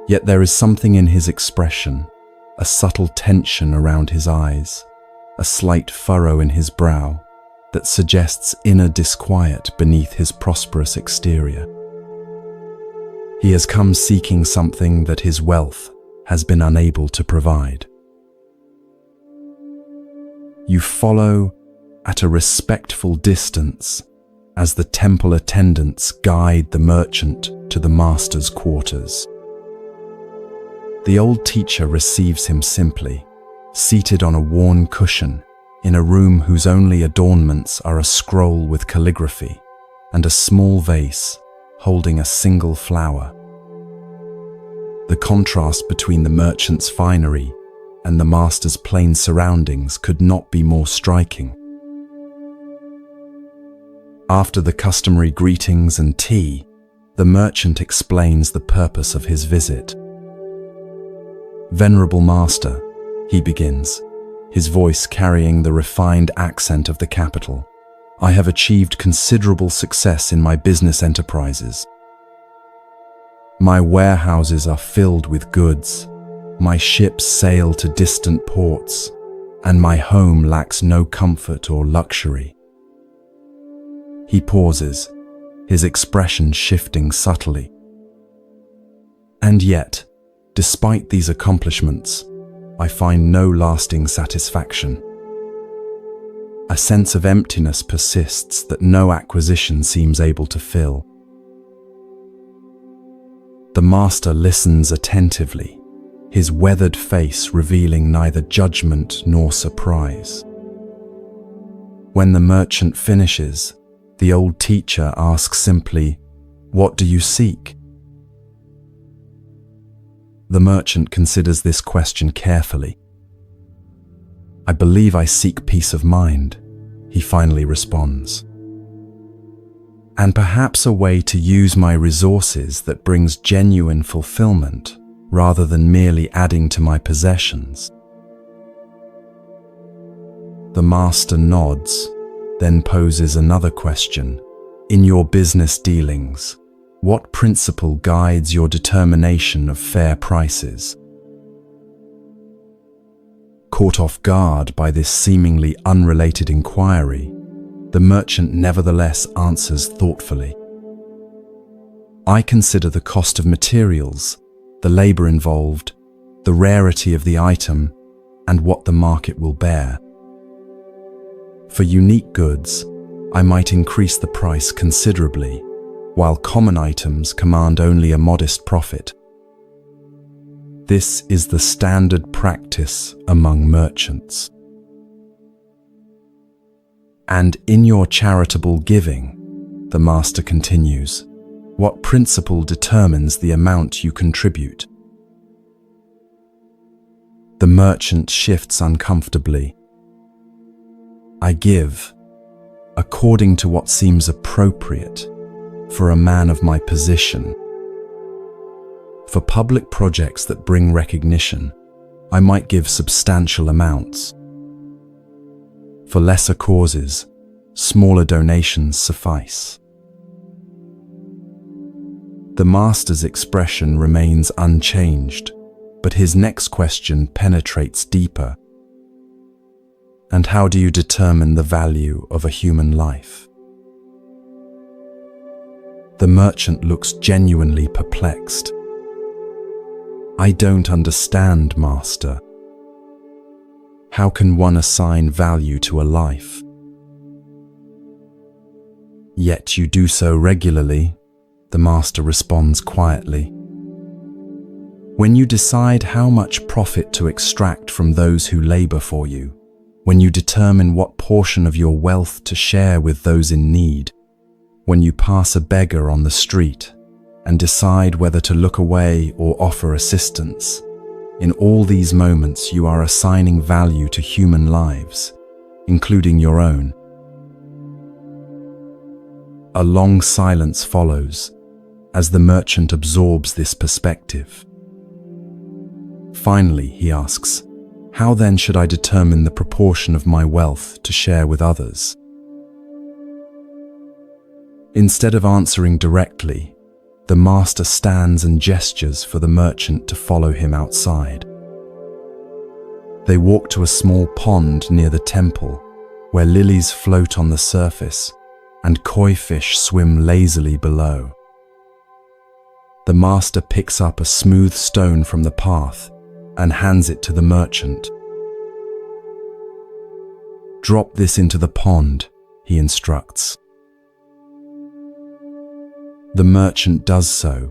Yet there is something in his expression, a subtle tension around his eyes, a slight furrow in his brow, that suggests inner disquiet beneath his prosperous exterior. He has come seeking something that his wealth has been unable to provide. You follow at a respectful distance as the temple attendants guide the merchant to the master's quarters. The old teacher receives him simply, seated on a worn cushion in a room whose only adornments are a scroll with calligraphy and a small vase holding a single flower. The contrast between the merchant's finery and the master's plain surroundings could not be more striking. After the customary greetings and tea, the merchant explains the purpose of his visit. "Venerable Master," he begins, his voice carrying the refined accent of the capital, "I have achieved considerable success in my business enterprises. My warehouses are filled with goods, my ships sail to distant ports, and my home lacks no comfort or luxury." He pauses, his expression shifting subtly. "And yet, despite these accomplishments, I find no lasting satisfaction. A sense of emptiness persists that no acquisition seems able to fill." The master listens attentively, his weathered face revealing neither judgment nor surprise. When the merchant finishes, the old teacher asks simply, "What do you seek?" The merchant considers this question carefully. "I believe I seek peace of mind," he finally responds. "And perhaps a way to use my resources that brings genuine fulfillment rather than merely adding to my possessions." The master nods, then poses another question. "In your business dealings, what principle guides your determination of fair prices?" Caught off guard by this seemingly unrelated inquiry, the merchant nevertheless answers thoughtfully. "I consider the cost of materials, the labor involved, the rarity of the item, and what the market will bear. For unique goods, I might increase the price considerably, while common items command only a modest profit. This is the standard practice among merchants. And in your charitable giving," the master continues, "what principle determines the amount you contribute?" The merchant shifts uncomfortably. "I give, according to what seems appropriate, for a man of my position. For public projects that bring recognition, I might give substantial amounts. For lesser causes, smaller donations suffice." The master's expression remains unchanged, but his next question penetrates deeper. "And how do you determine the value of a human life?" The merchant looks genuinely perplexed. "I don't understand, Master." How can one assign value to a life? Yet you do so regularly, the master responds quietly. When you decide how much profit to extract from those who labor for you, when you determine what portion of your wealth to share with those in need, when you pass a beggar on the street and decide whether to look away or offer assistance, in all these moments you are assigning value to human lives, including your own. A long silence follows as the merchant absorbs this perspective. Finally, he asks, "How then should I determine the proportion of my wealth to share with others?" Instead of answering directly, the master stands and gestures for the merchant to follow him outside. They walk to a small pond near the temple, where lilies float on the surface and koi fish swim lazily below. The master picks up a smooth stone from the path and hands it to the merchant. "Drop this into the pond," he instructs. The merchant does so,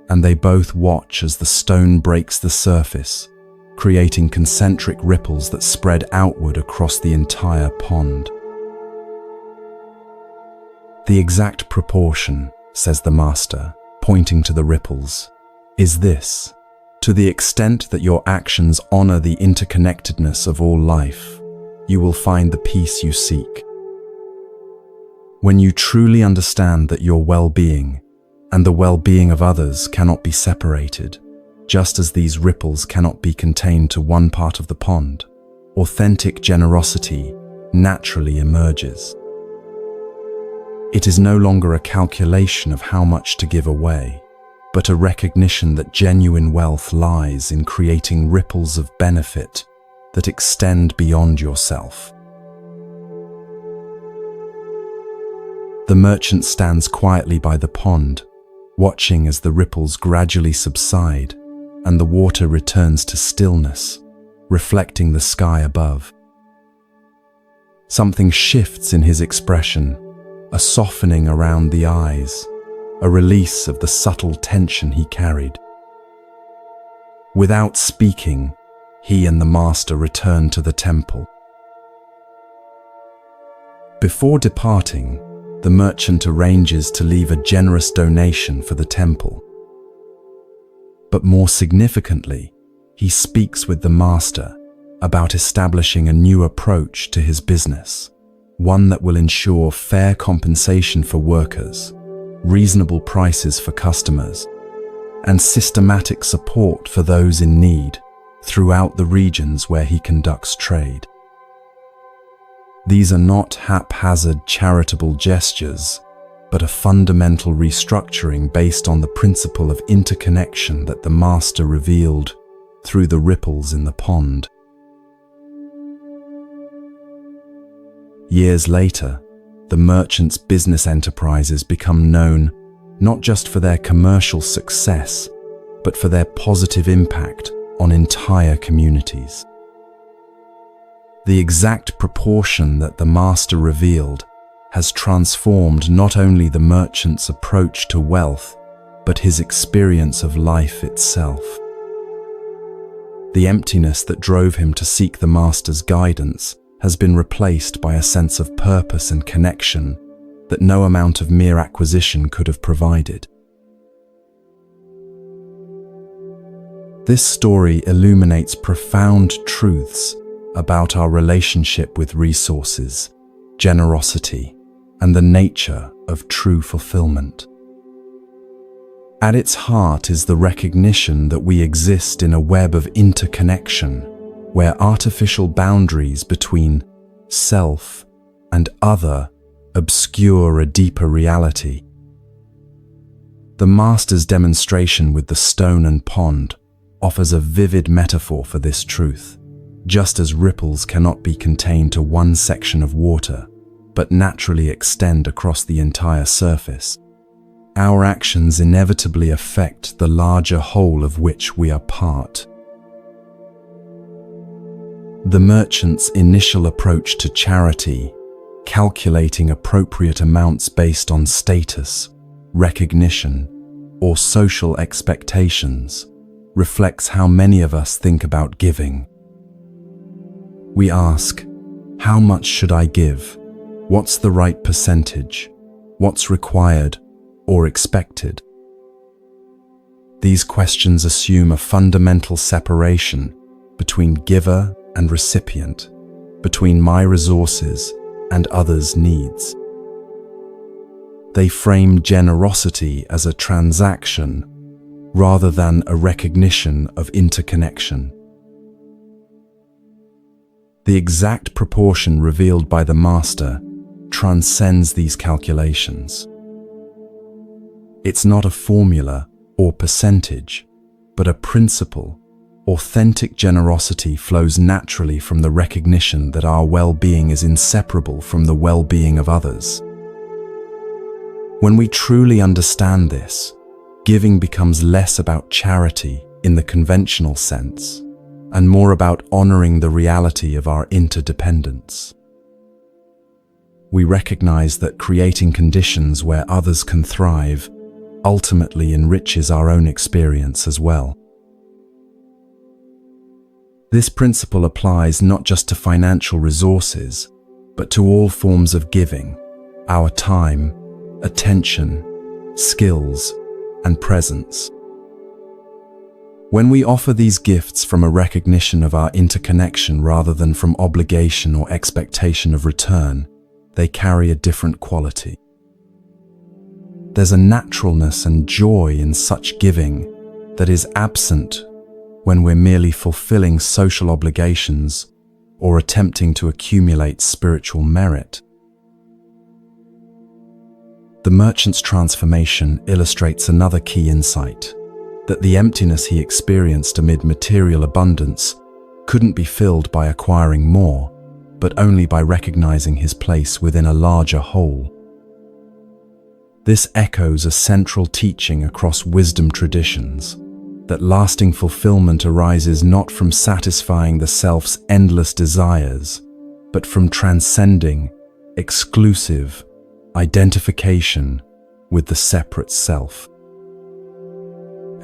and they both watch as the stone breaks the surface, creating concentric ripples that spread outward across the entire pond. "The exact proportion," says the master, pointing to the ripples, "is this: to the extent that your actions honor the interconnectedness of all life, you will find the peace you seek. When you truly understand that your well-being and the well-being of others cannot be separated, just as these ripples cannot be contained to one part of the pond, authentic generosity naturally emerges. It is no longer a calculation of how much to give away, but a recognition that genuine wealth lies in creating ripples of benefit that extend beyond yourself." The merchant stands quietly by the pond, watching as the ripples gradually subside and the water returns to stillness, reflecting the sky above. Something shifts in his expression, a softening around the eyes, a release of the subtle tension he carried. Without speaking, he and the master return to the temple. Before departing, the merchant arranges to leave a generous donation for the temple. But more significantly, he speaks with the master about establishing a new approach to his business, one that will ensure fair compensation for workers, reasonable prices for customers, and systematic support for those in need throughout the regions where he conducts trade. These are not haphazard charitable gestures, but a fundamental restructuring based on the principle of interconnection that the master revealed through the ripples in the pond. Years later, the merchant's business enterprises become known not just for their commercial success, but for their positive impact on entire communities. The exact proportion that the master revealed has transformed not only the merchant's approach to wealth, but his experience of life itself. The emptiness that drove him to seek the master's guidance has been replaced by a sense of purpose and connection that no amount of mere acquisition could have provided. This story illuminates profound truths about our relationship with resources, generosity, and the nature of true fulfillment. At its heart is the recognition that we exist in a web of interconnection, where artificial boundaries between self and other obscure a deeper reality. The master's demonstration with the stone and pond offers a vivid metaphor for this truth. Just as ripples cannot be contained to one section of water, but naturally extend across the entire surface, our actions inevitably affect the larger whole of which we are part. The merchant's initial approach to charity, calculating appropriate amounts based on status, recognition, or social expectations, reflects how many of us think about giving. We ask, how much should I give? What's the right percentage? What's required or expected? These questions assume a fundamental separation between giver and recipient, between my resources and others' needs. They frame generosity as a transaction rather than a recognition of interconnection. The exact proportion revealed by the Master transcends these calculations. It's not a formula or percentage, but a principle. Authentic generosity flows naturally from the recognition that our well-being is inseparable from the well-being of others. When we truly understand this, giving becomes less about charity in the conventional sense and more about honoring the reality of our interdependence. We recognize that creating conditions where others can thrive ultimately enriches our own experience as well. This principle applies not just to financial resources, but to all forms of giving, our time, attention, skills, and presence. When we offer these gifts from a recognition of our interconnection rather than from obligation or expectation of return, they carry a different quality. There's a naturalness and joy in such giving that is absent when we're merely fulfilling social obligations or attempting to accumulate spiritual merit. The merchant's transformation illustrates another key insight, that the emptiness he experienced amid material abundance couldn't be filled by acquiring more, but only by recognizing his place within a larger whole. This echoes a central teaching across wisdom traditions, that lasting fulfillment arises not from satisfying the self's endless desires, but from transcending exclusive identification with the separate self.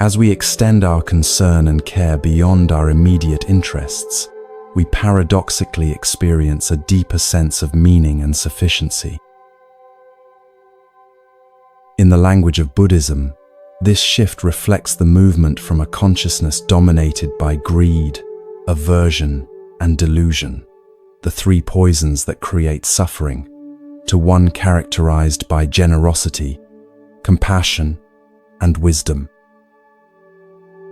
As we extend our concern and care beyond our immediate interests, we paradoxically experience a deeper sense of meaning and sufficiency. In the language of Buddhism, this shift reflects the movement from a consciousness dominated by greed, aversion, and delusion, the three poisons that create suffering, to one characterized by generosity, compassion, and wisdom.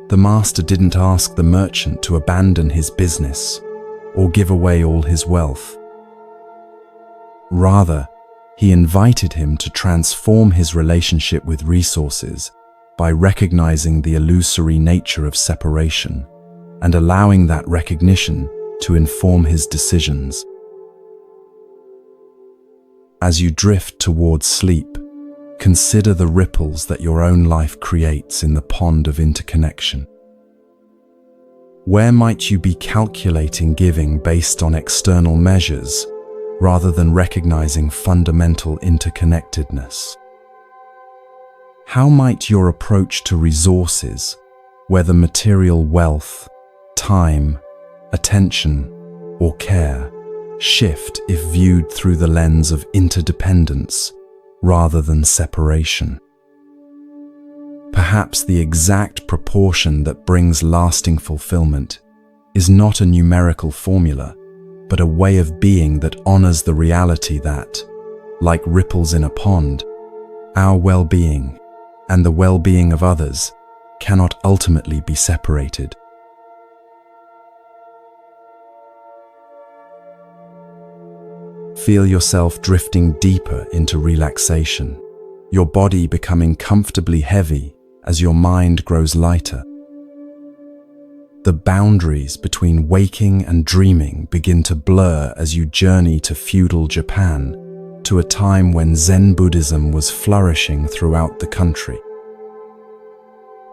The Master didn't ask the merchant to abandon his business or give away all his wealth. Rather, he invited him to transform his relationship with resources by recognizing the illusory nature of separation and allowing that recognition to inform his decisions. As you drift towards sleep, consider the ripples that your own life creates in the pond of interconnection. Where might you be calculating giving based on external measures rather than recognizing fundamental interconnectedness? How might your approach to resources, whether material wealth, time, attention, or care, shift if viewed through the lens of interdependence rather than separation? Perhaps the exact proportion that brings lasting fulfillment is not a numerical formula, but a way of being that honors the reality that, like ripples in a pond, our well-being and the well-being of others cannot ultimately be separated. Feel yourself drifting deeper into relaxation, your body becoming comfortably heavy as your mind grows lighter. The boundaries between waking and dreaming begin to blur as you journey to feudal Japan, to a time when Zen Buddhism was flourishing throughout the country.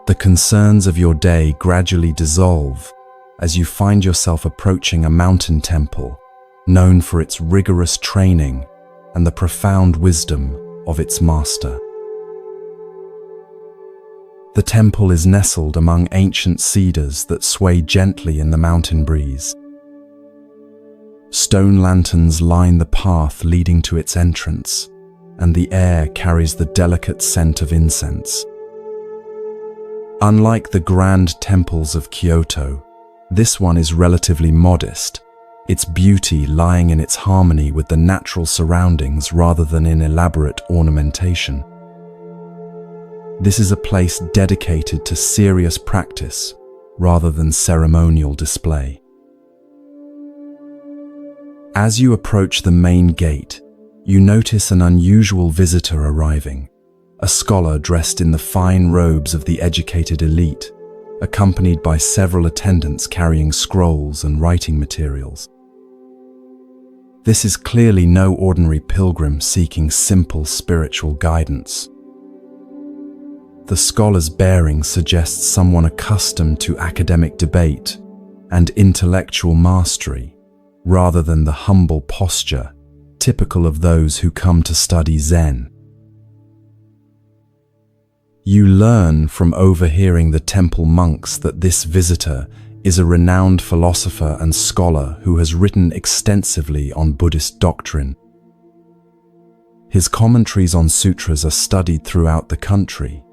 The concerns of your day gradually dissolve as you find yourself approaching a mountain temple known for its rigorous training and the profound wisdom of its master. The temple is nestled among ancient cedars that sway gently in the mountain breeze. Stone lanterns line the path leading to its entrance, and the air carries the delicate scent of incense. Unlike the grand temples of Kyoto, this one is relatively modest, its beauty lying in its harmony with the natural surroundings rather than in elaborate ornamentation. This is a place dedicated to serious practice rather than ceremonial display. As you approach the main gate, you notice an unusual visitor arriving, a scholar dressed in the fine robes of the educated elite, accompanied by several attendants carrying scrolls and writing materials. This is clearly no ordinary pilgrim seeking simple spiritual guidance. The scholar's bearing suggests someone accustomed to academic debate and intellectual mastery, rather than the humble posture typical of those who come to study Zen. You learn from overhearing the temple monks that this visitor is a renowned philosopher and scholar who has written extensively on Buddhist doctrine. His commentaries on sutras are studied throughout the country,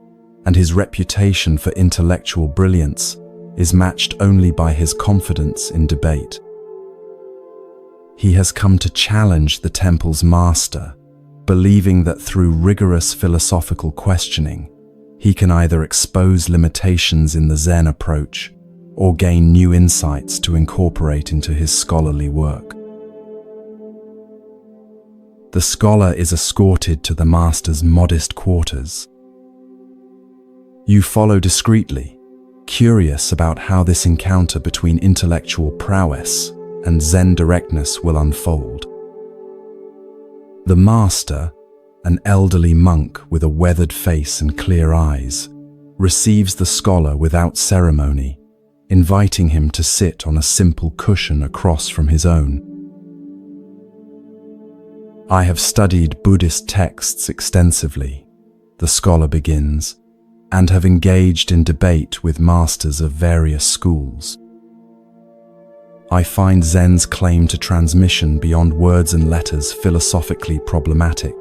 and his reputation for intellectual brilliance is matched only by his confidence in debate. He has come to challenge the temple's master, believing that through rigorous philosophical questioning, he can either expose limitations in the Zen approach or gain new insights to incorporate into his scholarly work. The scholar is escorted to the master's modest quarters. You follow discreetly, curious about how this encounter between intellectual prowess and Zen directness will unfold. The master, an elderly monk with a weathered face and clear eyes, receives the scholar without ceremony, inviting him to sit on a simple cushion across from his own. "I have studied Buddhist texts extensively," the scholar begins, "and have engaged in debate with masters of various schools. I find Zen's claim to transmission beyond words and letters philosophically problematic.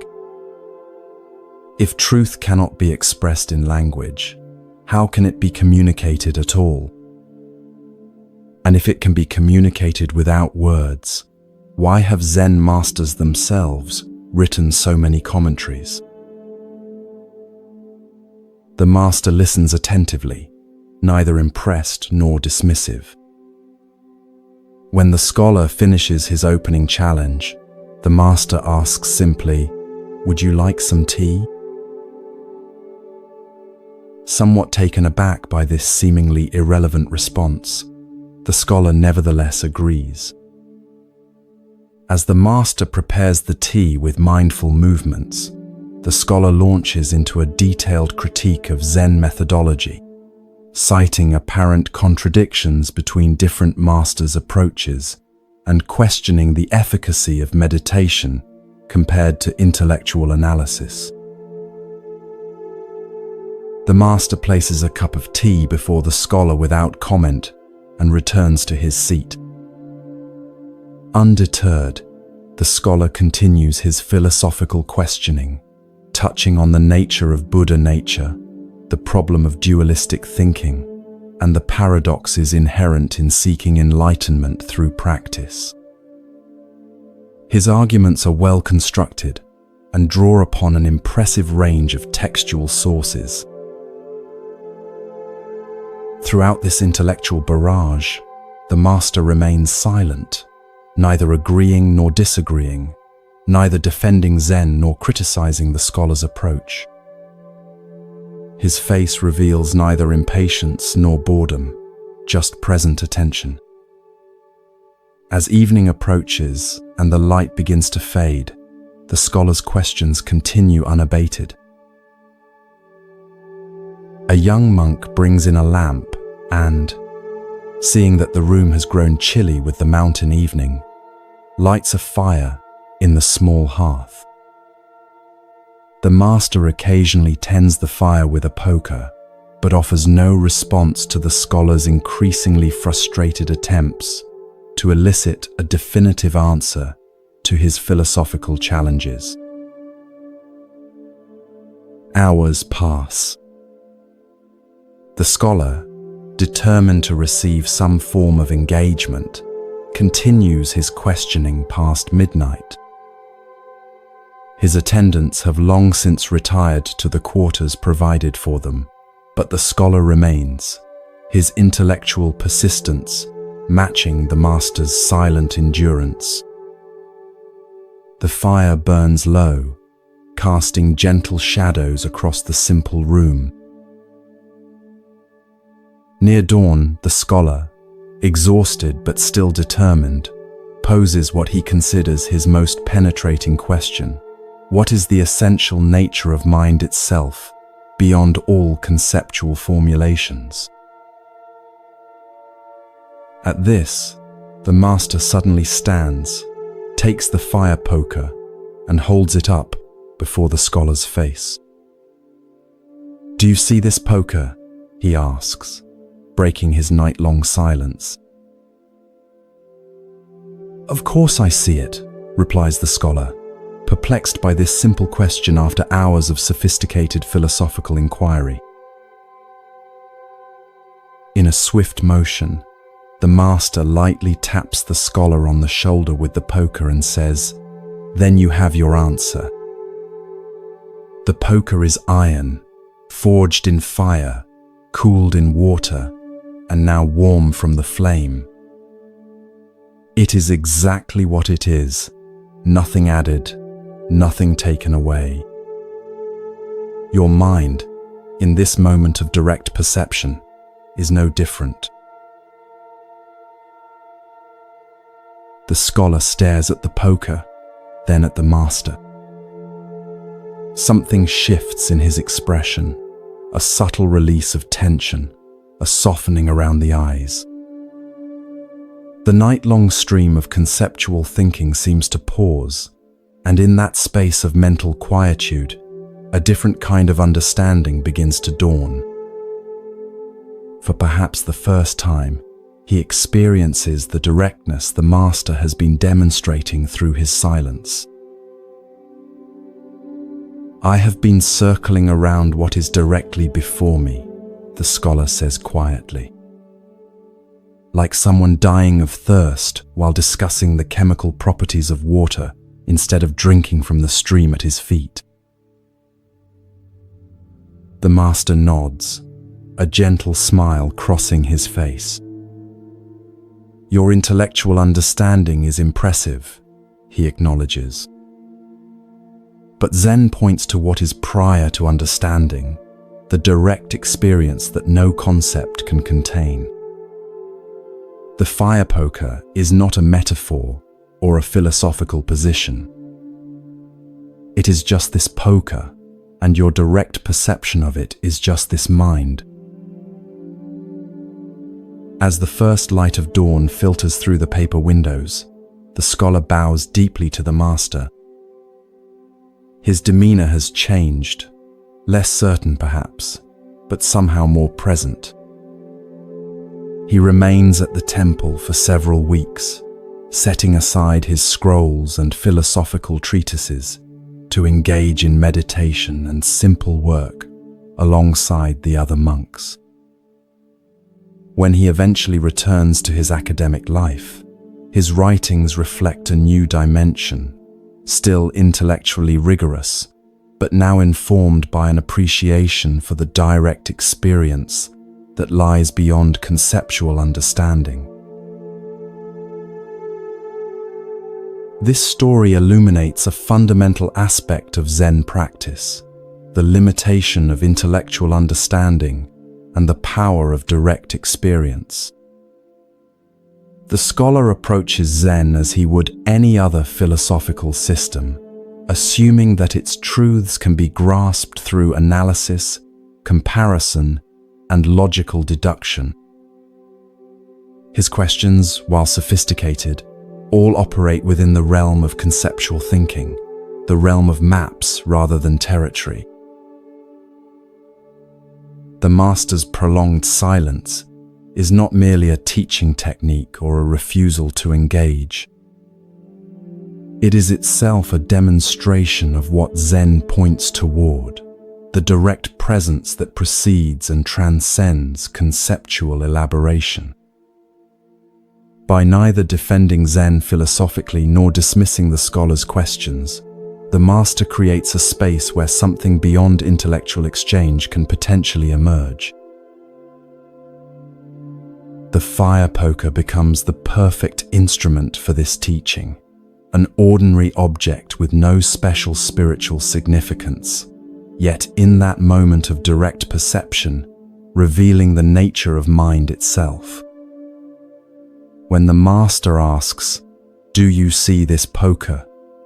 If truth cannot be expressed in language, how can it be communicated at all? And if it can be communicated without words, why have Zen masters themselves written so many commentaries?" The master listens attentively, neither impressed nor dismissive. When the scholar finishes his opening challenge, the master asks simply, "Would you like some tea?" Somewhat taken aback by this seemingly irrelevant response, the scholar nevertheless agrees. As the master prepares the tea with mindful movements, the scholar launches into a detailed critique of Zen methodology, citing apparent contradictions between different masters' approaches and questioning the efficacy of meditation compared to intellectual analysis. The master places a cup of tea before the scholar without comment and returns to his seat. Undeterred, the scholar continues his philosophical questioning, touching on the nature of Buddha nature, the problem of dualistic thinking, and the paradoxes inherent in seeking enlightenment through practice. His arguments are well constructed and draw upon an impressive range of textual sources. Throughout this intellectual barrage, the master remains silent, neither agreeing nor disagreeing, neither defending Zen nor criticizing the scholar's approach. His face reveals neither impatience nor boredom, just present attention. As evening approaches and the light begins to fade, the scholar's questions continue unabated. A young monk brings in a lamp and, seeing that the room has grown chilly with the mountain evening, lights a fire in the small hearth. The master occasionally tends the fire with a poker, but offers no response to the scholar's increasingly frustrated attempts to elicit a definitive answer to his philosophical challenges. Hours pass. The scholar, determined to receive some form of engagement, continues his questioning past midnight. His attendants have long since retired to the quarters provided for them, but the scholar remains, his intellectual persistence matching the master's silent endurance. The fire burns low, casting gentle shadows across the simple room. Near dawn, the scholar, exhausted but still determined, poses what he considers his most penetrating question. What is the essential nature of mind itself, beyond all conceptual formulations? At this, the master suddenly stands, takes the fire poker, and holds it up before the scholar's face. "Do you see this poker?" he asks, breaking his night-long silence. "Of course I see it," replies the scholar, perplexed by this simple question after hours of sophisticated philosophical inquiry. In a swift motion, the master lightly taps the scholar on the shoulder with the poker and says, "Then you have your answer." The poker is iron, forged in fire, cooled in water, and now warm from the flame. It is exactly what it is, nothing added, nothing taken away. Your mind, in this moment of direct perception, is no different. The scholar stares at the poker, then at the master. Something shifts in his expression, a subtle release of tension, a softening around the eyes. The night-long stream of conceptual thinking seems to pause, and in that space of mental quietude, a different kind of understanding begins to dawn. For perhaps the first time, he experiences the directness the master has been demonstrating through his silence. "I have been circling around what is directly before me," the scholar says quietly. Like someone dying of thirst while discussing the chemical properties of water instead of drinking from the stream at his feet. The master nods, a gentle smile crossing his face. "Your intellectual understanding is impressive," he acknowledges. But Zen points to what is prior to understanding, the direct experience that no concept can contain. The fire poker is not a metaphor or a philosophical position. It is just this poker, and your direct perception of it is just this mind. As the first light of dawn filters through the paper windows, the scholar bows deeply to the master. His demeanor has changed, less certain perhaps, but somehow more present. He remains at the temple for several weeks, setting aside his scrolls and philosophical treatises to engage in meditation and simple work alongside the other monks. When he eventually returns to his academic life, his writings reflect a new dimension, still intellectually rigorous, but now informed by an appreciation for the direct experience that lies beyond conceptual understanding. This story illuminates a fundamental aspect of Zen practice, the limitation of intellectual understanding and the power of direct experience. The scholar approaches Zen as he would any other philosophical system, assuming that its truths can be grasped through analysis, comparison, and logical deduction. His questions, while sophisticated, all operate within the realm of conceptual thinking, the realm of maps rather than territory. The master's prolonged silence is not merely a teaching technique or a refusal to engage. It is itself a demonstration of what Zen points toward, the direct presence that precedes and transcends conceptual elaboration. By neither defending Zen philosophically nor dismissing the scholar's questions, the master creates a space where something beyond intellectual exchange can potentially emerge. The fire poker becomes the perfect instrument for this teaching, an ordinary object with no special spiritual significance, yet in that moment of direct perception, revealing the nature of mind itself. When the master asks, "Do you see this poker?"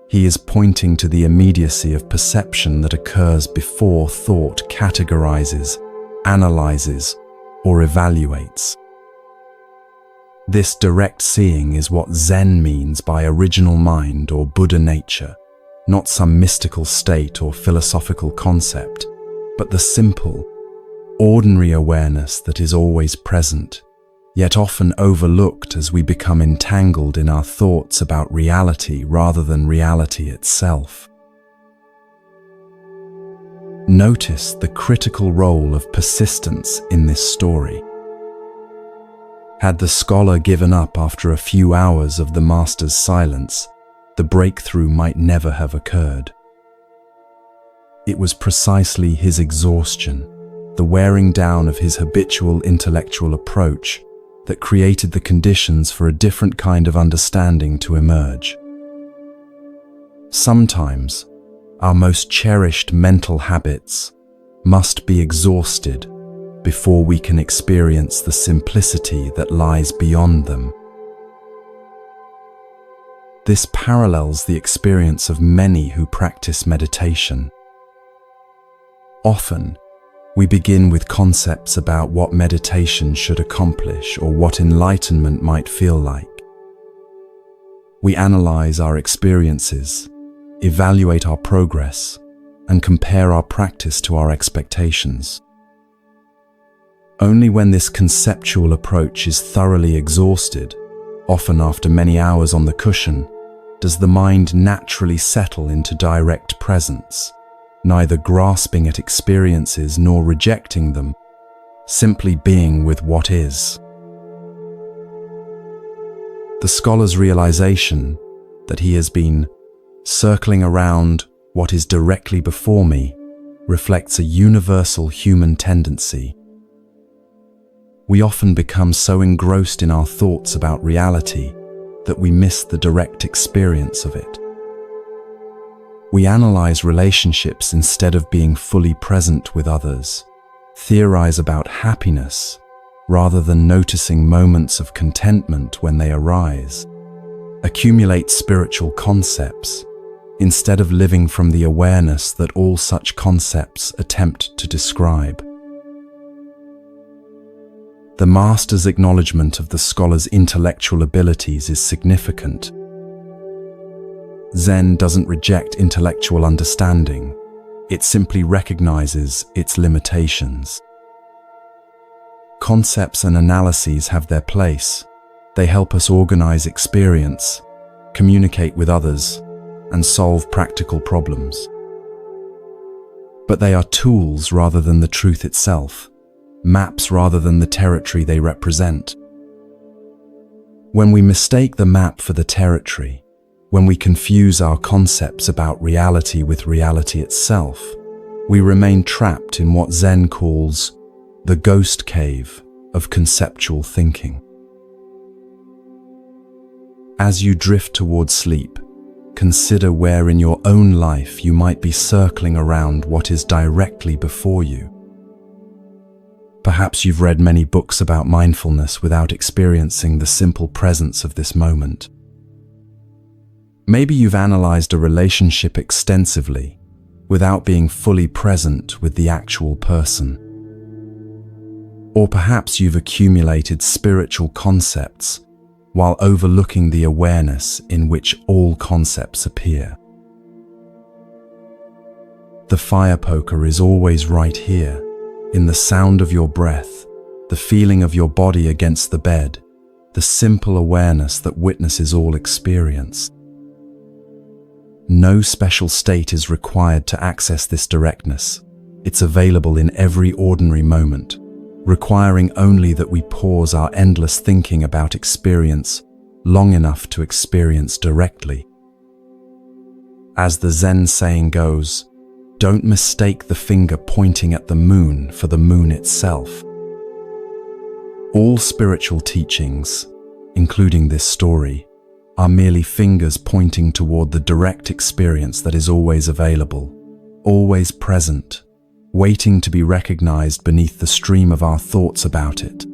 he is pointing to the immediacy of perception that occurs before thought categorizes, analyzes, or evaluates. This direct seeing is what Zen means by original mind or Buddha nature, not some mystical state or philosophical concept, but the simple, ordinary awareness that is always present, yet often overlooked as we become entangled in our thoughts about reality rather than reality itself. Notice the critical role of persistence in this story. Had the scholar given up after a few hours of the master's silence, the breakthrough might never have occurred. It was precisely his exhaustion, the wearing down of his habitual intellectual approach, that created the conditions for a different kind of understanding to emerge. Sometimes, our most cherished mental habits must be exhausted before we can experience the simplicity that lies beyond them. This parallels the experience of many who practice meditation. Often, we begin with concepts about what meditation should accomplish or what enlightenment might feel like. We analyze our experiences, evaluate our progress, and compare our practice to our expectations. Only when this conceptual approach is thoroughly exhausted, often after many hours on the cushion, does the mind naturally settle into direct presence, neither grasping at experiences nor rejecting them, simply being with what is. The scholar's realization that he has been circling around what is directly before me reflects a universal human tendency. We often become so engrossed in our thoughts about reality that we miss the direct experience of it. We analyze relationships instead of being fully present with others, theorize about happiness rather than noticing moments of contentment when they arise, accumulate spiritual concepts instead of living from the awareness that all such concepts attempt to describe. The master's acknowledgement of the scholar's intellectual abilities is significant. Zen doesn't reject intellectual understanding, it simply recognizes its limitations. Concepts and analyses have their place. They help us organize experience, communicate with others, and solve practical problems. But they are tools rather than the truth itself, maps rather than the territory they represent. When we mistake the map for the territory, when we confuse our concepts about reality with reality itself, we remain trapped in what Zen calls the ghost cave of conceptual thinking. As you drift towards sleep, consider where in your own life you might be circling around what is directly before you. Perhaps you've read many books about mindfulness without experiencing the simple presence of this moment. Maybe you've analyzed a relationship extensively without being fully present with the actual person. Or perhaps you've accumulated spiritual concepts while overlooking the awareness in which all concepts appear. The fire poker is always right here, in the sound of your breath, the feeling of your body against the bed, the simple awareness that witnesses all experience. No special state is required to access this directness. It's available in every ordinary moment, requiring only that we pause our endless thinking about experience long enough to experience directly. As the Zen saying goes, don't mistake the finger pointing at the moon for the moon itself. All spiritual teachings, including this story, are merely fingers pointing toward the direct experience that is always available, always present, waiting to be recognized beneath the stream of our thoughts about it.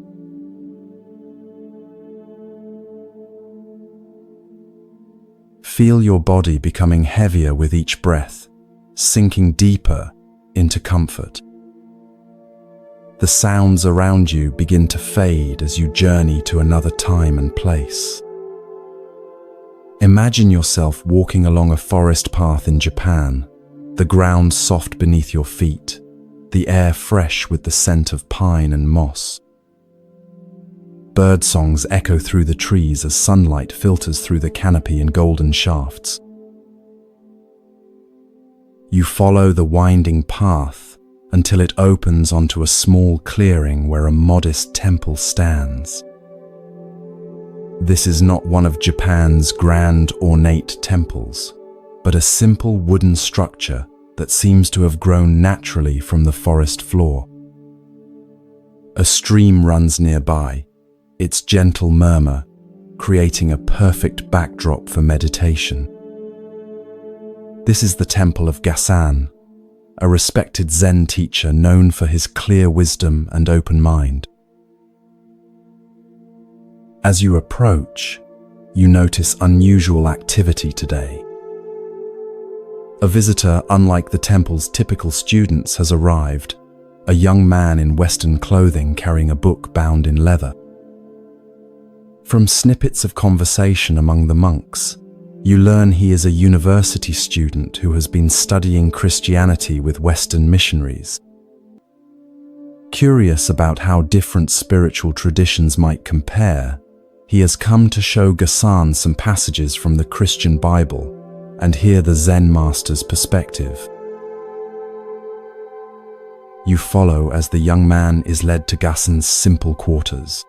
Feel your body becoming heavier with each breath, sinking deeper into comfort. The sounds around you begin to fade as you journey to another time and place. Imagine yourself walking along a forest path in Japan, the ground soft beneath your feet, the air fresh with the scent of pine and moss. Bird songs echo through the trees as sunlight filters through the canopy in golden shafts. You follow the winding path until it opens onto a small clearing where a modest temple stands. This is not one of Japan's grand, ornate temples, but a simple wooden structure that seems to have grown naturally from the forest floor. A stream runs nearby, its gentle murmur creating a perfect backdrop for meditation. This is the temple of Gasan, a respected Zen teacher known for his clear wisdom and open mind. As you approach, you notice unusual activity today. A visitor unlike the temple's typical students has arrived, a young man in Western clothing carrying a book bound in leather. From snippets of conversation among the monks, you learn he is a university student who has been studying Christianity with Western missionaries. Curious about how different spiritual traditions might compare, he has come to show Gasan some passages from the Christian Bible and hear the Zen master's perspective. You follow as the young man is led to Gasan's simple quarters.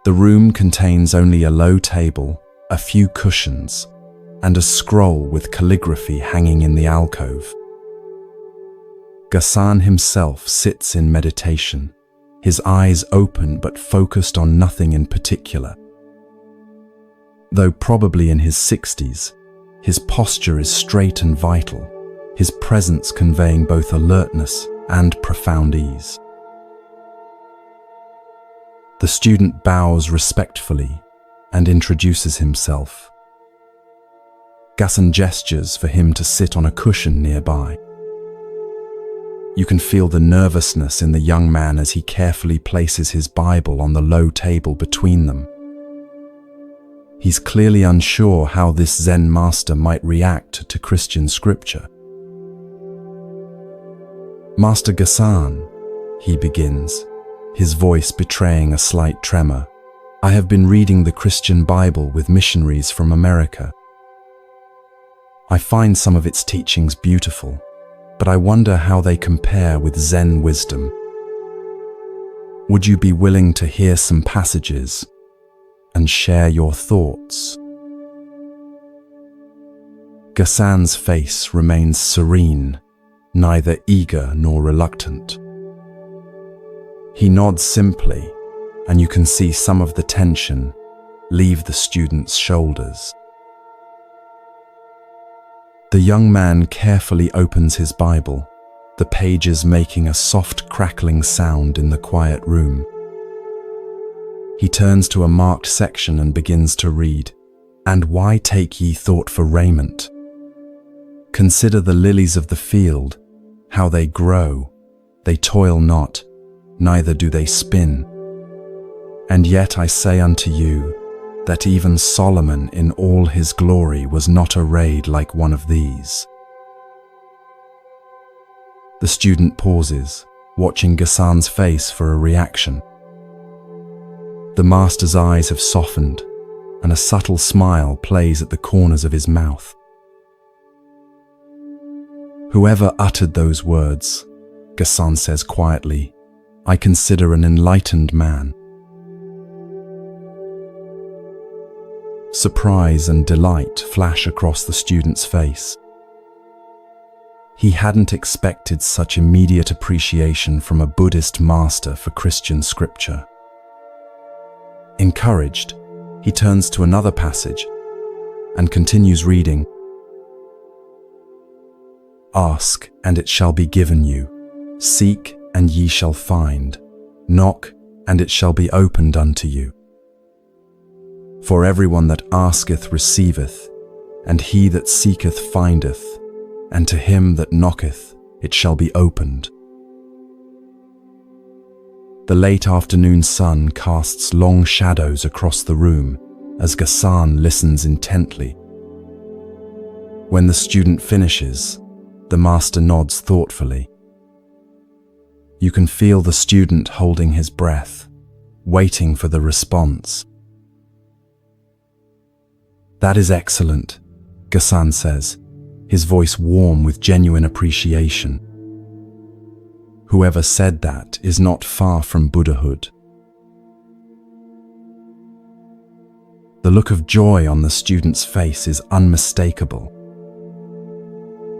The room contains only a low table, a few cushions, and a scroll with calligraphy hanging in the alcove. Gasan himself sits in meditation, his eyes open but focused on nothing in particular. Though probably in his 60s, his posture is straight and vital, his presence conveying both alertness and profound ease. The student bows respectfully and introduces himself. Gasan gestures for him to sit on a cushion nearby. You can feel the nervousness in the young man as he carefully places his Bible on the low table between them. He's clearly unsure how this Zen master might react to Christian scripture. "Master Gasan," he begins, his voice betraying a slight tremor, "I have been reading the Christian Bible with missionaries from America. I find some of its teachings beautiful, but I wonder how they compare with Zen wisdom. Would you be willing to hear some passages and share your thoughts?" Gasan's face remains serene, neither eager nor reluctant. He nods simply, and you can see some of the tension leave the student's shoulders. The young man carefully opens his Bible, the pages making a soft crackling sound in the quiet room. He turns to a marked section and begins to read, "And why take ye thought for raiment? Consider the lilies of the field, how they grow, they toil not, neither do they spin. And yet I say unto you, that even Solomon in all his glory was not arrayed like one of these." The student pauses, watching Ghassan's face for a reaction. The master's eyes have softened, and a subtle smile plays at the corners of his mouth. "Whoever uttered those words," Ghassan says quietly, "I consider an enlightened man." Surprise and delight flash across the student's face. He hadn't expected such immediate appreciation from a Buddhist master for Christian scripture. Encouraged, he turns to another passage and continues reading. "Ask, and it shall be given you. Seek, and ye shall find. Knock, and it shall be opened unto you. For everyone that asketh receiveth, and he that seeketh findeth, and to him that knocketh it shall be opened." The late afternoon sun casts long shadows across the room as Ghassan listens intently. When the student finishes, the master nods thoughtfully. You can feel the student holding his breath, waiting for the response. "That is excellent," Ghassan says, his voice warm with genuine appreciation. Whoever said that is not far from Buddhahood. The look of joy on the student's face is unmistakable.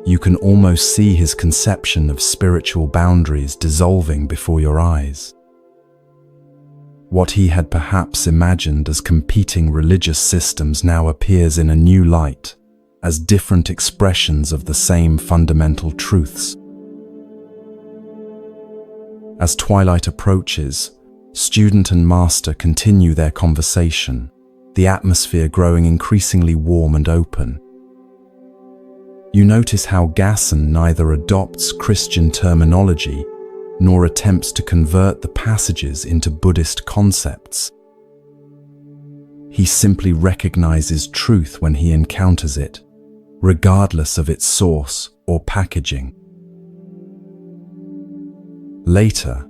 You can almost see his conception of spiritual boundaries dissolving before your eyes. What he had perhaps imagined as competing religious systems now appears in a new light, as different expressions of the same fundamental truths. As twilight approaches, student and master continue their conversation, the atmosphere growing increasingly warm and open. You notice how Ghassan neither adopts Christian terminology nor attempts to convert the passages into Buddhist concepts. He simply recognizes truth when he encounters it, regardless of its source or packaging. Later,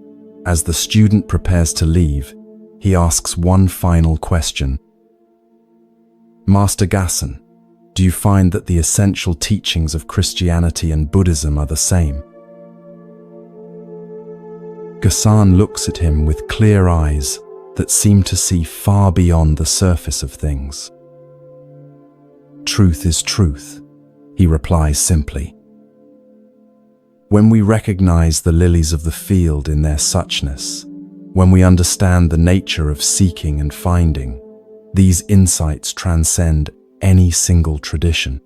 as the student prepares to leave, he asks one final question. "Master Ghassan, do you find that the essential teachings of Christianity and Buddhism are the same?" Ghassan looks at him with clear eyes that seem to see far beyond the surface of things. "Truth is truth," he replies simply. "When we recognize the lilies of the field in their suchness, when we understand the nature of seeking and finding, these insights transcend any single tradition.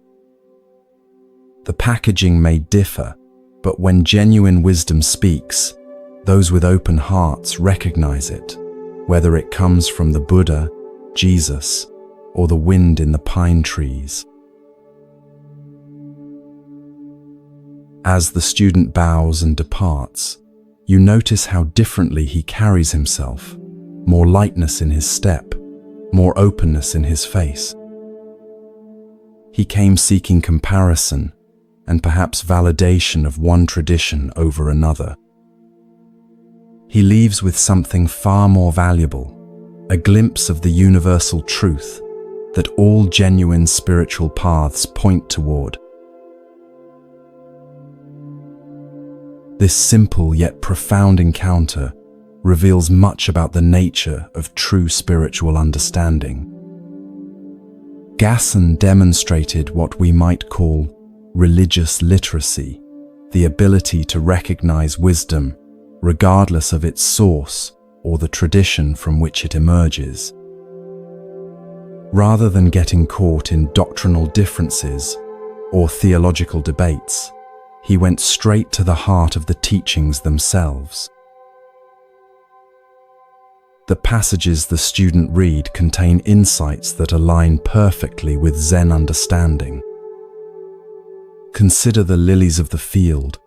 The packaging may differ, but when genuine wisdom speaks, those with open hearts recognize it, whether it comes from the Buddha, Jesus, or the wind in the pine trees." As the student bows and departs, you notice how differently he carries himself, more lightness in his step, more openness in his face. He came seeking comparison and perhaps validation of one tradition over another. He leaves with something far more valuable, a glimpse of the universal truth that all genuine spiritual paths point toward. This simple yet profound encounter reveals much about the nature of true spiritual understanding. Ghassan demonstrated what we might call religious literacy, the ability to recognize wisdom regardless of its source or the tradition from which it emerges. Rather than getting caught in doctrinal differences or theological debates, he went straight to the heart of the teachings themselves. The passages the student read contain insights that align perfectly with Zen understanding. Consider the lilies of the field,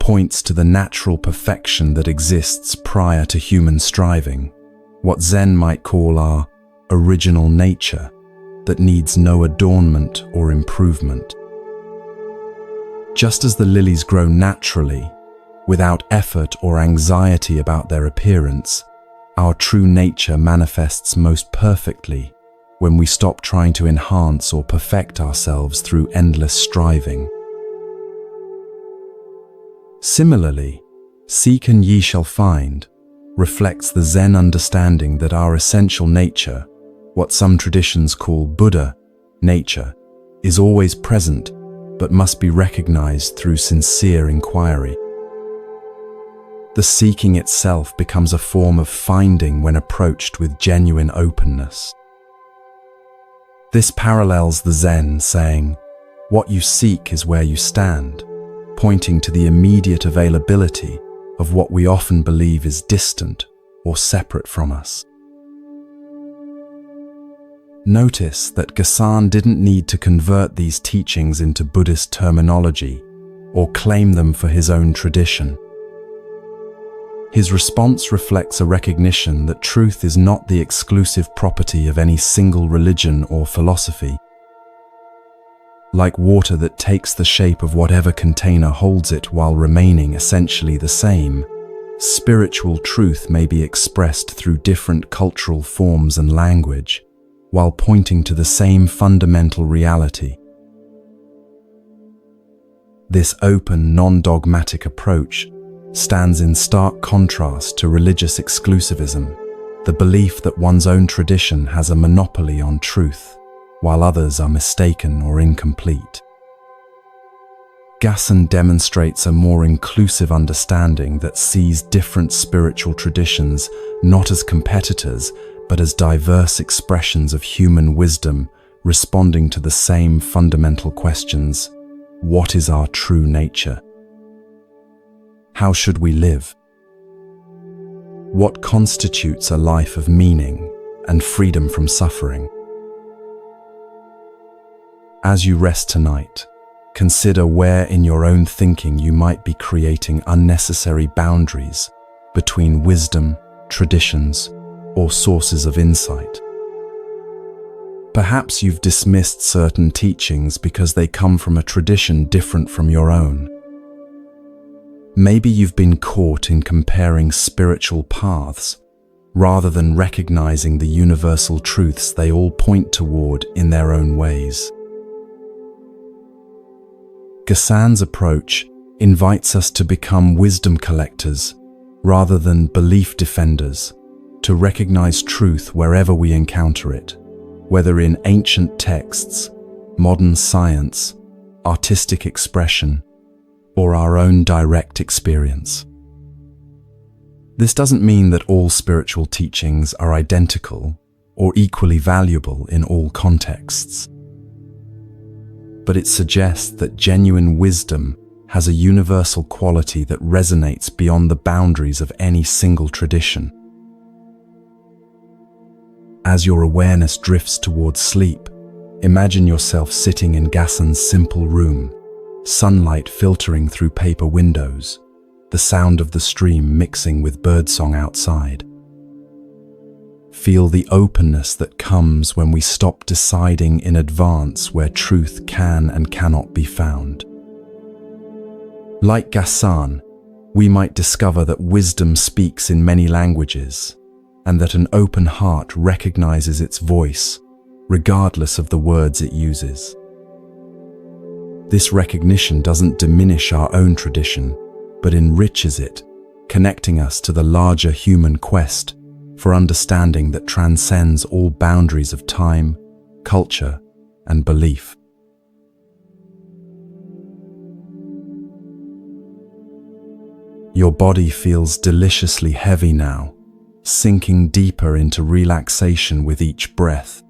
points to the natural perfection that exists prior to human striving, what Zen might call our original nature, that needs no adornment or improvement. Just as the lilies grow naturally, without effort or anxiety about their appearance, our true nature manifests most perfectly when we stop trying to enhance or perfect ourselves through endless striving. Similarly, "Seek and ye shall find" reflects the Zen understanding that our essential nature, what some traditions call Buddha nature, is always present but must be recognized through sincere inquiry. The seeking itself becomes a form of finding when approached with genuine openness. This parallels the Zen saying, "What you seek is where you stand," pointing to the immediate availability of what we often believe is distant or separate from us. Notice that Gasan didn't need to convert these teachings into Buddhist terminology or claim them for his own tradition. His response reflects a recognition that truth is not the exclusive property of any single religion or philosophy. Like water that takes the shape of whatever container holds it while remaining essentially the same, spiritual truth may be expressed through different cultural forms and language, while pointing to the same fundamental reality. This open, non-dogmatic approach stands in stark contrast to religious exclusivism, the belief that one's own tradition has a monopoly on truth, while others are mistaken or incomplete. Gasan demonstrates a more inclusive understanding that sees different spiritual traditions not as competitors, but as diverse expressions of human wisdom responding to the same fundamental questions: what is our true nature? How should we live? What constitutes a life of meaning and freedom from suffering? As you rest tonight, consider where in your own thinking you might be creating unnecessary boundaries between wisdom, traditions, or sources of insight. Perhaps you've dismissed certain teachings because they come from a tradition different from your own. Maybe you've been caught in comparing spiritual paths rather than recognizing the universal truths they all point toward in their own ways. Gasan's approach invites us to become wisdom collectors rather than belief defenders, to recognize truth wherever we encounter it, whether in ancient texts, modern science, artistic expression, or our own direct experience. This doesn't mean that all spiritual teachings are identical or equally valuable in all contexts, but it suggests that genuine wisdom has a universal quality that resonates beyond the boundaries of any single tradition. As your awareness drifts towards sleep, imagine yourself sitting in Gasan's simple room, sunlight filtering through paper windows, the sound of the stream mixing with birdsong outside. Feel the openness that comes when we stop deciding in advance where truth can and cannot be found. Like Gasan, we might discover that wisdom speaks in many languages, and that an open heart recognizes its voice, regardless of the words it uses. This recognition doesn't diminish our own tradition, but enriches it, connecting us to the larger human quest for understanding that transcends all boundaries of time, culture, and belief. Your body feels deliciously heavy now, sinking deeper into relaxation with each breath.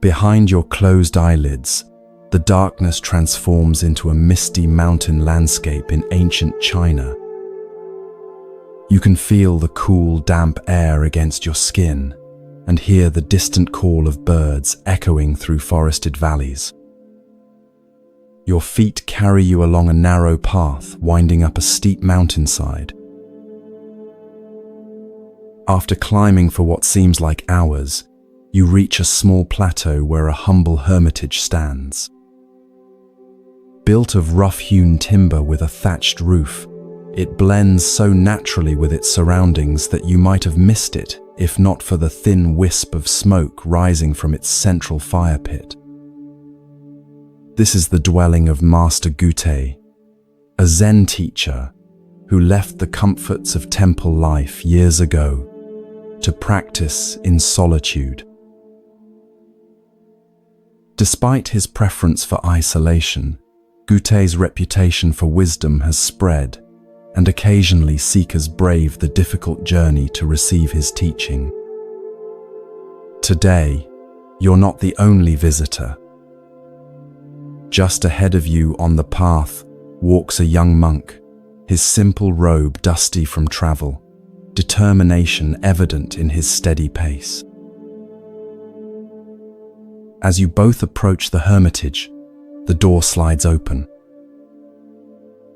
Behind your closed eyelids, the darkness transforms into a misty mountain landscape in ancient China. You can feel the cool, damp air against your skin and hear the distant call of birds echoing through forested valleys. Your feet carry you along a narrow path winding up a steep mountainside. After climbing for what seems like hours, you reach a small plateau where a humble hermitage stands. Built of rough-hewn timber with a thatched roof, it blends so naturally with its surroundings that you might have missed it if not for the thin wisp of smoke rising from its central fire pit. This is the dwelling of Master Gutei, a Zen teacher who left the comforts of temple life years ago to practice in solitude. Despite his preference for isolation, Gutei's reputation for wisdom has spread, and occasionally seekers brave the difficult journey to receive his teaching. Today, you're not the only visitor. Just ahead of you on the path walks a young monk, his simple robe dusty from travel, determination evident in his steady pace. As you both approach the hermitage, the door slides open.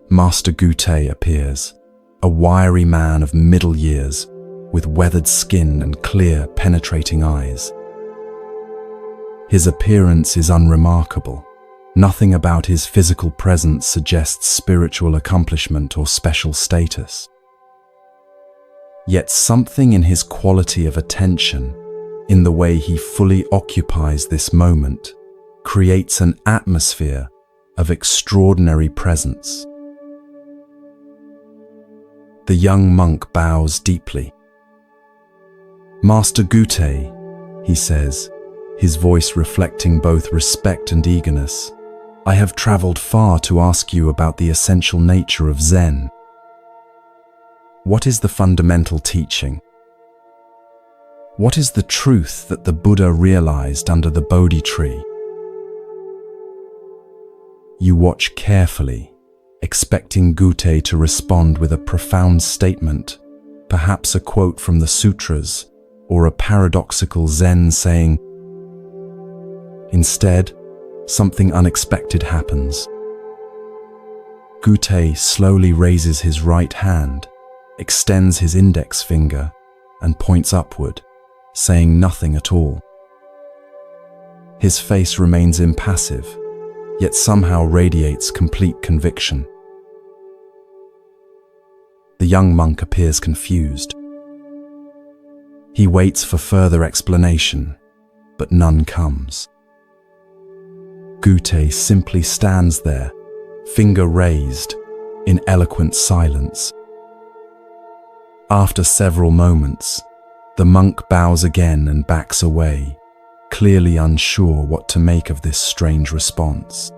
Master Gutei appears, a wiry man of middle years, with weathered skin and clear, penetrating eyes. His appearance is unremarkable. Nothing about his physical presence suggests spiritual accomplishment or special status. Yet something in his quality of attention, in the way he fully occupies this moment, creates an atmosphere of extraordinary presence. The young monk bows deeply. "Master Gutei," he says, his voice reflecting both respect and eagerness, "I have traveled far to ask you about the essential nature of Zen. What is the fundamental teaching? What is the truth that the Buddha realized under the Bodhi tree?" You watch carefully, expecting Gutei to respond with a profound statement, perhaps a quote from the sutras or a paradoxical Zen saying. Instead, something unexpected happens. Gutei slowly raises his right hand, extends his index finger, and points upward, saying nothing at all. His face remains impassive, yet somehow radiates complete conviction. The young monk appears confused. He waits for further explanation, but none comes. Gutei simply stands there, finger raised, in eloquent silence. After several moments, the monk bows again and backs away, clearly unsure what to make of this strange response.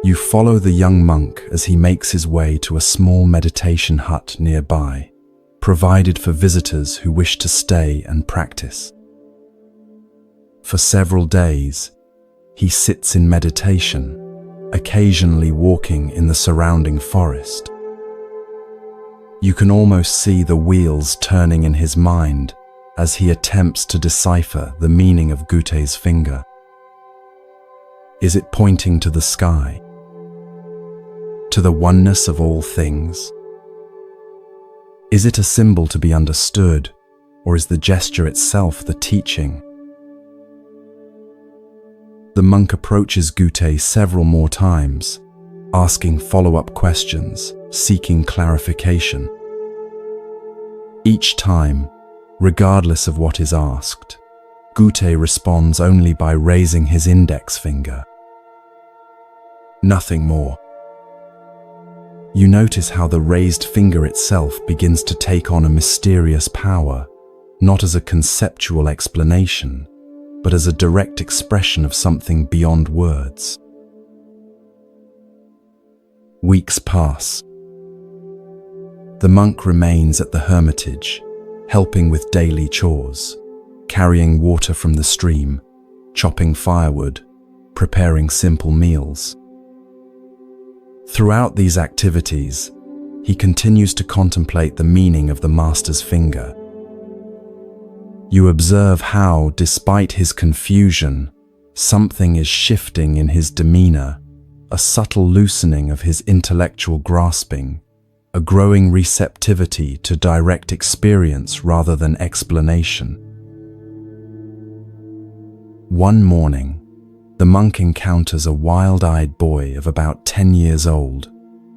You follow the young monk as he makes his way to a small meditation hut nearby, provided for visitors who wish to stay and practice. For several days, he sits in meditation, occasionally walking in the surrounding forest. You can almost see the wheels turning in his mind as he attempts to decipher the meaning of Gutei's finger. Is it pointing to the sky? To the oneness of all things? Is it a symbol to be understood, or is the gesture itself the teaching? The monk approaches Gutei several more times, asking follow-up questions, seeking clarification. Each time, regardless of what is asked, Gutei responds only by raising his index finger. Nothing more. You notice how the raised finger itself begins to take on a mysterious power, not as a conceptual explanation, but as a direct expression of something beyond words. Weeks pass. The monk remains at the hermitage, helping with daily chores, carrying water from the stream, chopping firewood, preparing simple meals. Throughout these activities, he continues to contemplate the meaning of the master's finger. You observe how, despite his confusion, Something is shifting in his demeanor, a subtle loosening of his intellectual grasping, a growing receptivity to direct experience rather than explanation. One morning, the monk encounters a wild-eyed boy of about 10 years old,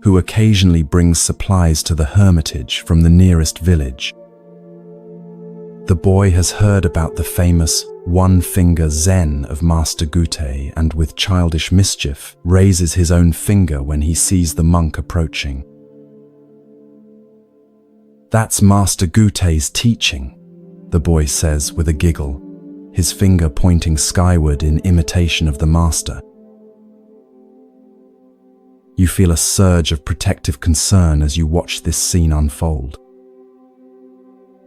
who occasionally brings supplies to the hermitage from the nearest village. The boy has heard about the famous one-finger Zen of Master Gutei and with childish mischief raises his own finger when he sees the monk approaching. "That's Master Gutei's teaching," the boy says with a giggle, his finger pointing skyward in imitation of the master. You feel a surge of protective concern as you watch this scene unfold.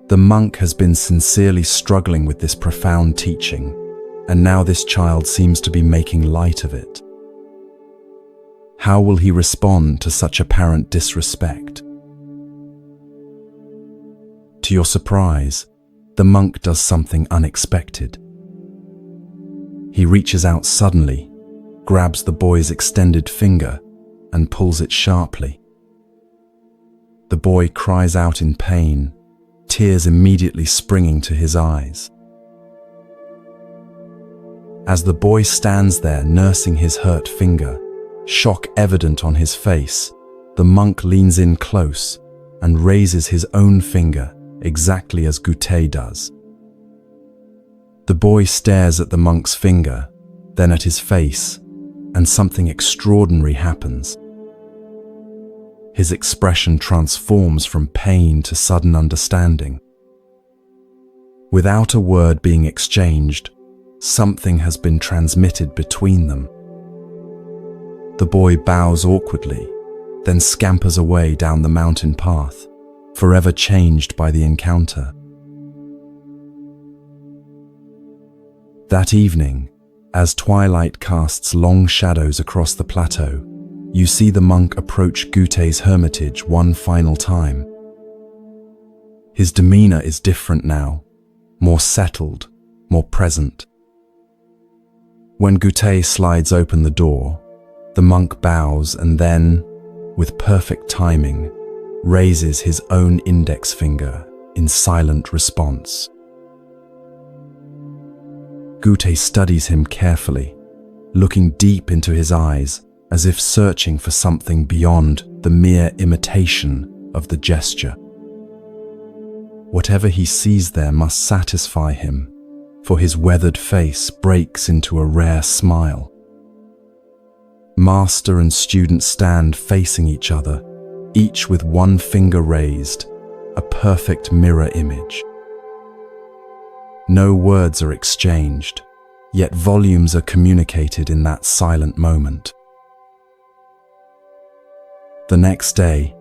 The monk has been sincerely struggling with this profound teaching, and now this child seems to be making light of it. How will he respond to such apparent disrespect? To your surprise, the monk does something unexpected. He reaches out suddenly, grabs the boy's extended finger, and pulls it sharply. The boy cries out in pain, tears immediately springing to his eyes. As the boy stands there nursing his hurt finger, shock evident on his face, the monk leans in close and raises his own finger exactly as Gutei does. The boy stares at the monk's finger, then at his face, and something extraordinary happens. His expression transforms from pain to sudden understanding. Without a word being exchanged, something has been transmitted between them. The boy bows awkwardly, then scampers away down the mountain path, forever changed by the encounter. That evening, as twilight casts long shadows across the plateau, you see the monk approach Gutei's hermitage one final time. His demeanor is different now, more settled, more present. When Gutei slides open the door, the monk bows and then, with perfect timing, raises his own index finger in silent response. Gutei studies him carefully, looking deep into his eyes as if searching for something beyond the mere imitation of the gesture. Whatever he sees there must satisfy him, for his weathered face breaks into a rare smile. Master and student stand facing each other, each with one finger raised, a perfect mirror image. No words are exchanged, yet volumes are communicated in that silent moment. The next day,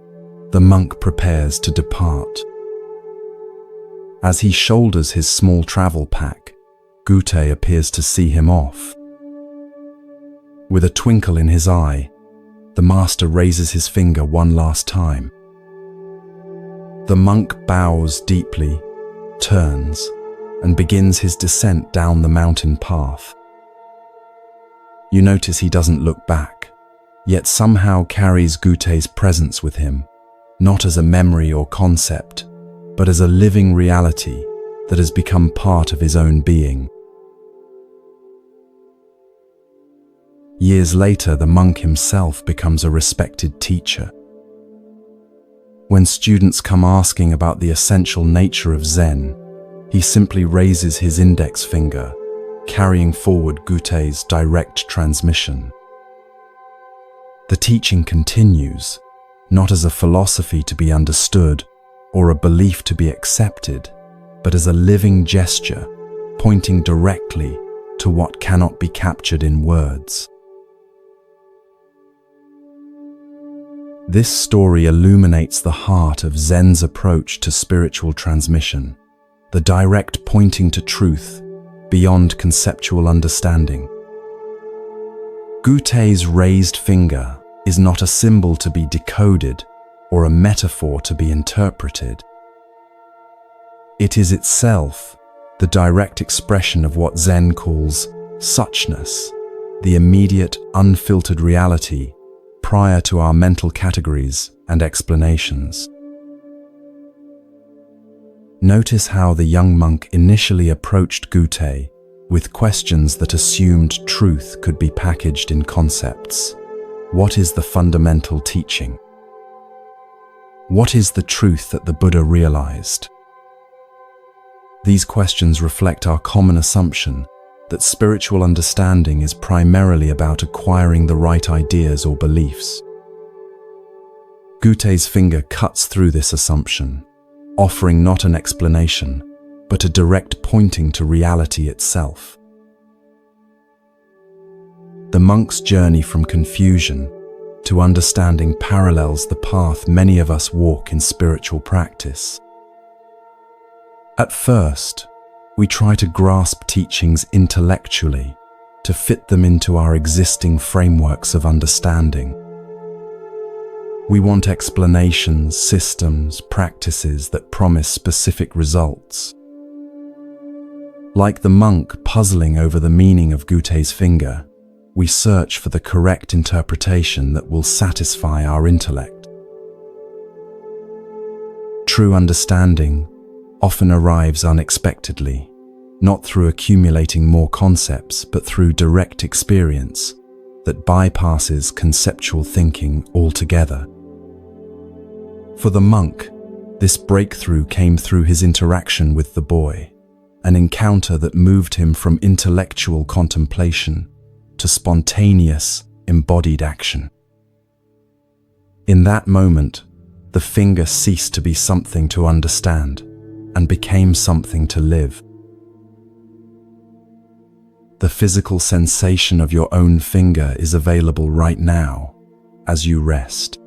the monk prepares to depart. As he shoulders his small travel pack, Gutei appears to see him off. With a twinkle in his eye, the master raises his finger one last time. The monk bows deeply, turns, and begins his descent down the mountain path. You notice he doesn't look back, yet somehow carries Gutei's presence with him, not as a memory or concept, but as a living reality that has become part of his own being. Years later, the monk himself becomes a respected teacher. When students come asking about the essential nature of Zen, he simply raises his index finger, carrying forward Gutei's direct transmission. The teaching continues, not as a philosophy to be understood or a belief to be accepted, but as a living gesture pointing directly to what cannot be captured in words. This story illuminates the heart of Zen's approach to spiritual transmission, the direct pointing to truth beyond conceptual understanding. Gutei's raised finger is not a symbol to be decoded or a metaphor to be interpreted. It is itself the direct expression of what Zen calls suchness, the immediate, unfiltered reality prior to our mental categories and explanations. Notice how the young monk initially approached Gute with questions that assumed truth could be packaged in concepts. What is the fundamental teaching? What is the truth that the Buddha realized? These questions reflect our common assumption that spiritual understanding is primarily about acquiring the right ideas or beliefs. Gute's finger cuts through this assumption, offering not an explanation, but a direct pointing to reality itself. The monk's journey from confusion to understanding parallels the path many of us walk in spiritual practice. At first, we try to grasp teachings intellectually to fit them into our existing frameworks of understanding. We want explanations, systems, practices that promise specific results. Like the monk puzzling over the meaning of Gute's finger, we search for the correct interpretation that will satisfy our intellect. True understanding often arrives unexpectedly, not through accumulating more concepts, but through direct experience that bypasses conceptual thinking altogether. For the monk, this breakthrough came through his interaction with the boy, an encounter that moved him from intellectual contemplation to spontaneous, embodied action. In that moment, the finger ceased to be something to understand and became something to live. The physical sensation of your own finger is available right now as you rest.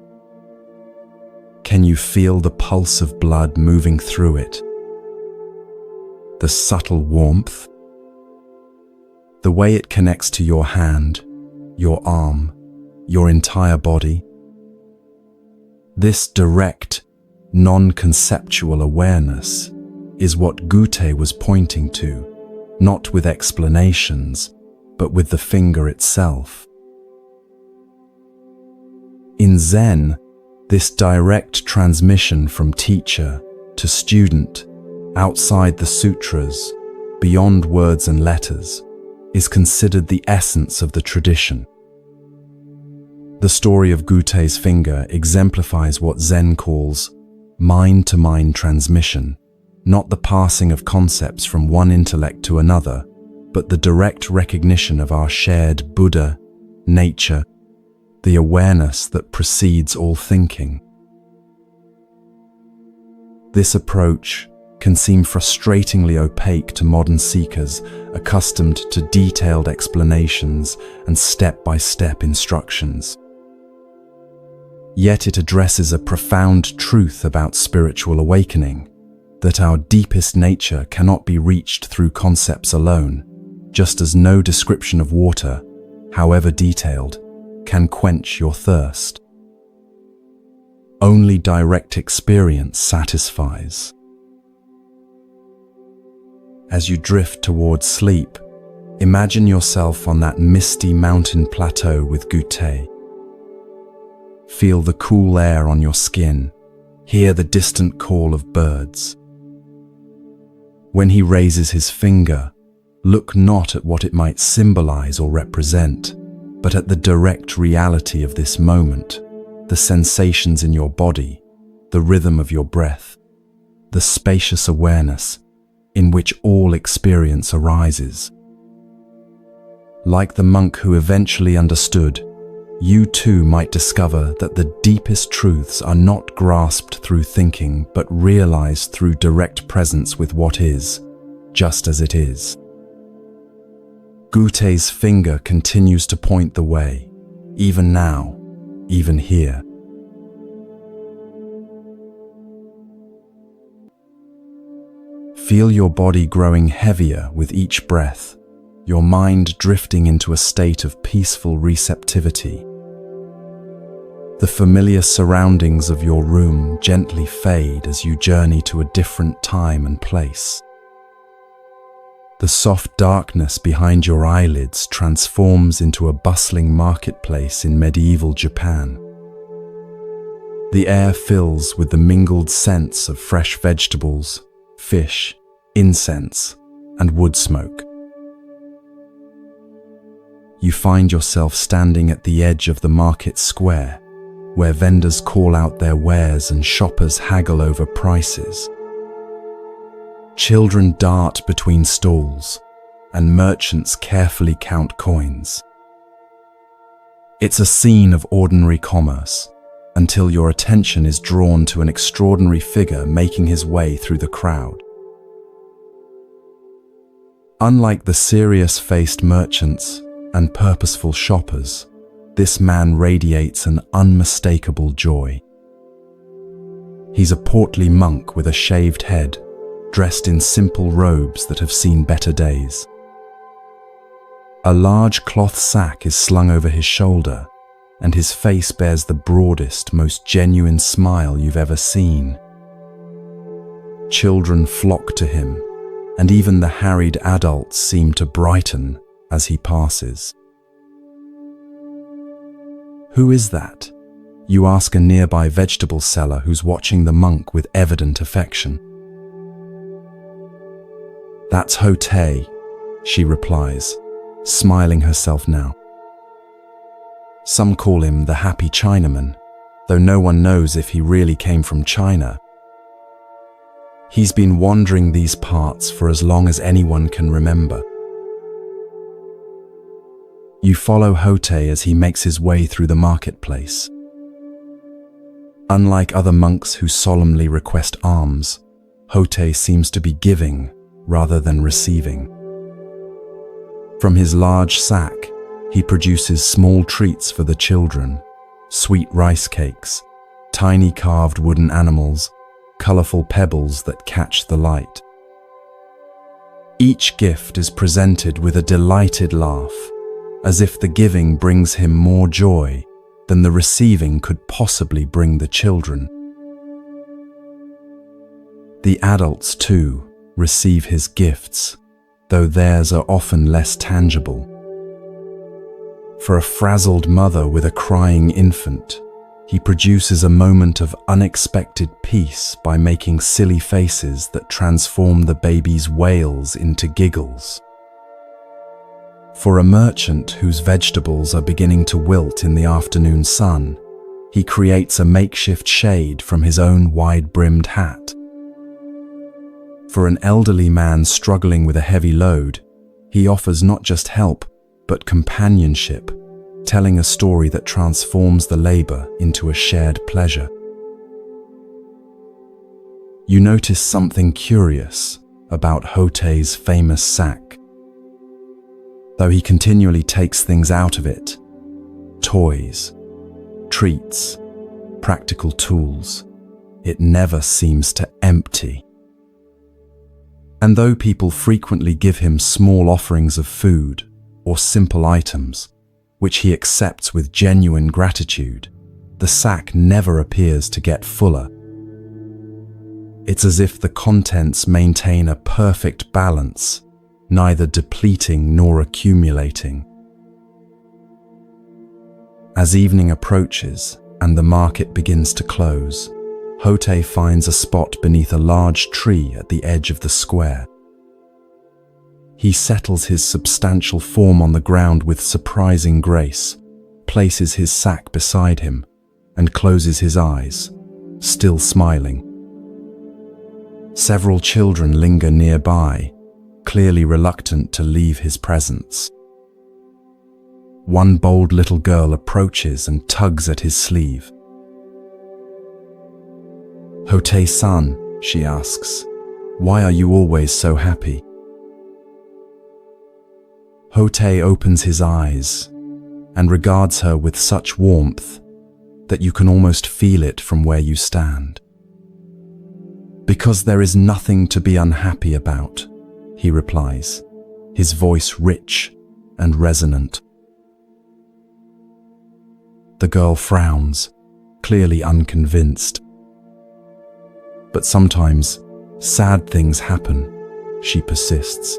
Can you feel the pulse of blood moving through it? The subtle warmth? The way it connects to your hand, your arm, your entire body? This direct, non-conceptual awareness is what Gute was pointing to, not with explanations, but with the finger itself. In Zen, this direct transmission from teacher to student, outside the sutras, beyond words and letters, is considered the essence of the tradition. The story of Gute's finger exemplifies what Zen calls mind-to-mind transmission, not the passing of concepts from one intellect to another, but the direct recognition of our shared Buddha, nature, the awareness that precedes all thinking. This approach can seem frustratingly opaque to modern seekers accustomed to detailed explanations and step-by-step instructions. Yet it addresses a profound truth about spiritual awakening, that our deepest nature cannot be reached through concepts alone, just as no description of water, however detailed, can quench your thirst. Only direct experience satisfies. As you drift towards sleep, imagine yourself on that misty mountain plateau with Gute. Feel the cool air on your skin, hear the distant call of birds. When he raises his finger, look not at what it might symbolize or represent, but at the direct reality of this moment, the sensations in your body, the rhythm of your breath, the spacious awareness in which all experience arises. Like the monk who eventually understood, you too might discover that the deepest truths are not grasped through thinking, but realized through direct presence with what is, just as it is. Gute's finger continues to point the way, even now, even here. Feel your body growing heavier with each breath, your mind drifting into a state of peaceful receptivity. The familiar surroundings of your room gently fade as you journey to a different time and place. The soft darkness behind your eyelids transforms into a bustling marketplace in medieval Japan. The air fills with the mingled scents of fresh vegetables, fish, incense, and wood smoke. You find yourself standing at the edge of the market square, where vendors call out their wares and shoppers haggle over prices. Children dart between stalls, and merchants carefully count coins. It's a scene of ordinary commerce, until your attention is drawn to an extraordinary figure making his way through the crowd. Unlike the serious-faced merchants and purposeful shoppers, this man radiates an unmistakable joy. He's a portly monk with a shaved head, dressed in simple robes that have seen better days. A large cloth sack is slung over his shoulder, and his face bears the broadest, most genuine smile you've ever seen. Children flock to him, and even the harried adults seem to brighten as he passes. Who is that? You ask a nearby vegetable seller who's watching the monk with evident affection. That's Hote, she replies, smiling herself now. Some call him the Happy Chinaman, though no one knows if he really came from China. He's been wandering these parts for as long as anyone can remember. You follow Hote as he makes his way through the marketplace. Unlike other monks who solemnly request alms, Hote seems to be giving rather than receiving. From his large sack, he produces small treats for the children, sweet rice cakes, tiny carved wooden animals, colorful pebbles that catch the light. Each gift is presented with a delighted laugh, as if the giving brings him more joy than the receiving could possibly bring the children. The adults, too, receive his gifts, though theirs are often less tangible. For a frazzled mother with a crying infant, he produces a moment of unexpected peace by making silly faces that transform the baby's wails into giggles. For a merchant whose vegetables are beginning to wilt in the afternoon sun, he creates a makeshift shade from his own wide-brimmed hat. For an elderly man struggling with a heavy load, he offers not just help, but companionship, telling a story that transforms the labor into a shared pleasure. You notice something curious about Hote's famous sack. Though he continually takes things out of it, toys, treats, practical tools, it never seems to empty. And though people frequently give him small offerings of food or simple items, which he accepts with genuine gratitude, the sack never appears to get fuller. It's as if the contents maintain a perfect balance, neither depleting nor accumulating. As evening approaches and the market begins to close, Hote finds a spot beneath a large tree at the edge of the square. He settles his substantial form on the ground with surprising grace, places his sack beside him, and closes his eyes, still smiling. Several children linger nearby, clearly reluctant to leave his presence. One bold little girl approaches and tugs at his sleeve. "Hote-san," she asks, "why are you always so happy?" Hote opens his eyes and regards her with such warmth that you can almost feel it from where you stand. "Because there is nothing to be unhappy about," he replies, his voice rich and resonant. The girl frowns, clearly unconvinced. "But sometimes sad things happen," she persists.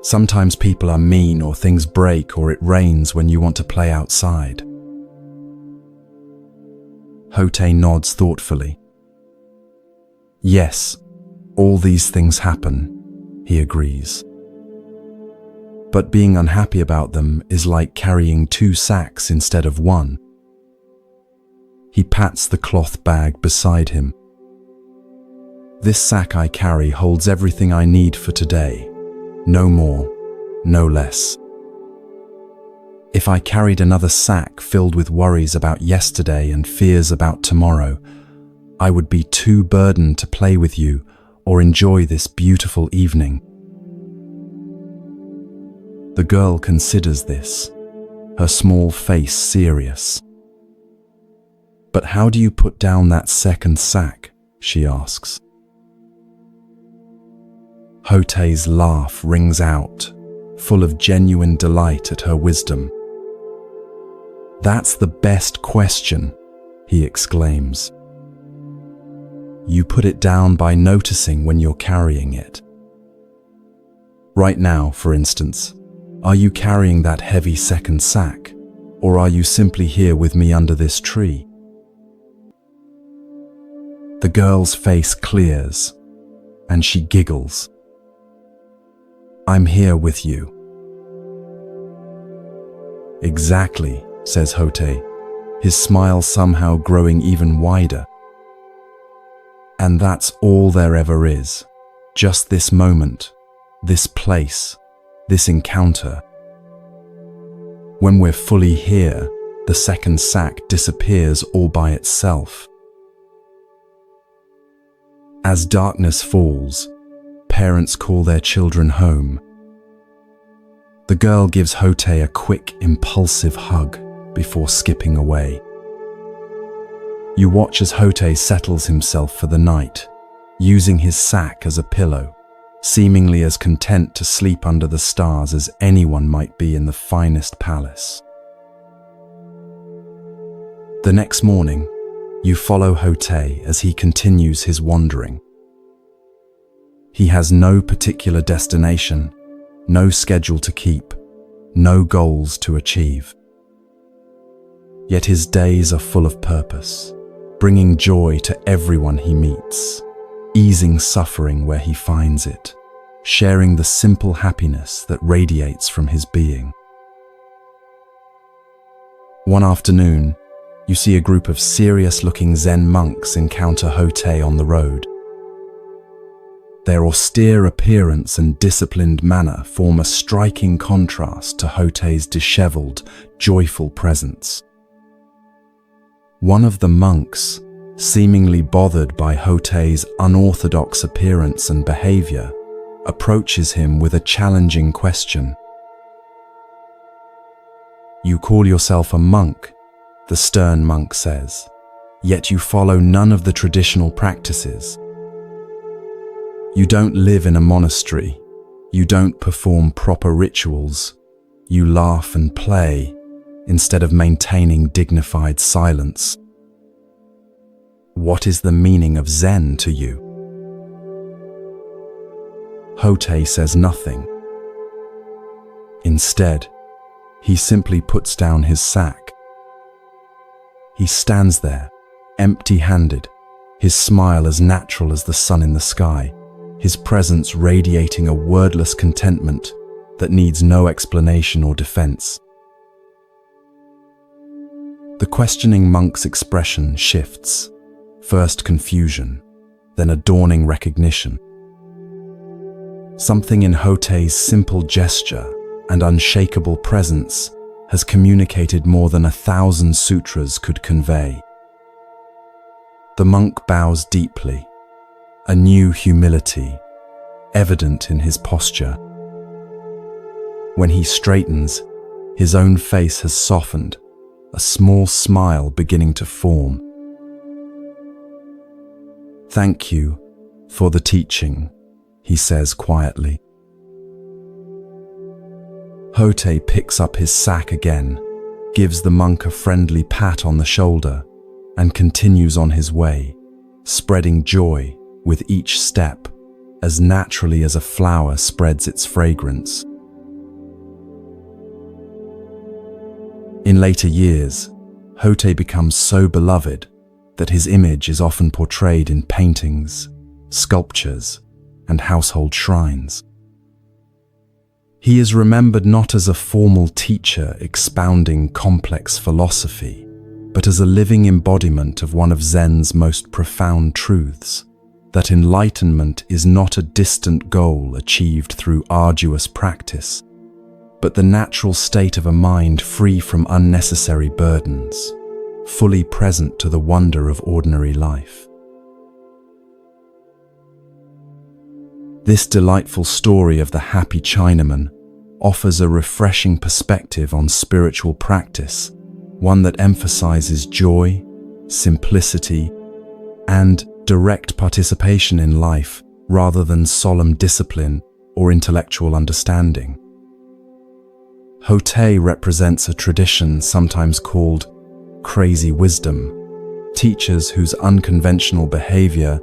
Sometimes people are mean, or things break, or it rains when you want to play outside. Hote nods thoughtfully. Yes, all these things happen, he agrees. But being unhappy about them is like carrying 2 sacks instead of 1. He pats the cloth bag beside him. This sack I carry holds everything I need for today. No more, no less. If I carried another sack filled with worries about yesterday and fears about tomorrow, I would be too burdened to play with you or enjoy this beautiful evening. The girl considers this, her small face serious. But how do you put down that second sack? She asks. Hote's laugh rings out, full of genuine delight at her wisdom. That's the best question, he exclaims. You put it down by noticing when you're carrying it. Right now, for instance, are you carrying that heavy second sack, or are you simply here with me under this tree? The girl's face clears, and she giggles. I'm here with you. Exactly, says Hote, his smile somehow growing even wider. And that's all there ever is, just this moment, this place, this encounter. When we're fully here, the second sack disappears all by itself. As darkness falls, parents call their children home. The girl gives Hote a quick, impulsive hug before skipping away. You watch as Hote settles himself for the night, using his sack as a pillow, seemingly as content to sleep under the stars as anyone might be in the finest palace. The next morning, you follow Hote as he continues his wandering. He has no particular destination, no schedule to keep, no goals to achieve. Yet his days are full of purpose, bringing joy to everyone he meets, easing suffering where he finds it, sharing the simple happiness that radiates from his being. One afternoon, you see a group of serious-looking Zen monks encounter Hote on the road. Their austere appearance and disciplined manner form a striking contrast to Hote's disheveled, joyful presence. One of the monks, seemingly bothered by Hote's unorthodox appearance and behavior, approaches him with a challenging question. You call yourself a monk, the stern monk says, yet you follow none of the traditional practices. You don't live in a monastery, you don't perform proper rituals, you laugh and play instead of maintaining dignified silence. What is the meaning of Zen to you? Hote says nothing. Instead, he simply puts down his sack. He stands there, empty-handed, his smile as natural as the sun in the sky, his presence radiating a wordless contentment that needs no explanation or defense. The questioning monk's expression shifts, first confusion, then a dawning recognition. Something in Hote's simple gesture and unshakable presence has communicated more than 1,000 sutras could convey. The monk bows deeply, a new humility evident in his posture. When he straightens, his own face has softened, a small smile beginning to form. Thank you for the teaching, he says quietly. Hote picks up his sack again, gives the monk a friendly pat on the shoulder, and continues on his way, spreading joy with each step, as naturally as a flower spreads its fragrance. In later years, Hote becomes so beloved that his image is often portrayed in paintings, sculptures, and household shrines. He is remembered not as a formal teacher expounding complex philosophy, but as a living embodiment of one of Zen's most profound truths, that enlightenment is not a distant goal achieved through arduous practice, but the natural state of a mind free from unnecessary burdens, fully present to the wonder of ordinary life. This delightful story of the happy Chinaman offers a refreshing perspective on spiritual practice, one that emphasizes joy, simplicity, and direct participation in life rather than solemn discipline or intellectual understanding. Hote represents a tradition sometimes called crazy wisdom, teachers whose unconventional behavior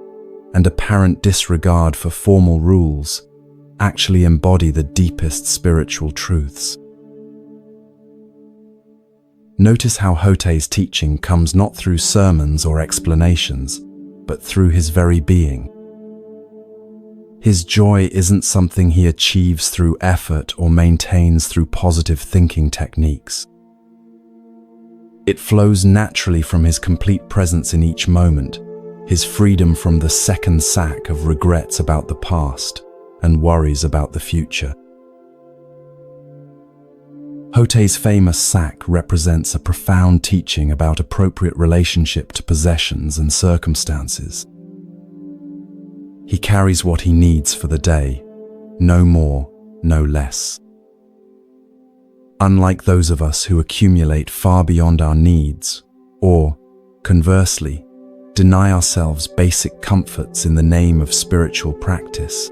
and apparent disregard for formal rules actually embody the deepest spiritual truths. Notice how Hote's teaching comes not through sermons or explanations, but through his very being. His joy isn't something he achieves through effort or maintains through positive thinking techniques. It flows naturally from his complete presence in each moment, his freedom from the second sack of regrets about the past and worries about the future. Hote's famous sack represents a profound teaching about appropriate relationship to possessions and circumstances. He carries what he needs for the day, no more, no less. Unlike those of us who accumulate far beyond our needs, or, conversely, deny ourselves basic comforts in the name of spiritual practice,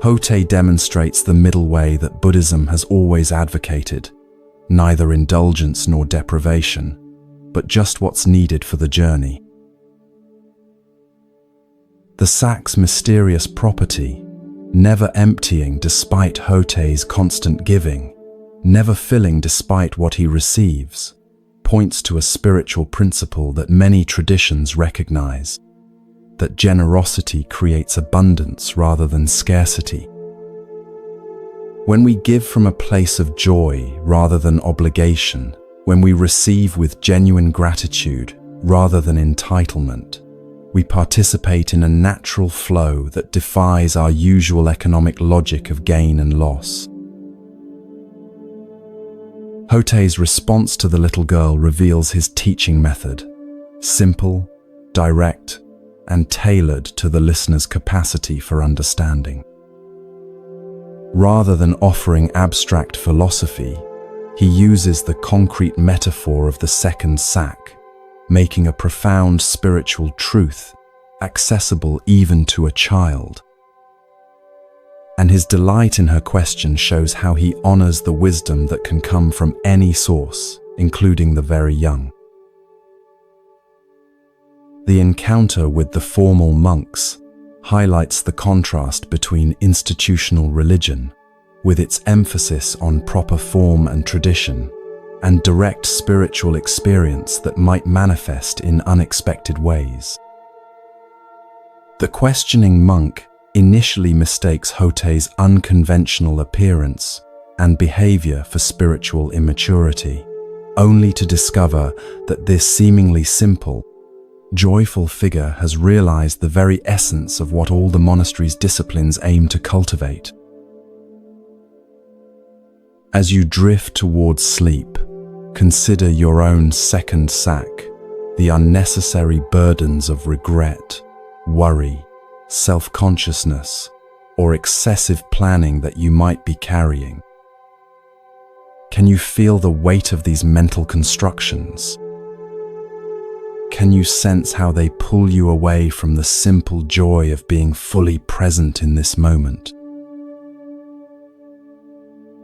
Hote demonstrates the middle way that Buddhism has always advocated, neither indulgence nor deprivation, but just what's needed for the journey. The sack's mysterious property, never emptying despite Hote's constant giving, never filling despite what he receives, points to a spiritual principle that many traditions recognize, that generosity creates abundance rather than scarcity. When we give from a place of joy rather than obligation, when we receive with genuine gratitude rather than entitlement, we participate in a natural flow that defies our usual economic logic of gain and loss. Hote's response to the little girl reveals his teaching method, simple, direct, and tailored to the listener's capacity for understanding. Rather than offering abstract philosophy, he uses the concrete metaphor of the second sack, making a profound spiritual truth accessible even to a child. And his delight in her question shows how he honors the wisdom that can come from any source, including the very young. The encounter with the formal monks highlights the contrast between institutional religion, with its emphasis on proper form and tradition, and direct spiritual experience that might manifest in unexpected ways. The questioning monk initially mistakes Hote's unconventional appearance and behavior for spiritual immaturity, only to discover that this seemingly simple, joyful figure has realized the very essence of what all the monastery's disciplines aim to cultivate. As you drift towards sleep, consider your own second sack, the unnecessary burdens of regret, worry, self-consciousness, or excessive planning that you might be carrying. Can you feel the weight of these mental constructions? Can you sense how they pull you away from the simple joy of being fully present in this moment?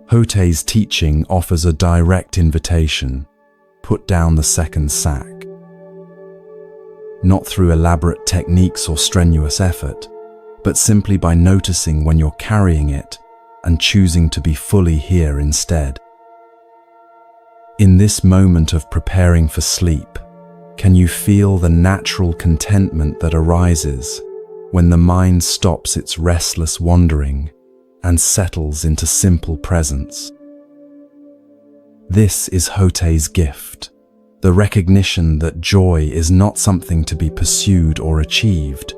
Hote's teaching offers a direct invitation: put down the second sack. Not through elaborate techniques or strenuous effort, but simply by noticing when you're carrying it and choosing to be fully here instead. In this moment of preparing for sleep, can you feel the natural contentment that arises when the mind stops its restless wandering and settles into simple presence? This is Hote's gift, the recognition that joy is not something to be pursued or achieved,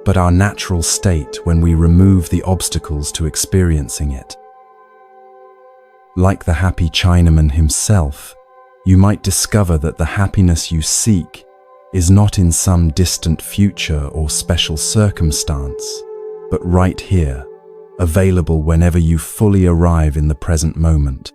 but our natural state when we remove the obstacles to experiencing it. Like the happy Chinaman himself, you might discover that the happiness you seek is not in some distant future or special circumstance, but right here, available whenever you fully arrive in the present moment.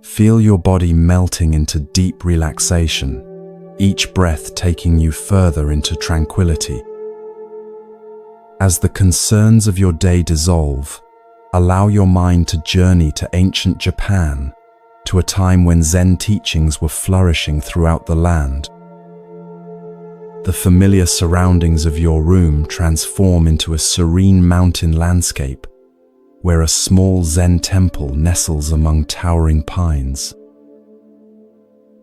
Feel your body melting into deep relaxation, each breath taking you further into tranquility. As the concerns of your day dissolve, allow your mind to journey to ancient Japan, to a time when Zen teachings were flourishing throughout the land. The familiar surroundings of your room transform into a serene mountain landscape, where a small Zen temple nestles among towering pines.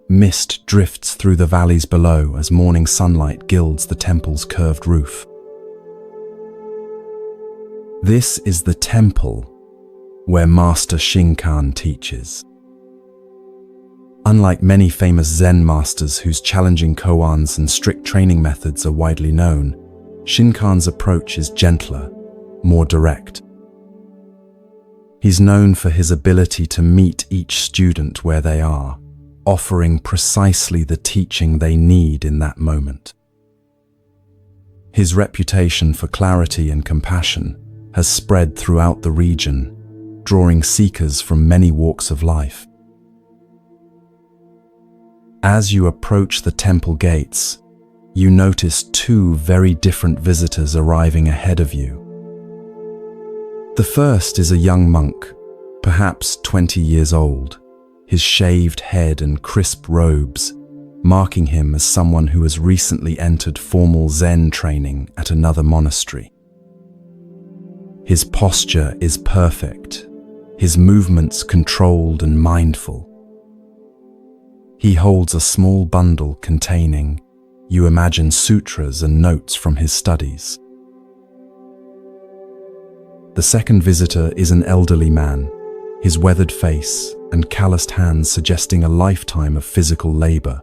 Mist drifts through the valleys below as morning sunlight gilds the temple's curved roof. This is the temple where Master Shinkan teaches. Unlike many famous Zen masters whose challenging koans and strict training methods are widely known, Shinkan's approach is gentler, more direct. He's known for his ability to meet each student where they are, offering precisely the teaching they need in that moment. His reputation for clarity and compassion has spread throughout the region, drawing seekers from many walks of life. As you approach the temple gates, you notice two very different visitors arriving ahead of you. The first is a young monk, perhaps 20 years old, his shaved head and crisp robes marking him as someone who has recently entered formal Zen training at another monastery. His posture is perfect, his movements controlled and mindful. He holds a small bundle containing, you imagine, sutras and notes from his studies. The second visitor is an elderly man, his weathered face and calloused hands suggesting a lifetime of physical labor.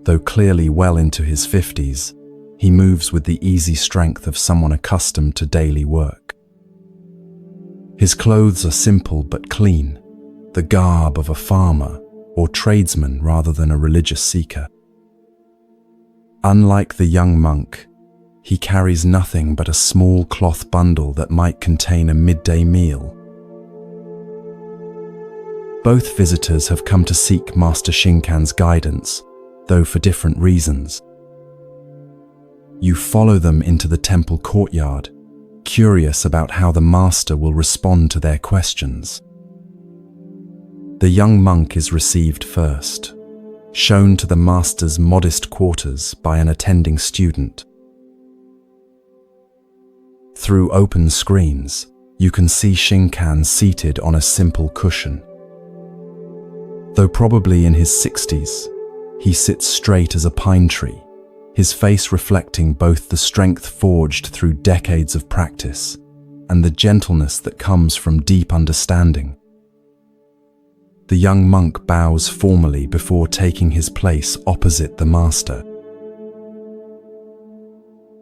Though clearly well into his 50s, he moves with the easy strength of someone accustomed to daily work. His clothes are simple but clean, the garb of a farmer or tradesman rather than a religious seeker. Unlike the young monk, he carries nothing but a small cloth bundle that might contain a midday meal. Both visitors have come to seek Master Shinkan's guidance, though for different reasons. You follow them into the temple courtyard, curious about how the master will respond to their questions. The young monk is received first, shown to the master's modest quarters by an attending student. Through open screens, you can see Shinkan seated on a simple cushion. Though probably in his 60s, he sits straight as a pine tree, his face reflecting both the strength forged through decades of practice and the gentleness that comes from deep understanding. The young monk bows formally before taking his place opposite the master.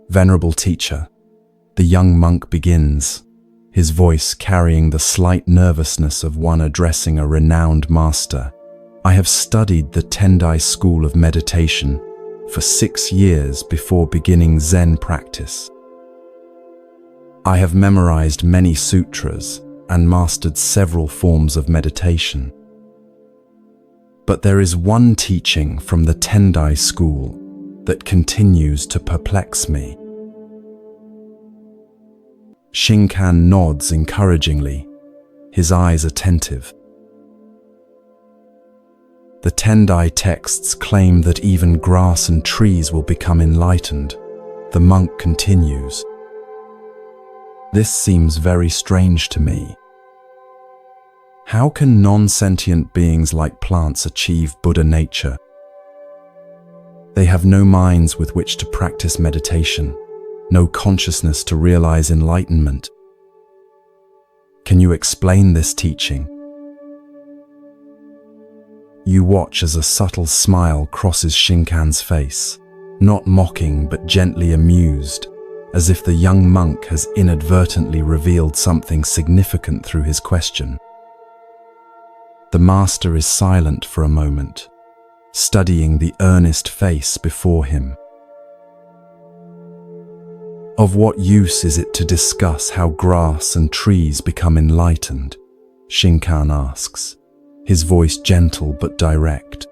Venerable teacher, the young monk begins, his voice carrying the slight nervousness of one addressing a renowned master. I have studied the Tendai school of meditation for 6 years before beginning Zen practice. I have memorized many sutras and mastered several forms of meditation. But there is one teaching from the Tendai school that continues to perplex me. Shinkan nods encouragingly, his eyes attentive. The Tendai texts claim that even grass and trees will become enlightened. The monk continues. This seems very strange to me. How can non-sentient beings like plants achieve Buddha nature? They have no minds with which to practice meditation, no consciousness to realize enlightenment. Can you explain this teaching? You watch as a subtle smile crosses Shinkan's face, not mocking but gently amused, as if the young monk has inadvertently revealed something significant through his question. The master is silent for a moment, studying the earnest face before him. Of what use is it to discuss how grass and trees become enlightened? Shinkan asks, his voice gentle but direct.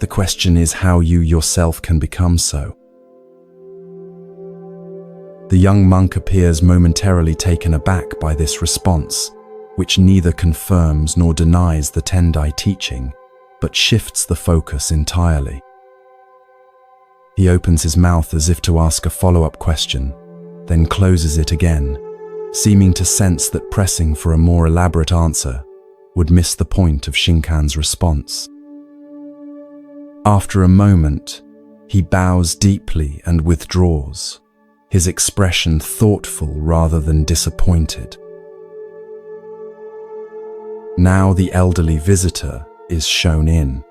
The question is how you yourself can become so. The young monk appears momentarily taken aback by this response, which neither confirms nor denies the Tendai teaching, but shifts the focus entirely. He opens his mouth as if to ask a follow-up question, then closes it again, seeming to sense that pressing for a more elaborate answer would miss the point of Shinkan's response. After a moment, he bows deeply and withdraws, his expression thoughtful rather than disappointed. Now the elderly visitor is shown in.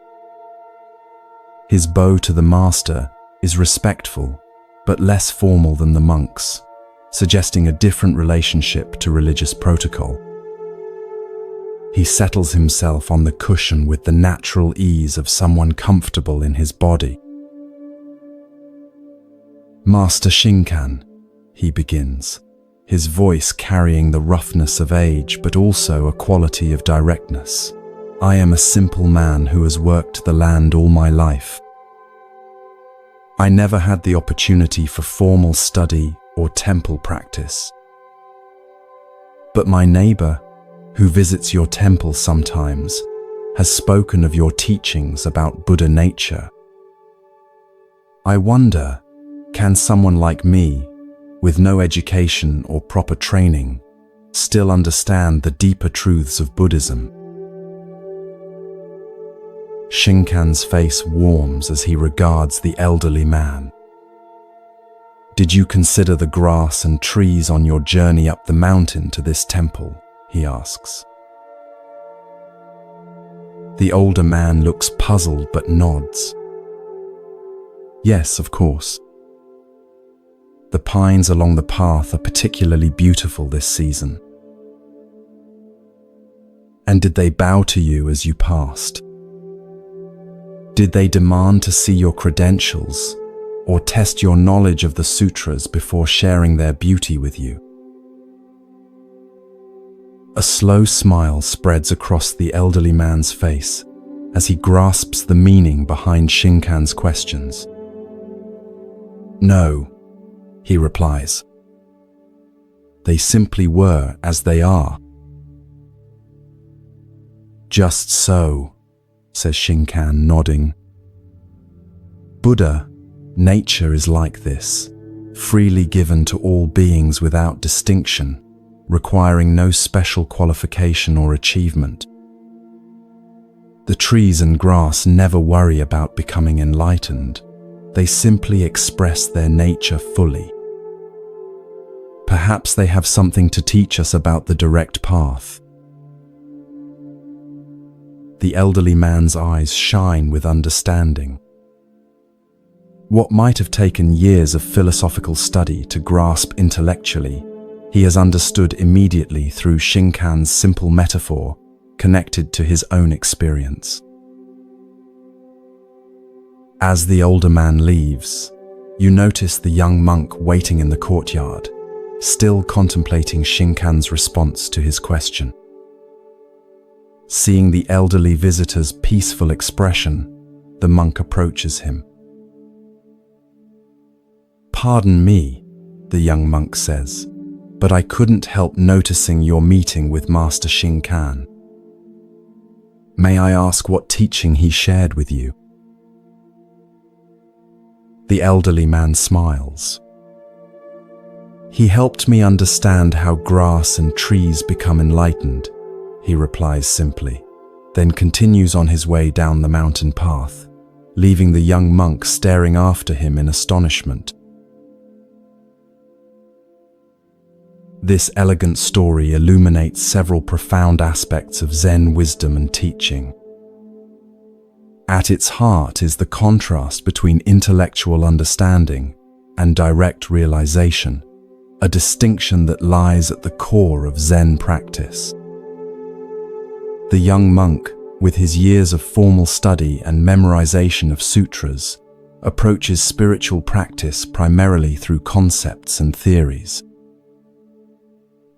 His bow to the master is respectful, but less formal than the monk's, suggesting a different relationship to religious protocol. He settles himself on the cushion with the natural ease of someone comfortable in his body. Master Shinkan, he begins, his voice carrying the roughness of age but also a quality of directness. I am a simple man who has worked the land all my life. I never had the opportunity for formal study or temple practice. But my neighbor, who visits your temple sometimes, has spoken of your teachings about Buddha nature. I wonder, can someone like me, with no education or proper training, still understand the deeper truths of Buddhism? Shinkan's face warms as he regards the elderly man. Did you consider the grass and trees on your journey up the mountain to this temple? He asks. The older man looks puzzled but nods. Yes, of course. The pines along the path are particularly beautiful this season. And did they bow to you as you passed? Did they demand to see your credentials or test your knowledge of the sutras before sharing their beauty with you? A slow smile spreads across the elderly man's face as he grasps the meaning behind Shinkan's questions. No, he replies. They simply were as they are. Just so, says Shinkan, nodding. Buddha, nature is like this, freely given to all beings without distinction, requiring no special qualification or achievement. The trees and grass never worry about becoming enlightened. They simply express their nature fully. Perhaps they have something to teach us about the direct path. The elderly man's eyes shine with understanding. What might have taken years of philosophical study to grasp intellectually, he has understood immediately through Shinkan's simple metaphor connected to his own experience. As the older man leaves, you notice the young monk waiting in the courtyard, still contemplating Shinkan's response to his question. Seeing the elderly visitor's peaceful expression, the monk approaches him. Pardon me, the young monk says, but I couldn't help noticing your meeting with Master Shinkan. May I ask what teaching he shared with you? The elderly man smiles. "He helped me understand how grass and trees become enlightened," he replies simply, then continues on his way down the mountain path, leaving the young monk staring after him in astonishment. This elegant story illuminates several profound aspects of Zen wisdom and teaching. At its heart is the contrast between intellectual understanding and direct realization, a distinction that lies at the core of Zen practice. The young monk, with his years of formal study and memorization of sutras, approaches spiritual practice primarily through concepts and theories.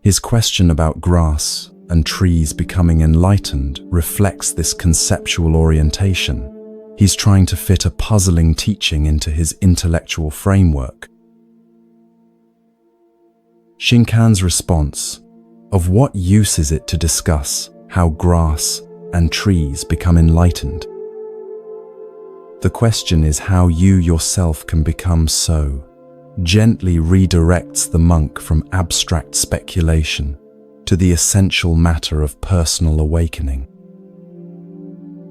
His question about grass and trees becoming enlightened reflects this conceptual orientation. He's trying to fit a puzzling teaching into his intellectual framework. Shinkan's response: "Of what use is it to discuss how grass and trees become enlightened? The question is how you yourself can become so," gently redirects the monk from abstract speculation to the essential matter of personal awakening.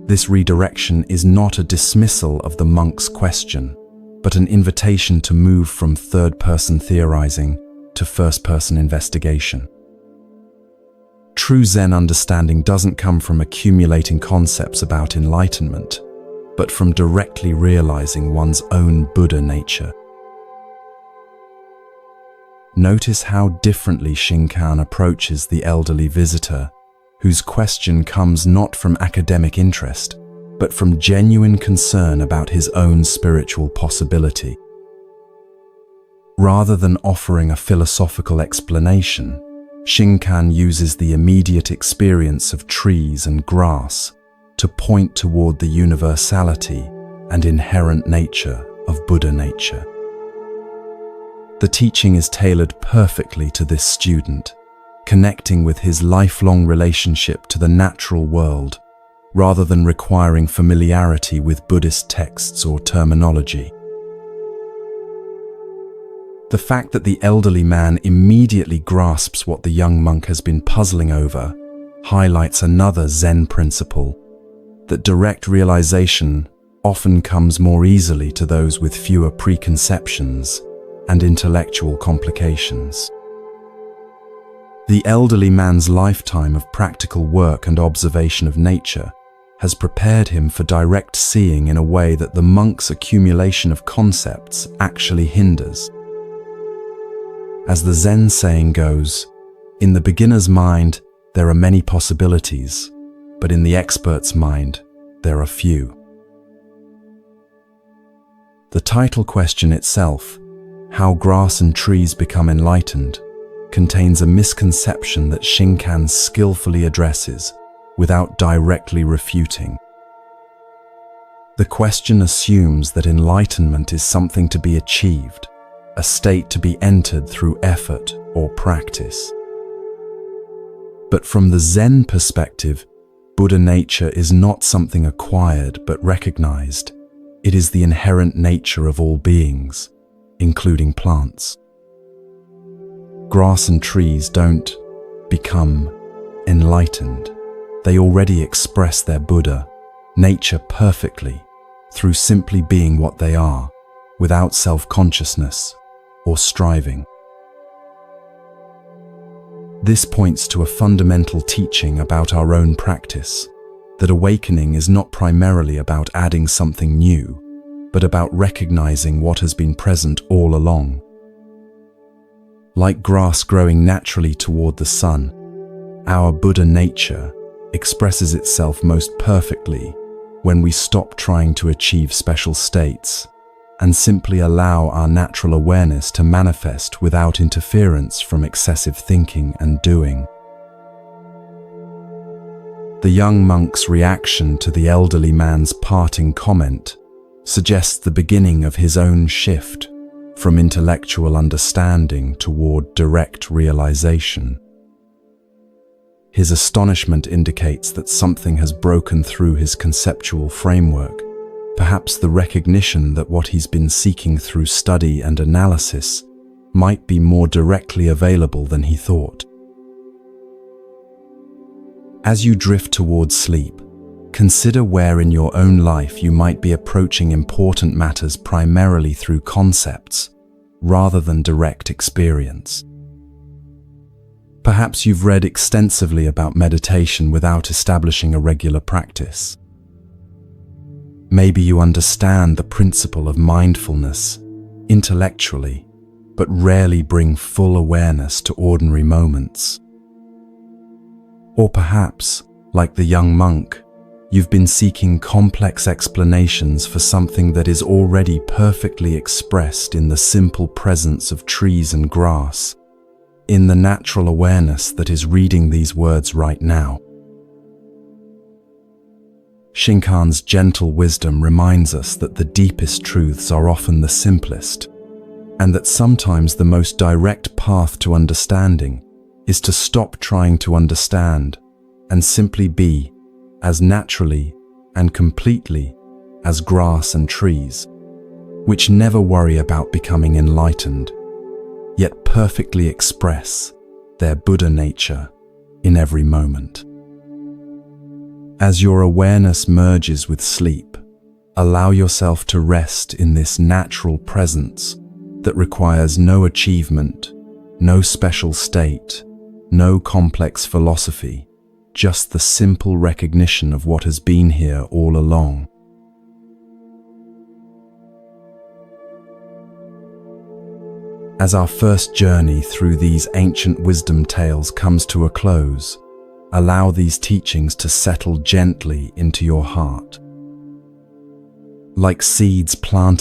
This redirection is not a dismissal of the monk's question, but an invitation to move from third-person theorizing to first-person investigation. True Zen understanding doesn't come from accumulating concepts about enlightenment, but from directly realizing one's own Buddha nature. Notice how differently Shinkan approaches the elderly visitor, whose question comes not from academic interest, but from genuine concern about his own spiritual possibility. Rather than offering a philosophical explanation, Shinkan uses the immediate experience of trees and grass to point toward the universality and inherent nature of Buddha nature. The teaching is tailored perfectly to this student, connecting with his lifelong relationship to the natural world, rather than requiring familiarity with Buddhist texts or terminology. The fact that the elderly man immediately grasps what the young monk has been puzzling over highlights another Zen principle, that direct realization often comes more easily to those with fewer preconceptions and intellectual complications. The elderly man's lifetime of practical work and observation of nature has prepared him for direct seeing in a way that the monk's accumulation of concepts actually hinders. As the Zen saying goes, "In the beginner's mind, there are many possibilities, but in the expert's mind, there are few." The title question itself, "How Grass and Trees Become Enlightened," contains a misconception that Shinkan skillfully addresses without directly refuting. The question assumes that enlightenment is something to be achieved, a state to be entered through effort or practice. But from the Zen perspective, Buddha nature is not something acquired but recognized. It is the inherent nature of all beings, including plants. Grass and trees don't become enlightened. They already express their Buddha nature perfectly through simply being what they are, without self-consciousness or striving. This points to a fundamental teaching about our own practice, that awakening is not primarily about adding something new, but about recognizing what has been present all along. Like grass growing naturally toward the sun, our Buddha nature expresses itself most perfectly when we stop trying to achieve special states and simply allow our natural awareness to manifest without interference from excessive thinking and doing. The young monk's reaction to the elderly man's parting comment suggests the beginning of his own shift from intellectual understanding toward direct realization. His astonishment indicates that something has broken through his conceptual framework, perhaps the recognition that what he's been seeking through study and analysis might be more directly available than he thought. As you drift towards sleep, consider where in your own life you might be approaching important matters primarily through concepts, rather than direct experience. Perhaps you've read extensively about meditation without establishing a regular practice. Maybe you understand the principle of mindfulness intellectually, but rarely bring full awareness to ordinary moments. Or perhaps, like the young monk, you've been seeking complex explanations for something that is already perfectly expressed in the simple presence of trees and grass, in the natural awareness that is reading these words right now. Shinkan's gentle wisdom reminds us that the deepest truths are often the simplest, and that sometimes the most direct path to understanding is to stop trying to understand and simply be as naturally and completely as grass and trees, which never worry about becoming enlightened, yet perfectly express their Buddha nature in every moment. As your awareness merges with sleep, allow yourself to rest in this natural presence that requires no achievement, no special state, no complex philosophy, just the simple recognition of what has been here all along. As our first journey through these ancient wisdom tales comes to a close, allow these teachings to settle gently into your heart. Like seeds planted